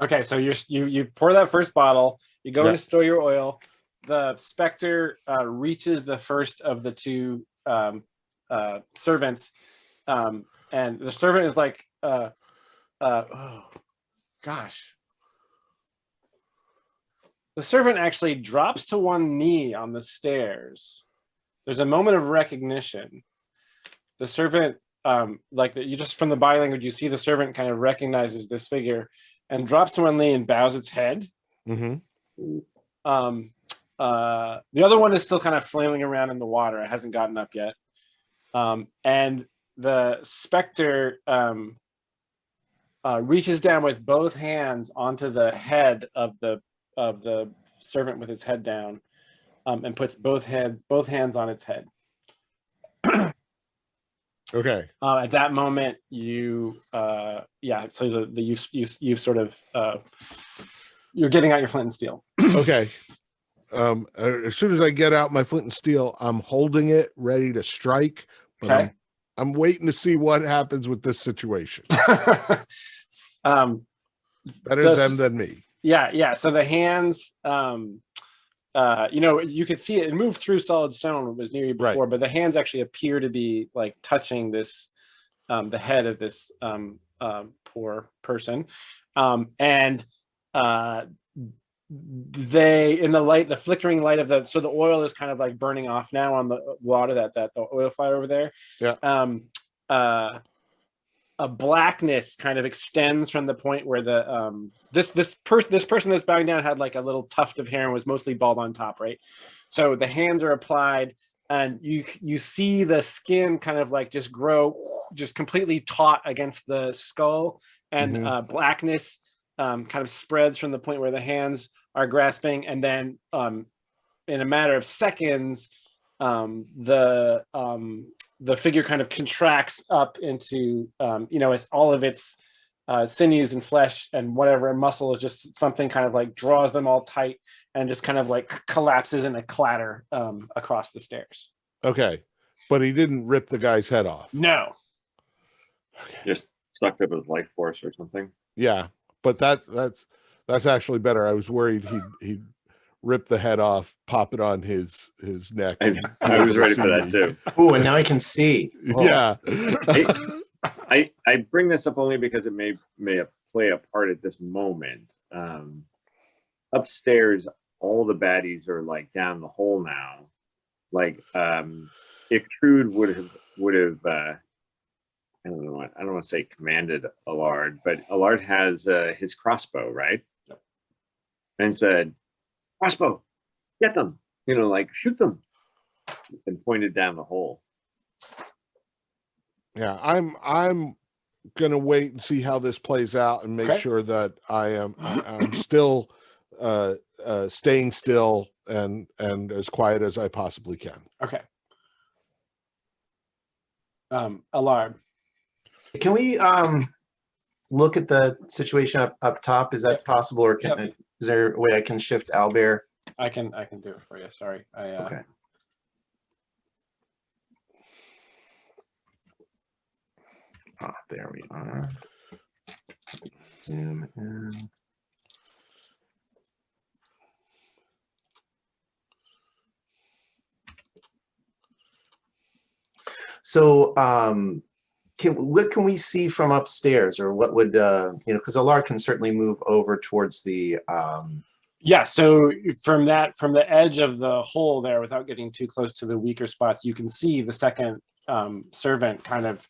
Okay, so you pour that first bottle, you go in Yeah. to store your oil. The specter reaches the first of the two servants, and the servant is like, oh gosh. The servant actually drops to one knee on the stairs. There's a moment of recognition. The servant, you just from the body language, you see the servant kind of recognizes this figure and drops to one knee and bows its head. Mm-hmm. The other one is still kind of flailing around in the water. It hasn't gotten up yet. And the specter reaches down with both hands onto the head of the servant with its head down, and puts both hands on its head. Okay. At that moment, you sort of you're getting out your flint and steel. Okay. As soon as I get out my flint and steel, I'm holding it ready to strike, but Okay. I'm waiting to see what happens with this situation. Better them than me. Yeah. So the hands, you could see it moved through solid stone. It was near you before, Right. but the hands actually appear to be like touching this, the head of this poor person, and they, in the flickering light of so the oil is kind of like burning off now on the water, that the oil fire over there. Yeah. A blackness kind of extends from the point where the this person that's bowing down had like a little tuft of hair and was mostly bald on top, right? So the hands are applied, and you see the skin kind of like just grow, just completely taut against the skull, and blackness kind of spreads from the point where the hands are grasping, and then in a matter of seconds, the figure kind of contracts up into, as all of its sinews and flesh and whatever muscle is just something kind of like draws them all tight and just kind of like collapses in a clatter across the stairs. Okay. But he didn't rip the guy's head off. No. Just sucked up his life force or something. Yeah. But that's actually better. I was worried he'd rip the head off, pop it on his neck. I was ready for that too. Oh, and now I can see. Oh. Yeah. I bring this up only because it may play a part at this moment. Upstairs, all the baddies are like down the hole now. Like if Trude would have I don't want to say commanded Allard, but Allard has his crossbow, right? Yep. And said, "Crossbow, get them! Like shoot them!" And pointed down the hole. Yeah, I'm gonna wait and see how this plays out and make sure that I'm still staying still and as quiet as I possibly can. Okay. Allard. Can we look at the situation up top? Is that possible, or is there a way I can shift Albert? I can do it for you. Sorry. Okay. There we are. Zoom in. So, what can we see from upstairs, or what would because Allard can certainly move over towards the Yeah, so from the edge of the hole there, without getting too close to the weaker spots, you can see the second servant kind of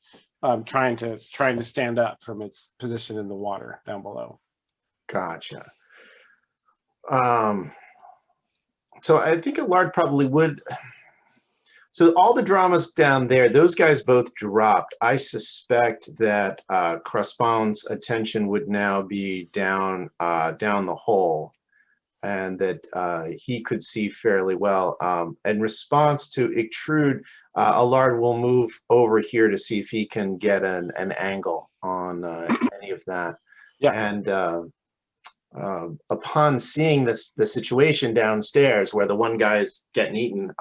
trying to stand up from its position in the water down below. Gotcha. So I think Allard probably would. So all the dramas down there, those guys both dropped. I suspect that Crespin's attention would now be down the hole, and that he could see fairly well. In response to Ictrude, Allard will move over here to see if he can get an angle on any of that. Yeah. And upon seeing the situation downstairs where the one guy's getting eaten,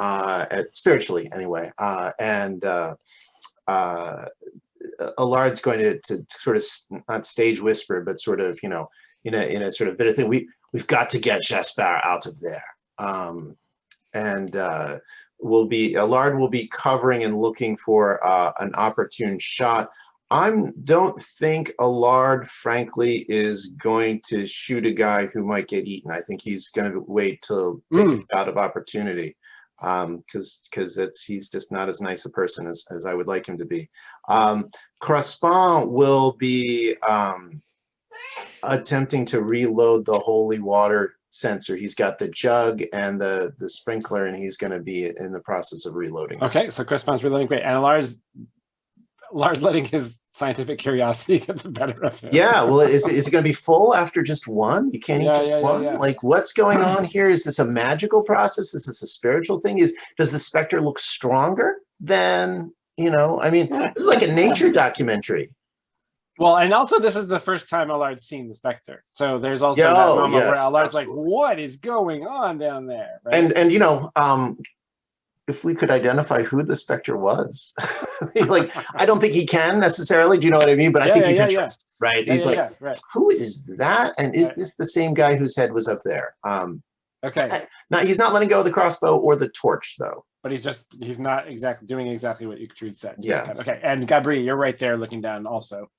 spiritually anyway, and Allard's going to sort of not stage whisper, but sort of, you know, in a sort of bitter thing. We've got to get Jaspar out of there, and Allard will be covering and looking for an opportune shot. Don't think Allard, frankly, is going to shoot a guy who might get eaten. I think he's going to wait till take a shot of opportunity, because he's just not as nice a person as I would like him to be. Crespin will be attempting to reload the holy water sensor. He's got the jug and the sprinkler, and he's going to be in the process of reloading. Okay, so Crespin's reloading, great, and Lars letting his scientific curiosity get the better of him. Yeah, well, is it going to be full after just one? You can't eat just one? Yeah. Like, what's going on here? Is this a magical process? Is this a spiritual thing? Does the specter look stronger than, you know, I mean, this is like a nature documentary. Well, and also this is the first time Allard's seen the specter. So there's also that moment where Allard's like, what is going on down there? Right? And you know, if we could identify who the specter was, like, I don't think he can necessarily, do you know what I mean? But I think he's interested, right? He's like, who is that? And is this the same guy whose head was up there? Okay. Now, he's not letting go of the crossbow or the torch, though. But he's not doing exactly what Uhtred said. Yeah. Okay, and Gabri, you're right there looking down also.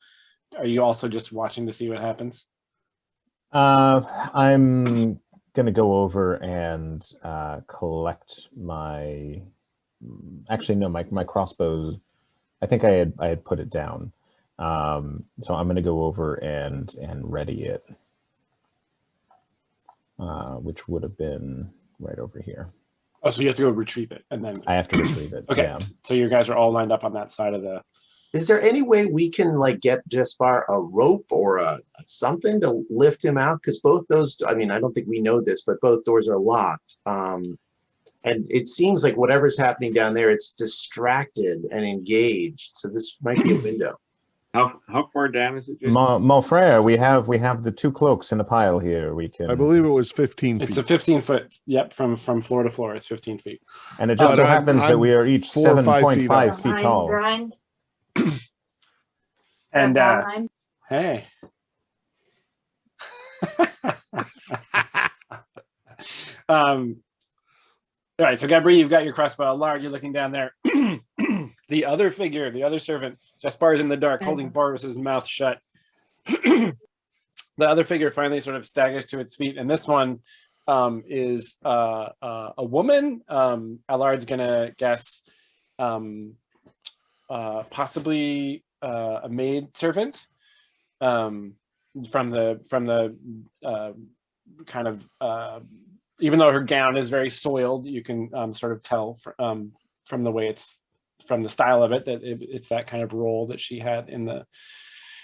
Are you also just watching to see what happens? I'm gonna go over and collect my. Actually, no, my crossbow. I think I had put it down, so I'm gonna go over and ready it, which would have been right over here. Oh, so you have to go retrieve it, and then I have to retrieve it. Okay, yeah. So you guys are all lined up on that side of the. Is there any way we can like get Jaspar a rope or a something to lift him out? Because both those, I mean, I don't think we know this, but both doors are locked. And it seems like whatever's happening down there, it's distracted and engaged. So this might be a window. How far down is it? Mon frere, we have the two cloaks in a pile here. We can. I believe it was 15 feet. It's a 15-foot. Yep, from floor to floor, it's 15 feet. And it just so happens that we are each 7.5 feet tall. Grind. And hey. All right, so Gabri, you've got your crossbow. Allard, you're looking down there. The other figure, the other servant, Jaspar is in the dark, holding Boris's mouth shut. The other figure finally sort of staggers to its feet, and this one is a woman. Allard's gonna guess possibly a maid servant from the kind of even though her gown is very soiled, you can sort of tell from the way from the style of it that it's that kind of role that she had in the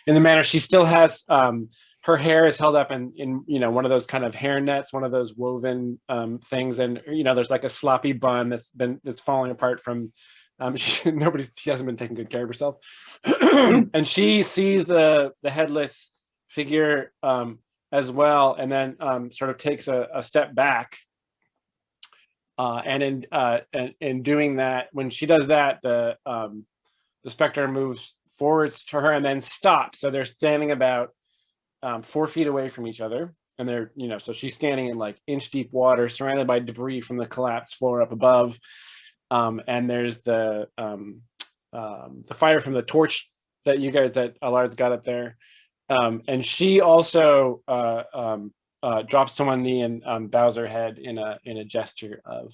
manor. She still has her hair is held up in you know, one of those kind of hair nets, one of those woven things, and you know, there's like a sloppy bun that's falling apart from she hasn't been taking good care of herself. And she sees the headless figure as well, and then sort of takes a step back. And in doing that, when she does that, the specter moves forwards to her and then stops. So they're standing about 4 feet away from each other, and they're, you know, so she's standing in like inch-deep water, surrounded by debris from the collapsed floor up above. And there's the fire from the torch that Allard's got up there. And she also drops to one knee and bows her head in a gesture of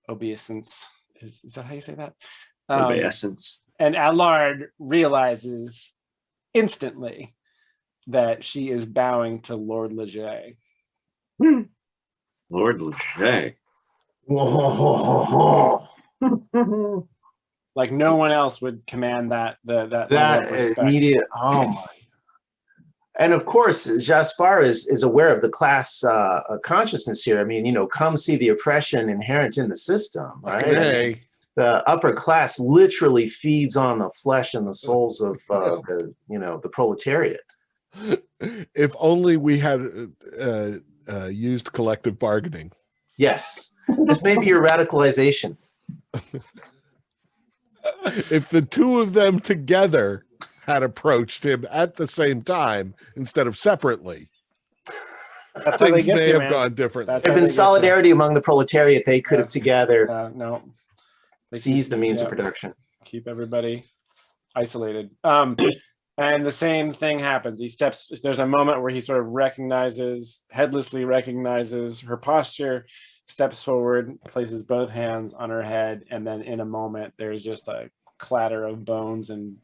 obeisance. Is that how you say that? Obeisance. And Allard realizes instantly that she is bowing to Lord Leget. Lord Leget. Like no one else would command that immediate. Oh my! And of course, Jaspar is aware of the class consciousness here. I mean, you know, come see the oppression inherent in the system, right? Hey. The upper class literally feeds on the flesh and the souls of the proletariat. If only we had used collective bargaining. Yes. This may be your radicalization. If the two of them together had approached him at the same time instead of separately, That's how they things get may you, have man. gone differently. That's There how had been they get you. solidarity among the proletariat. They could have together No. They seized the means of yeah, production. keep everybody isolated. And the same thing happens. He steps, there's a moment where he sort of headlessly recognizes her posture, steps forward, places both hands on her head, and then in a moment, there's just a clatter of bones and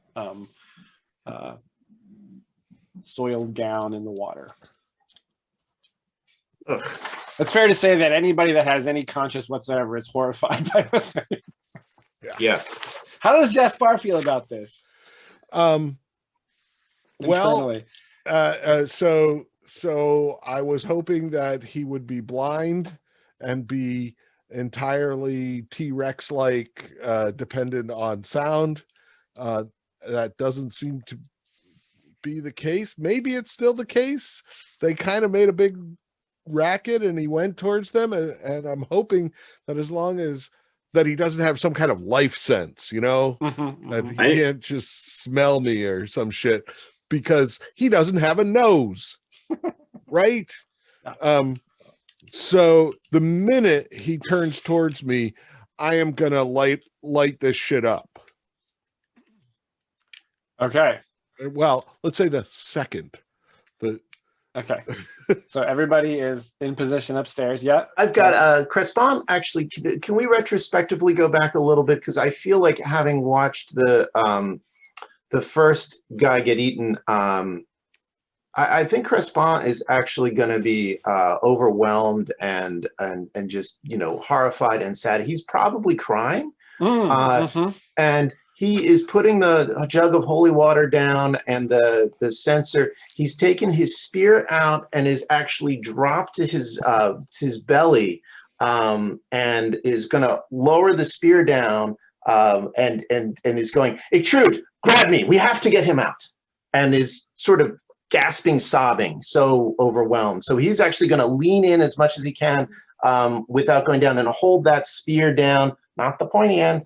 soiled gown in the water. Ugh. It's fair to say that anybody that has any conscience whatsoever is horrified by the thing. Yeah. How does Jaspar feel about this? Well, Internally? so I was hoping that he would be blind and be entirely T-Rex like, dependent on sound. That doesn't seem to be the case. Maybe it's still the case. They kind of made a big racket and he went towards them, and I'm hoping that as long as that he doesn't have some kind of life sense, you know, that he can't just smell me or some shit because he doesn't have a nose, right? So the minute he turns towards me, I am gonna light this shit up. Okay. Well, let's say the second. Okay. So everybody is in position upstairs. Yeah. I've got Crespon. Actually, can we retrospectively go back a little bit? Because I feel like having watched the first guy get eaten, I think Crespon is actually going to be overwhelmed and just, you know, horrified and sad. He's probably crying, and he is putting the jug of holy water down and the censer. He's taken his spear out and is actually dropped to his belly, and is going to lower the spear down, and is going, "Extrude, grab me! We have to get him out!" And is sort of gasping, sobbing, so overwhelmed. So he's actually going to lean in as much as he can, without going down, and hold that spear down, not the pointy end,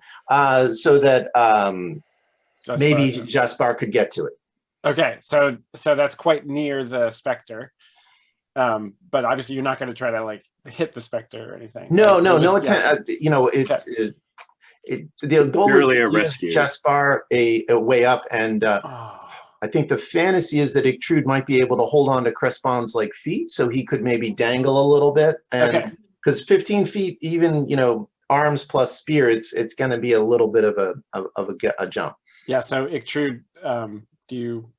so that maybe Jaspar could get to it. Okay, so that's quite near the specter, but obviously you're not going to try to like hit the specter or anything. No, right? no intent. You know, the goal is to give Jaspar a way up, and I think the fantasy is that Ictrude might be able to hold on to Crespon's like feet, so he could maybe dangle a little bit, and because 15 feet, even, you know, arms plus spear, it's going to be a little bit of a jump. Yeah. So Ictrude, do you?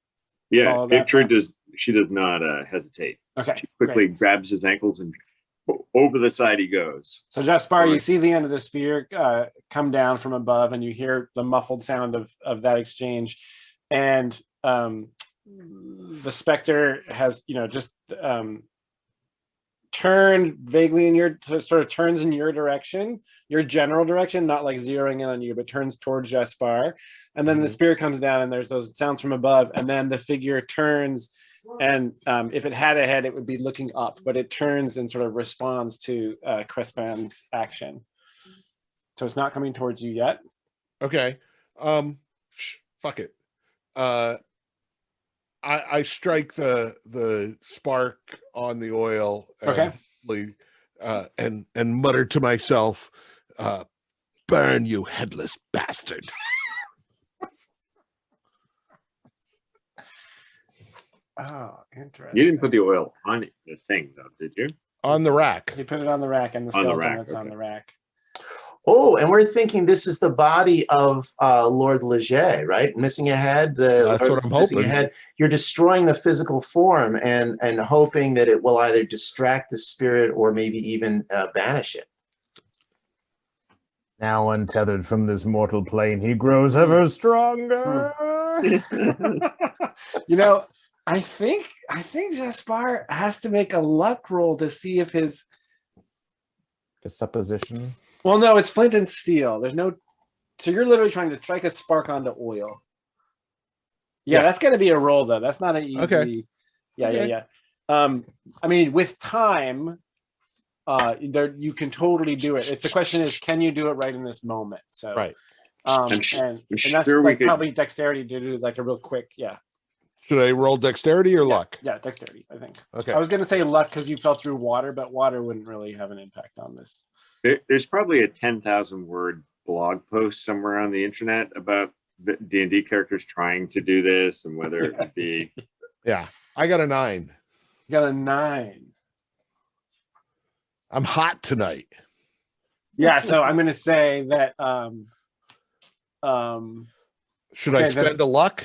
Yeah, Ictrude does. She does not hesitate. Okay. She quickly grabs his ankles and over the side he goes. So Jaspar, you see the end of the spear come down from above, and you hear the muffled sound of that exchange, and the specter has, you know, just turned vaguely in your, sort of turns in your direction, your general direction, not like zeroing in on you, but turns towards Jaspar. And then the spear comes down and there's those sounds from above, and then the figure turns, and if it had a head, it would be looking up, but it turns and sort of responds to Crespon's action. So it's not coming towards you yet. Okay. Fuck it. I strike the spark on the oil, and mutter to myself, "Burn, you headless bastard!" Oh, interesting. You didn't put the oil on the thing, though, did you? On the rack. You put it on the rack, and the skeleton that's on the rack. Oh, and we're thinking this is the body of Lord Leget, right? Missing a head. That's what I'm hoping. A head. You're destroying the physical form and hoping that it will either distract the spirit or maybe even banish it. Now untethered from this mortal plane, he grows ever stronger. You know, I think Jaspar has to make a luck roll to see if his... The supposition. Well, no, it's flint and steel. There's no... So you're literally trying to strike a spark onto oil. Yeah, that's going to be a roll, though. That's not an easy... Okay. Yeah, Okay. yeah. I mean, with time, there you can totally do it. It's the question is, can you do it right in this moment? So Right. and I'm that's sure we like could- probably dexterity to do like a real quick, yeah. Should I roll dexterity or luck? Yeah, dexterity, I think. Okay. I was gonna say luck because you fell through water, but water wouldn't really have an impact on this. There's probably a 10,000 word blog post somewhere on the internet about the D&D characters trying to do this and whether it would be. Yeah. I got a 9. You got a 9. I'm hot tonight. Yeah, so I'm gonna say that Should I Okay, then- spend a luck?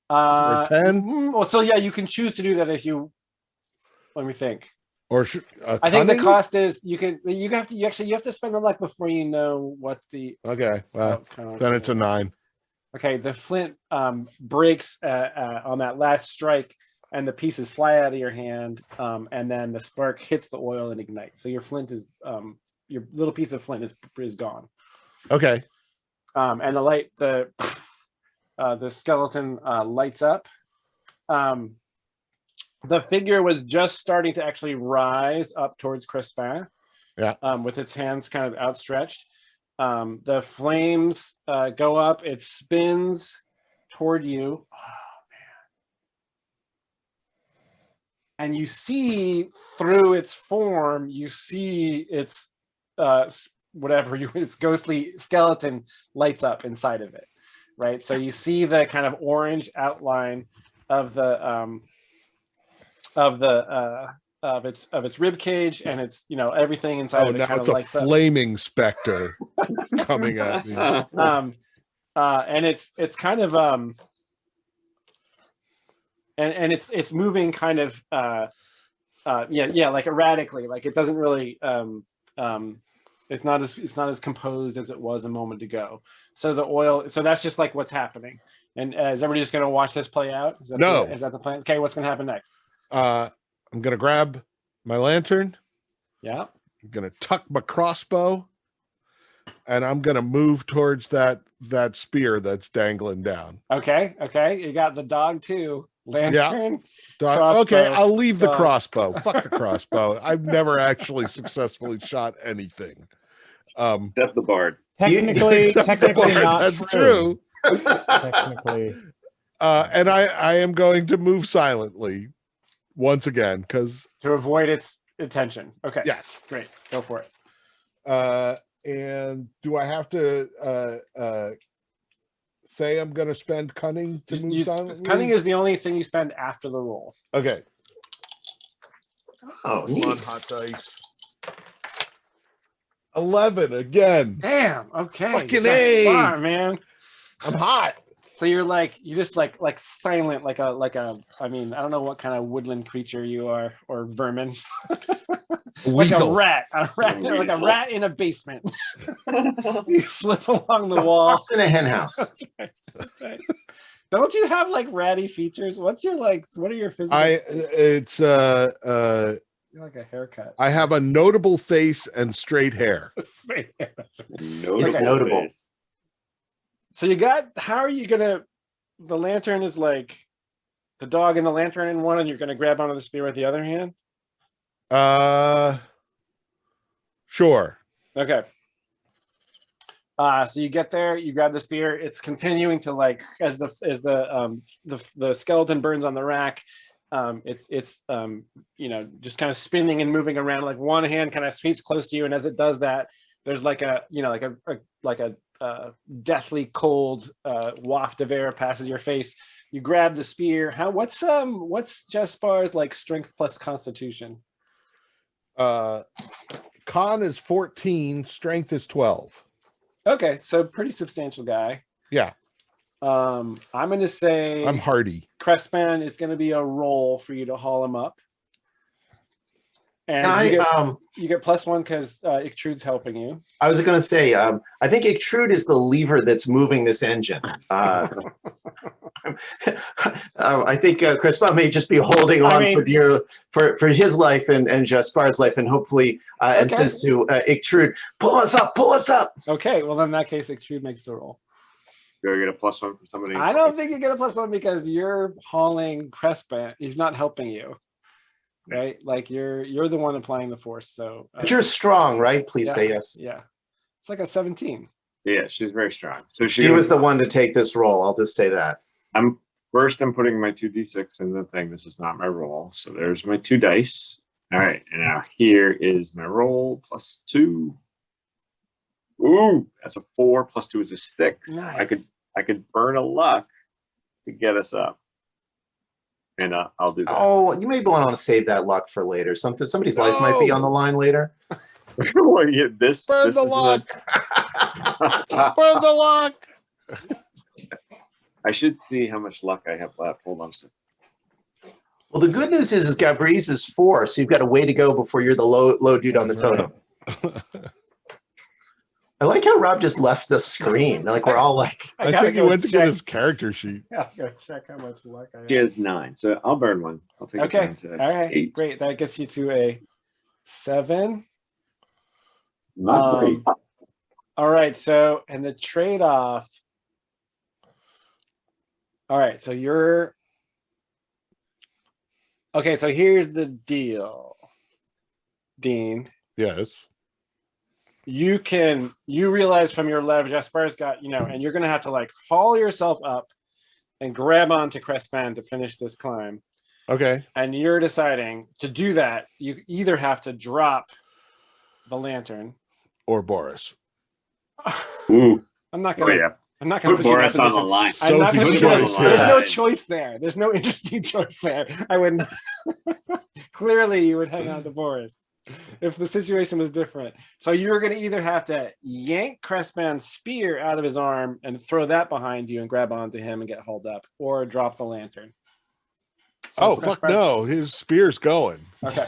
Or 10? Well, so yeah, you can choose to do that if you. Let me think. Or should I think the cunning? cost is you have to spend the luck before you know what the. Okay. Well, Oh, then it's a 9. Okay, the flint breaks on that last strike, and the pieces fly out of your hand, and then the spark hits the oil and ignites. So your flint is your little piece of flint is gone. Okay. And the skeleton lights up. The figure was just starting to actually rise up towards Crespin. Yeah. With its hands kind of outstretched. The flames go up. It spins toward you. Oh, man. And you see through its form, you see its its ghostly skeleton lights up inside of it. Right. So you see the kind of orange outline of its rib cage, and it's everything inside Oh, of it now kind it's of a lights up. flaming specter coming at me. And it's kind of and it's moving kind of like erratically, like it doesn't really it's not as composed as it was a moment ago. So that's just like what's happening. And is everybody just going to watch this play out? Is that the plan? Okay, what's going to happen next? I'm going to grab my lantern. Yeah. I'm going to tuck my crossbow, and I'm going to move towards that spear that's dangling down. Okay. You got the dog too. Lantern. Dog, Crossbow, okay, I'll leave the dog. crossbow. Fuck the crossbow. I've never actually successly shot anything. That's the bard. Technically, Except the technically bard, not that's true. true. Technically, And I am going to move silently once again because To avoid its attention. Okay. yes. Great. Go for it. And do I have to say I'm going to spend cunning to move silently? Cunning is the only thing you spend after the roll. Okay. Oh, Come on, neat. hot dice. 11 again. Damn. Okay. Fucking That's A. far, man. I'm hot. So you're just like silent, like a. I mean, I don't know what kind of woodland creature you are, or vermin. Like a Weasel. rat, like a rat in a basement. You slip along the wall. In a hen house. That's right. Don't you have like ratty features? What are your physical? You're like a haircut. I have a notable face and straight hair. That's right. Notable. notable. face. So how are you gonna? The lantern is like the dog and the lantern in one, and you're gonna grab onto the spear with the other hand. Sure. Okay. So you get there, you grab the spear. It's continuing to like as the skeleton burns on the rack. It's just kind of spinning and moving around. Like one hand kind of sweeps close to you, and as it does that, there's like a deathly cold waft of air passes your face. You grab the spear. What's Jaspar's like strength plus constitution? Con is 14, strength is 12. Okay, so pretty substantial guy. Yeah. I'm gonna say I'm hardy. Crespin, it's gonna be a roll for you to haul him up. And you get +1 because Ictrude's helping you. I was going to say, I think Ictrude is the lever that's moving this engine. I think Crispin may just be holding on for his life and Jaspar's life, and hopefully, and says to Ictrude, pull us up. Okay, well, in that case, Ictrude makes the roll. Do I get a +1 from somebody? I don't think you get a +1 because you're hauling Crestband. He's not helping you, right? Like you're the one applying the force. So, But you're strong, right? Please say yes. Yeah, it's like a 17. Yeah, she's very strong. So She was the one to take this role. I'll just say that. I'm putting my 2d6 in the thing. This is not my roll. So there's my 2 dice. All right, and now here is my roll +2. Ooh, that's a 4. +2 is a 6. Nice. I could burn a luck to get us up, and I'll do that. Oh, you may want to save that luck for later. Somebody's life might be on the line later. Well, yeah, this Burn the is luck. Burn the luck. I should see how much luck I have left. Hold on a second. Well, the good news is Gabriz is 4, so you've got a way to go before you're the low dude on the totem. I like how Rob just left the screen. Like we're all like, I think he went to get his character sheet. Yeah, go check how much luck I have. She has 9, so I'll burn one. I'll take it Okay. down to All right. 8. Great. That gets you to a 7. Not great. All right. So, and the trade-off. All right. So you're. Okay. So here's the deal, Dean. Yes. You realize from your leverage, Aspar's got, and you're going to have to like haul yourself up and grab onto Crestband to finish this climb. Okay. And you're deciding to do that. You either have to drop the lantern Or Boris. Ooh. I'm not Oh, going to. yeah. I'm not going to Put put you in that Boris on the position. line. I'm not Sophie's gonna put you in that choice, position. There's yeah. no choice there. There's no interesting choice there. I would not. Clearly, you would hang on to Boris if the situation was different. So you're going to either have to yank Crestband's spear out of his arm and throw that behind you and grab onto him and get hauled up, or drop the lantern. So Fuck Crestband- no. His spear's going. Okay.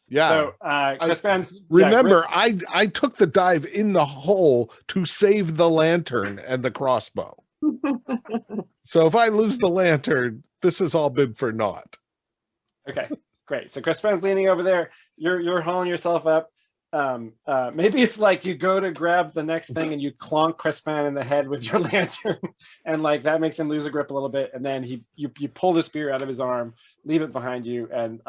Yeah. So Crestband's Remember, I took the dive in the hole to save the lantern and the crossbow. So if I lose the lantern, this has all been for naught. Okay, great. So Crestband's leaning over there. You're hauling yourself up. Maybe it's like you go to grab the next thing and you clonk Crestband in the head with your lantern, and like that makes him lose a grip a little bit. And then you pull the spear out of his arm, leave it behind you, and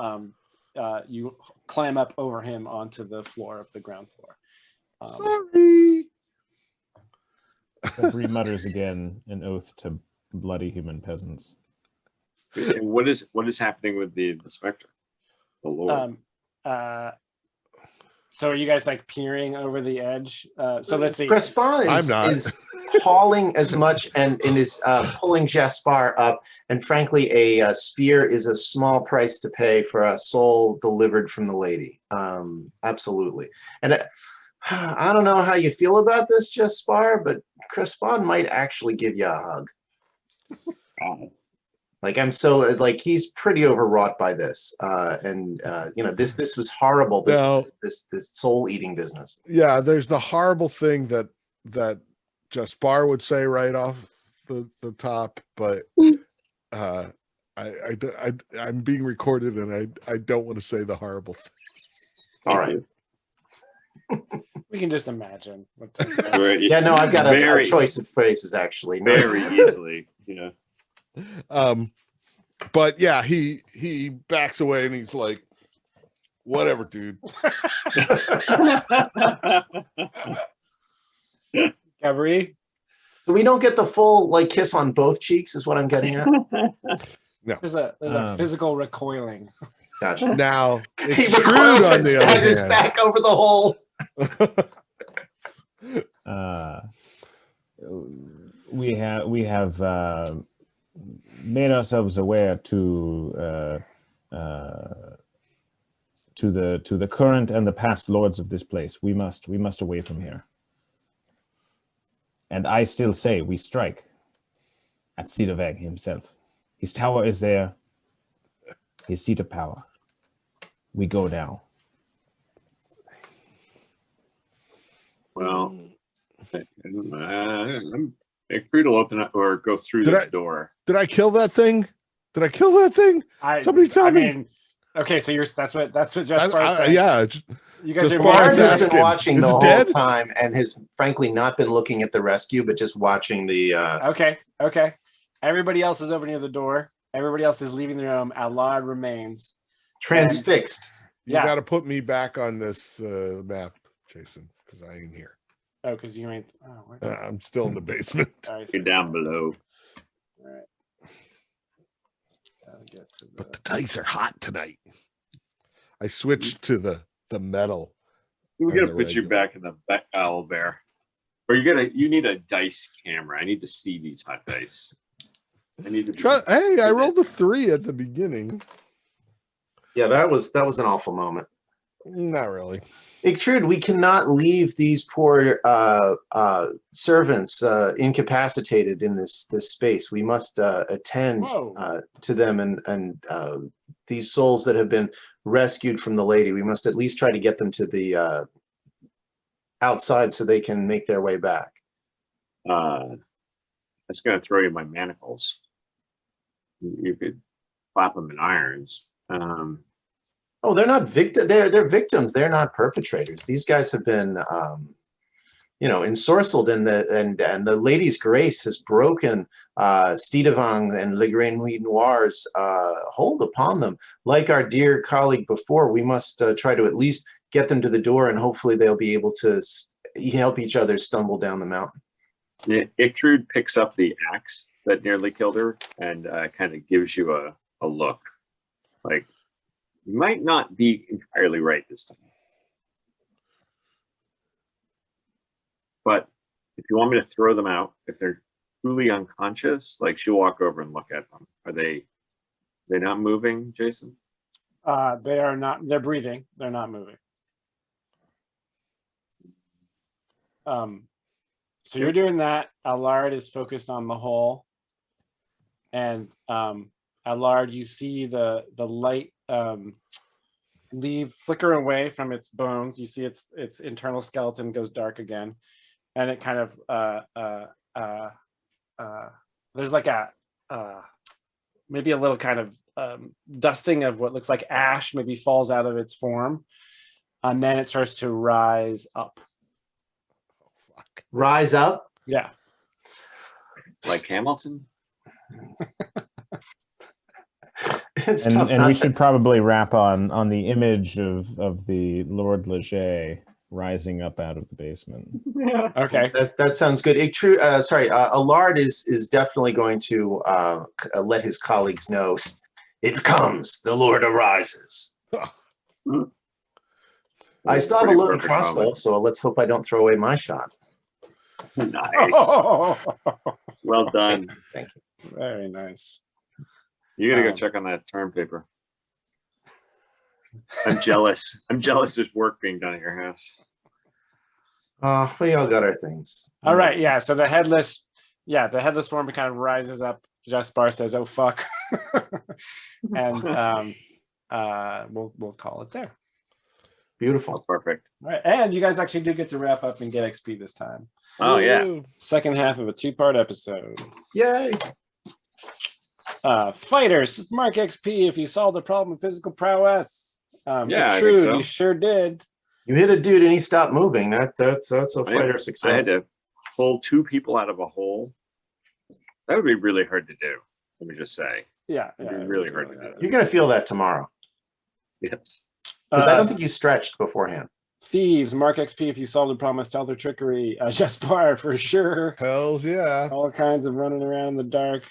you climb up over him onto the floor of the ground floor. Sorry. Bree mutters again an oath to bloody human peasants. And what is happening with the specter? The Lord. So are you guys like peering over the edge? So let's see. Crespon I'm not. is hauling as much and is pulling Jaspar up. And frankly, a spear is a small price to pay for a soul delivered from the lady. Absolutely. And I don't know how you feel about this, Jaspar, but Crespon might actually give you a hug. Like he's pretty overwrought by this, this was horrible. This soul eating business. Yeah, there's the horrible thing that Jaspar would say right off the top, but I'm being recorded and I don't want to say the horrible thing. All right. We can just imagine. Yeah, no, I've got a choice of phrases actually. Very easily, But yeah, he backs away and he's like, whatever, dude. Gabri? So we don't get the full kiss on both cheeks is what I'm getting at. No. There's a physical recoiling. Gotcha. Now He it's recoils Shrewd on and the staggers other hand. back over the hole. We have made ourselves aware to the current and the past lords of this place. We must away from here. And I still say we strike at Seat of Egg himself. His tower is there. His seat of power. We go now. Well, Crude will open up or go through the door. Did I kill that thing? Somebody tell me. Mean, Okay, so that's what Just Bar said. Yeah, You guys Just are Bar Bard is married. has been asking, watching is the it whole dead? time and has frankly not been looking at the rescue, but just watching the. Okay. Everybody else is over near the door. Everybody else is leaving the room. Allard remains. Transfixed. You Yeah. got to put me back on this map, Jason, because I ain't here. Oh, because you ain't. Oh, I'm still in the basement. You're down below. All right. Gotta get to But the dice are hot tonight. I switched to the metal. We And gotta the put you regular. back in the owl bear. Or you need a dice camera. I need to see these hot dice. I need to Hey, I rolled a 3 at the beginning. Yeah, that was an awful moment. Not really. Trude, we cannot leave these poor servants incapacitated in this space. We must attend to them and these souls that have been rescued from the lady. We must at least try to get them to the outside so they can make their way back. I was gonna throw you my manacles. You could clap them in irons. Oh, they're not victim. They're victims. They're not perpetrators. These guys have been, ensorcelled, and the lady's grace has broken Stidavang and Le Grenouille Noir's hold upon them. Like our dear colleague before, we must try to at least get them to the door, and hopefully they'll be able to help each other stumble down the mountain. Ictrude picks up the axe that nearly killed her and kind of gives you a look. Like, you might not be entirely right this time. But if you want me to throw them out, if they're truly unconscious, like, she'll walk over and look at them. Are they not moving, Jason? They are not. They're breathing. They're not moving. So you're doing that. Allard is focused on the hole, and Allard, you see the light flicker away from its bones. You see its internal skeleton goes dark again, and it kind of there's like a maybe a little kind of dusting of what looks like ash maybe falls out of its form, and then it starts to rise up. Rise up? Yeah. Like Hamilton? And we should probably wrap on the image of the Lord Leget rising up out of the basement. Yeah. Okay. That sounds good. Allard is definitely going to let his colleagues know. It comes, the Lord arises. I still have a loaded crossbow, so let's hope I don't throw away my shot. Nice. Well done. Thank you. Very nice. You gotta go check on that term paper. I'm jealous. I'm jealous there's work being done at your house. We all got our things. All right, yeah. So the headless form kind of rises up. Jaspar says, "Oh fuck," and we'll call it there. Beautiful. Perfect. All right, and you guys actually do get to wrap up and get XP this time. Oh yeah. Second half of a 2-part episode. Yay! Fighters, mark XP if you solved the problem with physical prowess. Yeah, true, I think so. you sure did. You hit a dude and he stopped moving. That's a fighter success. I had to pull 2 people out of a hole. That would be really hard to do. Let me just say. Yeah, It'd be really hard to do. You're gonna feel that tomorrow. Yes. Because I don't think you stretched beforehand. Thieves, mark XP if you solve the problem with stealth or trickery. Jaspar for sure. Hells yeah. All kinds of running around in the dark.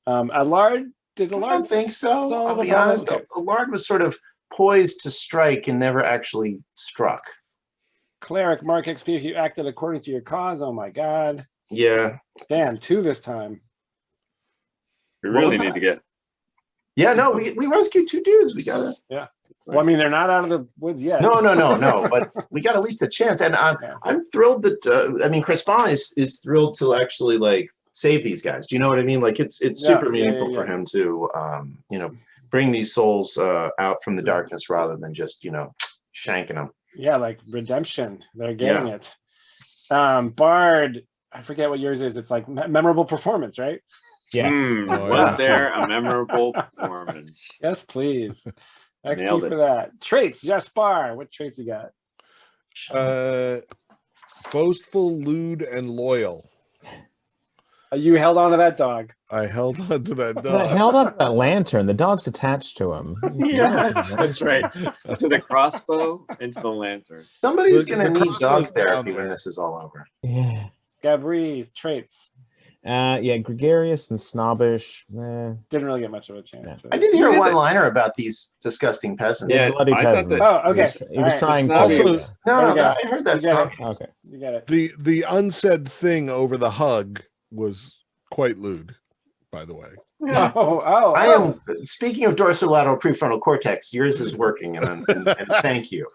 Allard, I don't think so. I'll be honest. Okay. Allard was sort of poised to strike and never actually struck. Cleric, mark XP if you acted according to your cause. Oh my god. Yeah. Damn, 2 this time. We What really was need that? to get. Yeah, no, we rescued 2 dudes. We got it. Yeah. Well, I mean, they're not out of the woods yet. No, but we got at least a chance. And I'm thrilled that Crispin is thrilled to actually like save these guys. Do you know what I mean? Like it's super meaningful for him to bring these souls out from the darkness rather than just shanking them. Yeah, like redemption. They're getting it. Bard, I forget what yours is. It's like memorable performance, right? Yes. Was there a memorable performance? Yes, please. XP for that. Traits, Jaspar. What traits you got? Boastful, lewd, and loyal. You held on to that dog. I held on to that I dog. held on to that lantern. The dog's attached to him. Yeah, that's right. To the crossbow and to the lantern. Somebody's The- going to the need dog crossbow's down therapy when there. this is all over. Yeah. Gabri's traits. Yeah, gregarious and snobbish. Didn't really get much of a chance. Yeah. to- I did hear Yeah, a that- one-liner about these disgusting peasants. Yeah, Bloody I thought peasants. that- Oh, okay. He was All trying right. to. Also- No, There we go. I heard that You get stuff. it. Okay. You got it. The unsaid thing over the hug was quite lewd, by the way. I am speaking of dorsolateral prefrontal cortex. Yours is working, and thank you.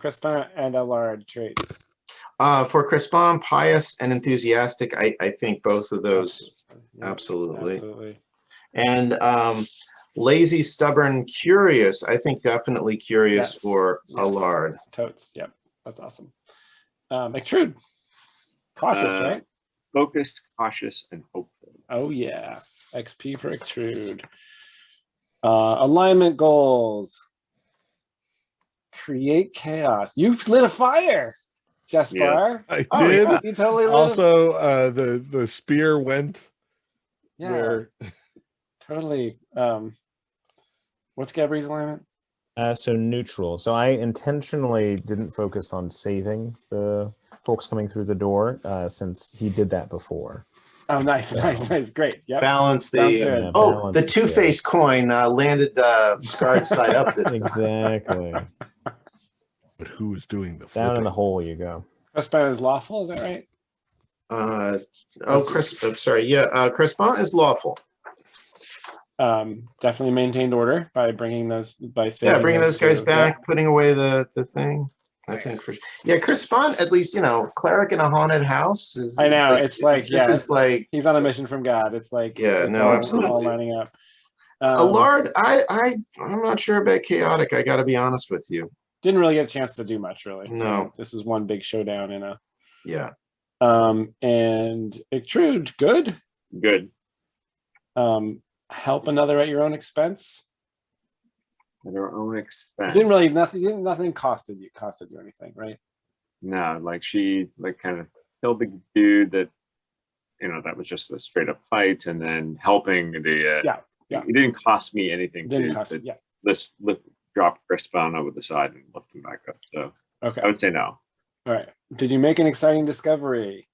Crispin and Allard traits. For Crispin, pious and enthusiastic, I think both of those Yeah, absolutely. absolutely. And lazy, stubborn, curious. I think definitely curious Yes. for Yes. Allard. Totes. Yep. That's awesome. Extrude. Cautious, right? Focused, cautious, and hopeful. Oh yeah. XP for Extrude. Alignment goals. Create chaos. You lit a fire, Jaspar. I Oh, did. yeah. You totally lit Also, the spear went yeah, where totally. What's Gabri's alignment? So neutral. So I intentionally didn't focus on saving the folks coming through the door, since he did that before. Oh, nice, nice. Great. Yep. Balance Sounds the. good. Yeah, Oh, balance the the two-faced coin landed scarred side up. This time. Exactly. but who was doing the Down in flipping? the hole you go. Crispin is lawful. Is that right? Sorry. Yeah, Crispin is lawful. Definitely maintained order by bringing those saving Bringing those guys to- back, putting away the thing. I think for Crispin, at least cleric in a haunted house is. I know, it's like, this yeah. is like He's on a mission from God. It's like Yeah, it's no, all, absolutely. It's all lining up. Allard. I'm not sure about chaotic. I got to be honest with you. Didn't really get a chance to do much, really. No. This is one big showdown in a. Yeah. And Extrude, good. Good. Help another at your own expense. At our own expense. Nothing costed you anything, right? No, like she kind of killed the dude that that was just a straight up fight, and then helping the Yeah. It didn't cost me anything Didn't to cost you. Yeah. drop Crispin over the side and lift him back up. So Okay. I would say no. All right. Did you make an exciting discovery?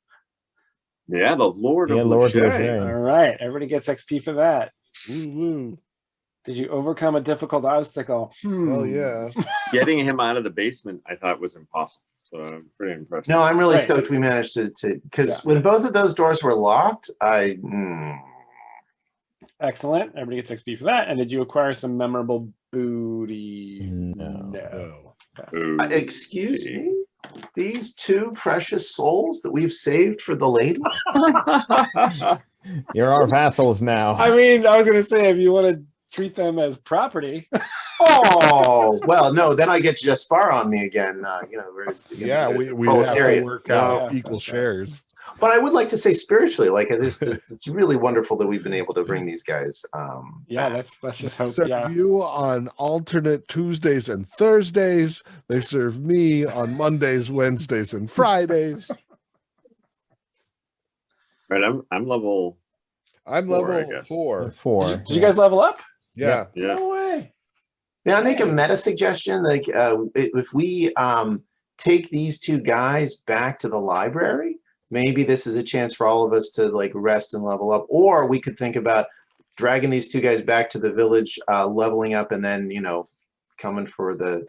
Yeah, the Lord Yeah, of Lord Leget. Leget. All right. Everybody gets XP for that. Woo woo. Did you overcome a difficult obstacle? Oh yeah. Getting him out of the basement, I thought was impossible. So I'm pretty impressed. No, I'm really Right. stoked we managed to because Yeah. when both of those doors were locked, Excellent. Everybody gets XP for that. And did you acquire some memorable booty? No. Oh. Ooh. excuse me. These two precious souls that we've saved for the lady. You're our vassals now. I mean, I was going to say, if you want to treat them as property. Oh well, no. Then I get Jaspar on me again. Yeah, we have to proletariat. work out Yeah. equal shares. But I would like to say spiritually, like it's really wonderful that we've been able to bring these guys. Yeah, back. let's just hope. Serve Yeah. you on alternate Tuesdays and Thursdays. They serve me on Mondays, Wednesdays, and Fridays. Right, I'm level. I'm Four, I level guess. 4. 4. Did you guys level up? Yeah. Yeah. No way. May I make a meta suggestion? Like, if we take these two guys back to the library, maybe this is a chance for all of us to like rest and level up. Or we could think about dragging these two guys back to the village, leveling up, and then coming for the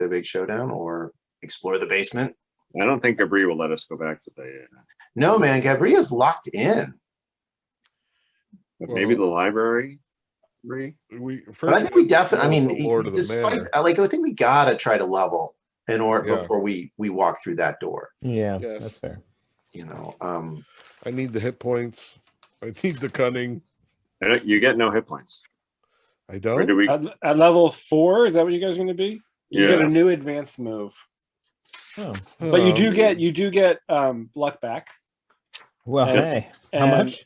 big showdown, or explore the basement. I don't think Gabri will let us go back to the. No, man, Gabriel's locked in. But maybe the library. Gabri? But I think we definitely. I mean, Lord of the despite, Manor. I think we gotta try to level in order Yeah. before we walk through that door. Yeah, Yes. that's fair. I need the hit points. I need the cunning. You get no hit points. I Or don't. do we? At level 4, is that what you guys are going to be? You get Yeah. a new advanced move, Oh, but you Um, do get luck back. well, And- hey, how and much?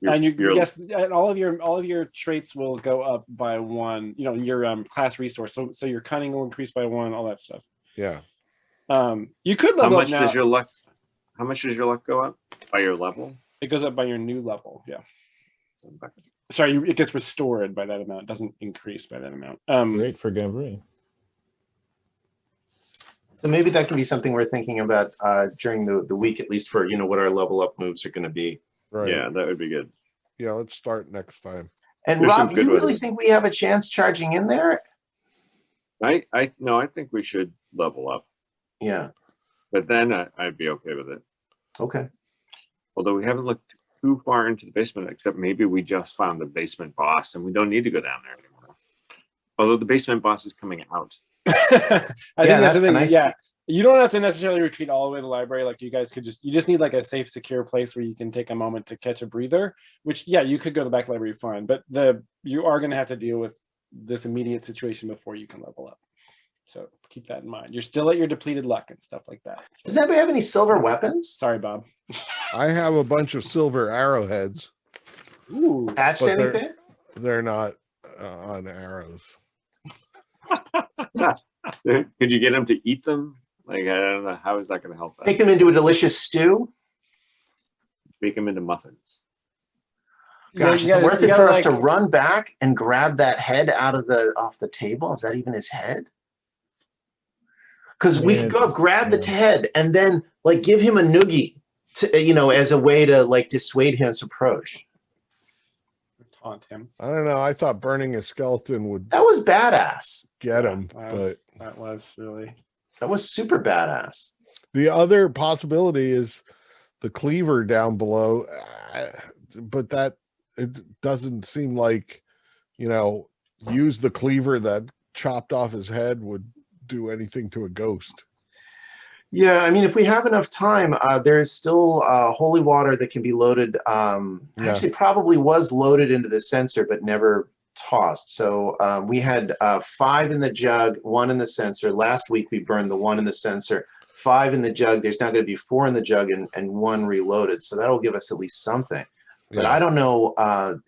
And you yes, and all of your traits will go up by 1. You know, your class resource. So your cunning will increase by 1. All that stuff. Yeah. You could How level much up now. does your luck? How much does your luck go up by your level? It goes up by your new level. Yeah. Sorry, it gets restored by that amount. It doesn't increase by that amount. Great for Gavri. So maybe that can be something we're thinking about during the week, at least for, you know, what our level up moves are going to be. Right. Yeah, that would be good. Yeah, let's start next time. And There's some Rob, good you really ones. think we have a chance charging in there? I think we should level up, Yeah. but then I'd be okay with it. Okay. Although we haven't looked too far into the basement, except maybe we just found the basement boss and we don't need to go down there anymore. Although the basement boss is coming out. I think that's the thing. nice Yeah, you don't have to necessarily retreat all the way to the library. Like you guys could you just need like a safe, secure place where you can take a moment to catch a breather. Which yeah, you could go to the back library fine, but you are going to have to deal with this immediate situation before you can level up. So keep that in mind. You're still at your depleted luck and stuff like that. Does anybody have any silver weapons? Sorry, Bob. I have a bunch of silver arrowheads. Ooh, Attached to But they're- anything? They're not on arrows. Could you get him to eat them? Like, I don't know. How is that going to help Make that? them into a delicious stew? Make them into muffins. Gosh, you it's gotta- worth you it for gotta, us to like- run back and grab that head off the table. Is that even his head? Because we could go It's- grab the yeah. head and then like give him a noogie, to, you know, as a way to like dissuade his approach. taunt him. I don't know. I thought burning a skeleton would That was badass. get him, That was really. That was super badass. the other possibility is the cleaver down below. But that it doesn't seem like, you know, use the cleaver that chopped off his head would do anything to a ghost. Yeah, I mean, if we have enough time, there's still holy water that can be loaded. Actually, probably was loaded into the censer, but never tossed. So we had 5 in the jug, 1 in the censer. Last week we burned the 1 in the censer, 5 in the jug. There's now going to be 4 in the jug and 1 reloaded. So that'll give us at least something. But I don't know,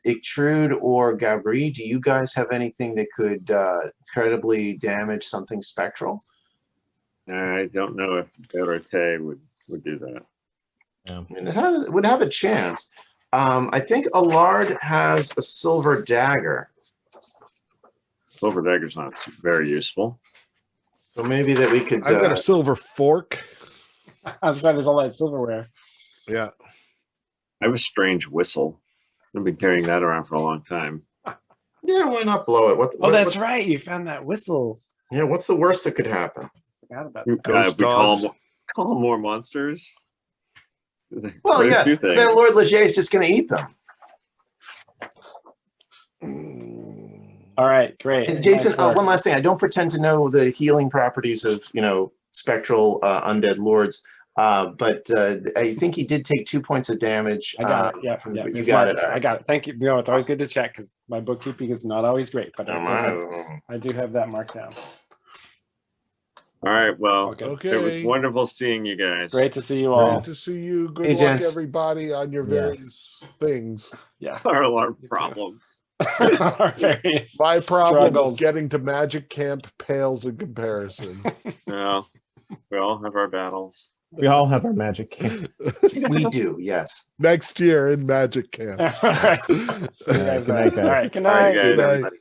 Ictrude or Gabri, do you guys have anything that could credibly damage something spectral? I don't know if Dorothy would do that. I mean, it would have a chance. I think Allard has a silver dagger. Silver dagger's not very useful. So maybe that we could... I've got a silver fork. I'm sorry, there's all that silverware. Yeah. I have a strange whistle. I've been carrying that around for a long time. Yeah, why not blow it? That's right. You found that whistle. Yeah, what's the worst that could happen? Forgot about We that. Ghost call dogs. more monsters. Well, Quite a yeah, few things. then Lord Leger is just going to eat them. All right, great. And Jason, Nice work. one last thing. I don't pretend to know the healing properties of, you know, spectral undead lords, but I think he did take 2 points of damage. I got it. Yeah, You it's got marked. it. I got it. Thank you. You know, it's always good to check because my bookkeeping is not always great, but I do have that marked down. All right. Well, Okay. Okay. it was wonderful seeing you guys. Great to see you all. Great to see you. Good Hey, luck, gents. everybody, on your various things. Yeah. Our too. problem. Our various My problem struggles. is getting to magic camp pales in comparison. Well, we all have our battles. We all have our magic camp. We do, yes. Next year in magic camp. All right. See you guys Good night, then. guys. All right. Good All right, night. guys. Good night. Everybody.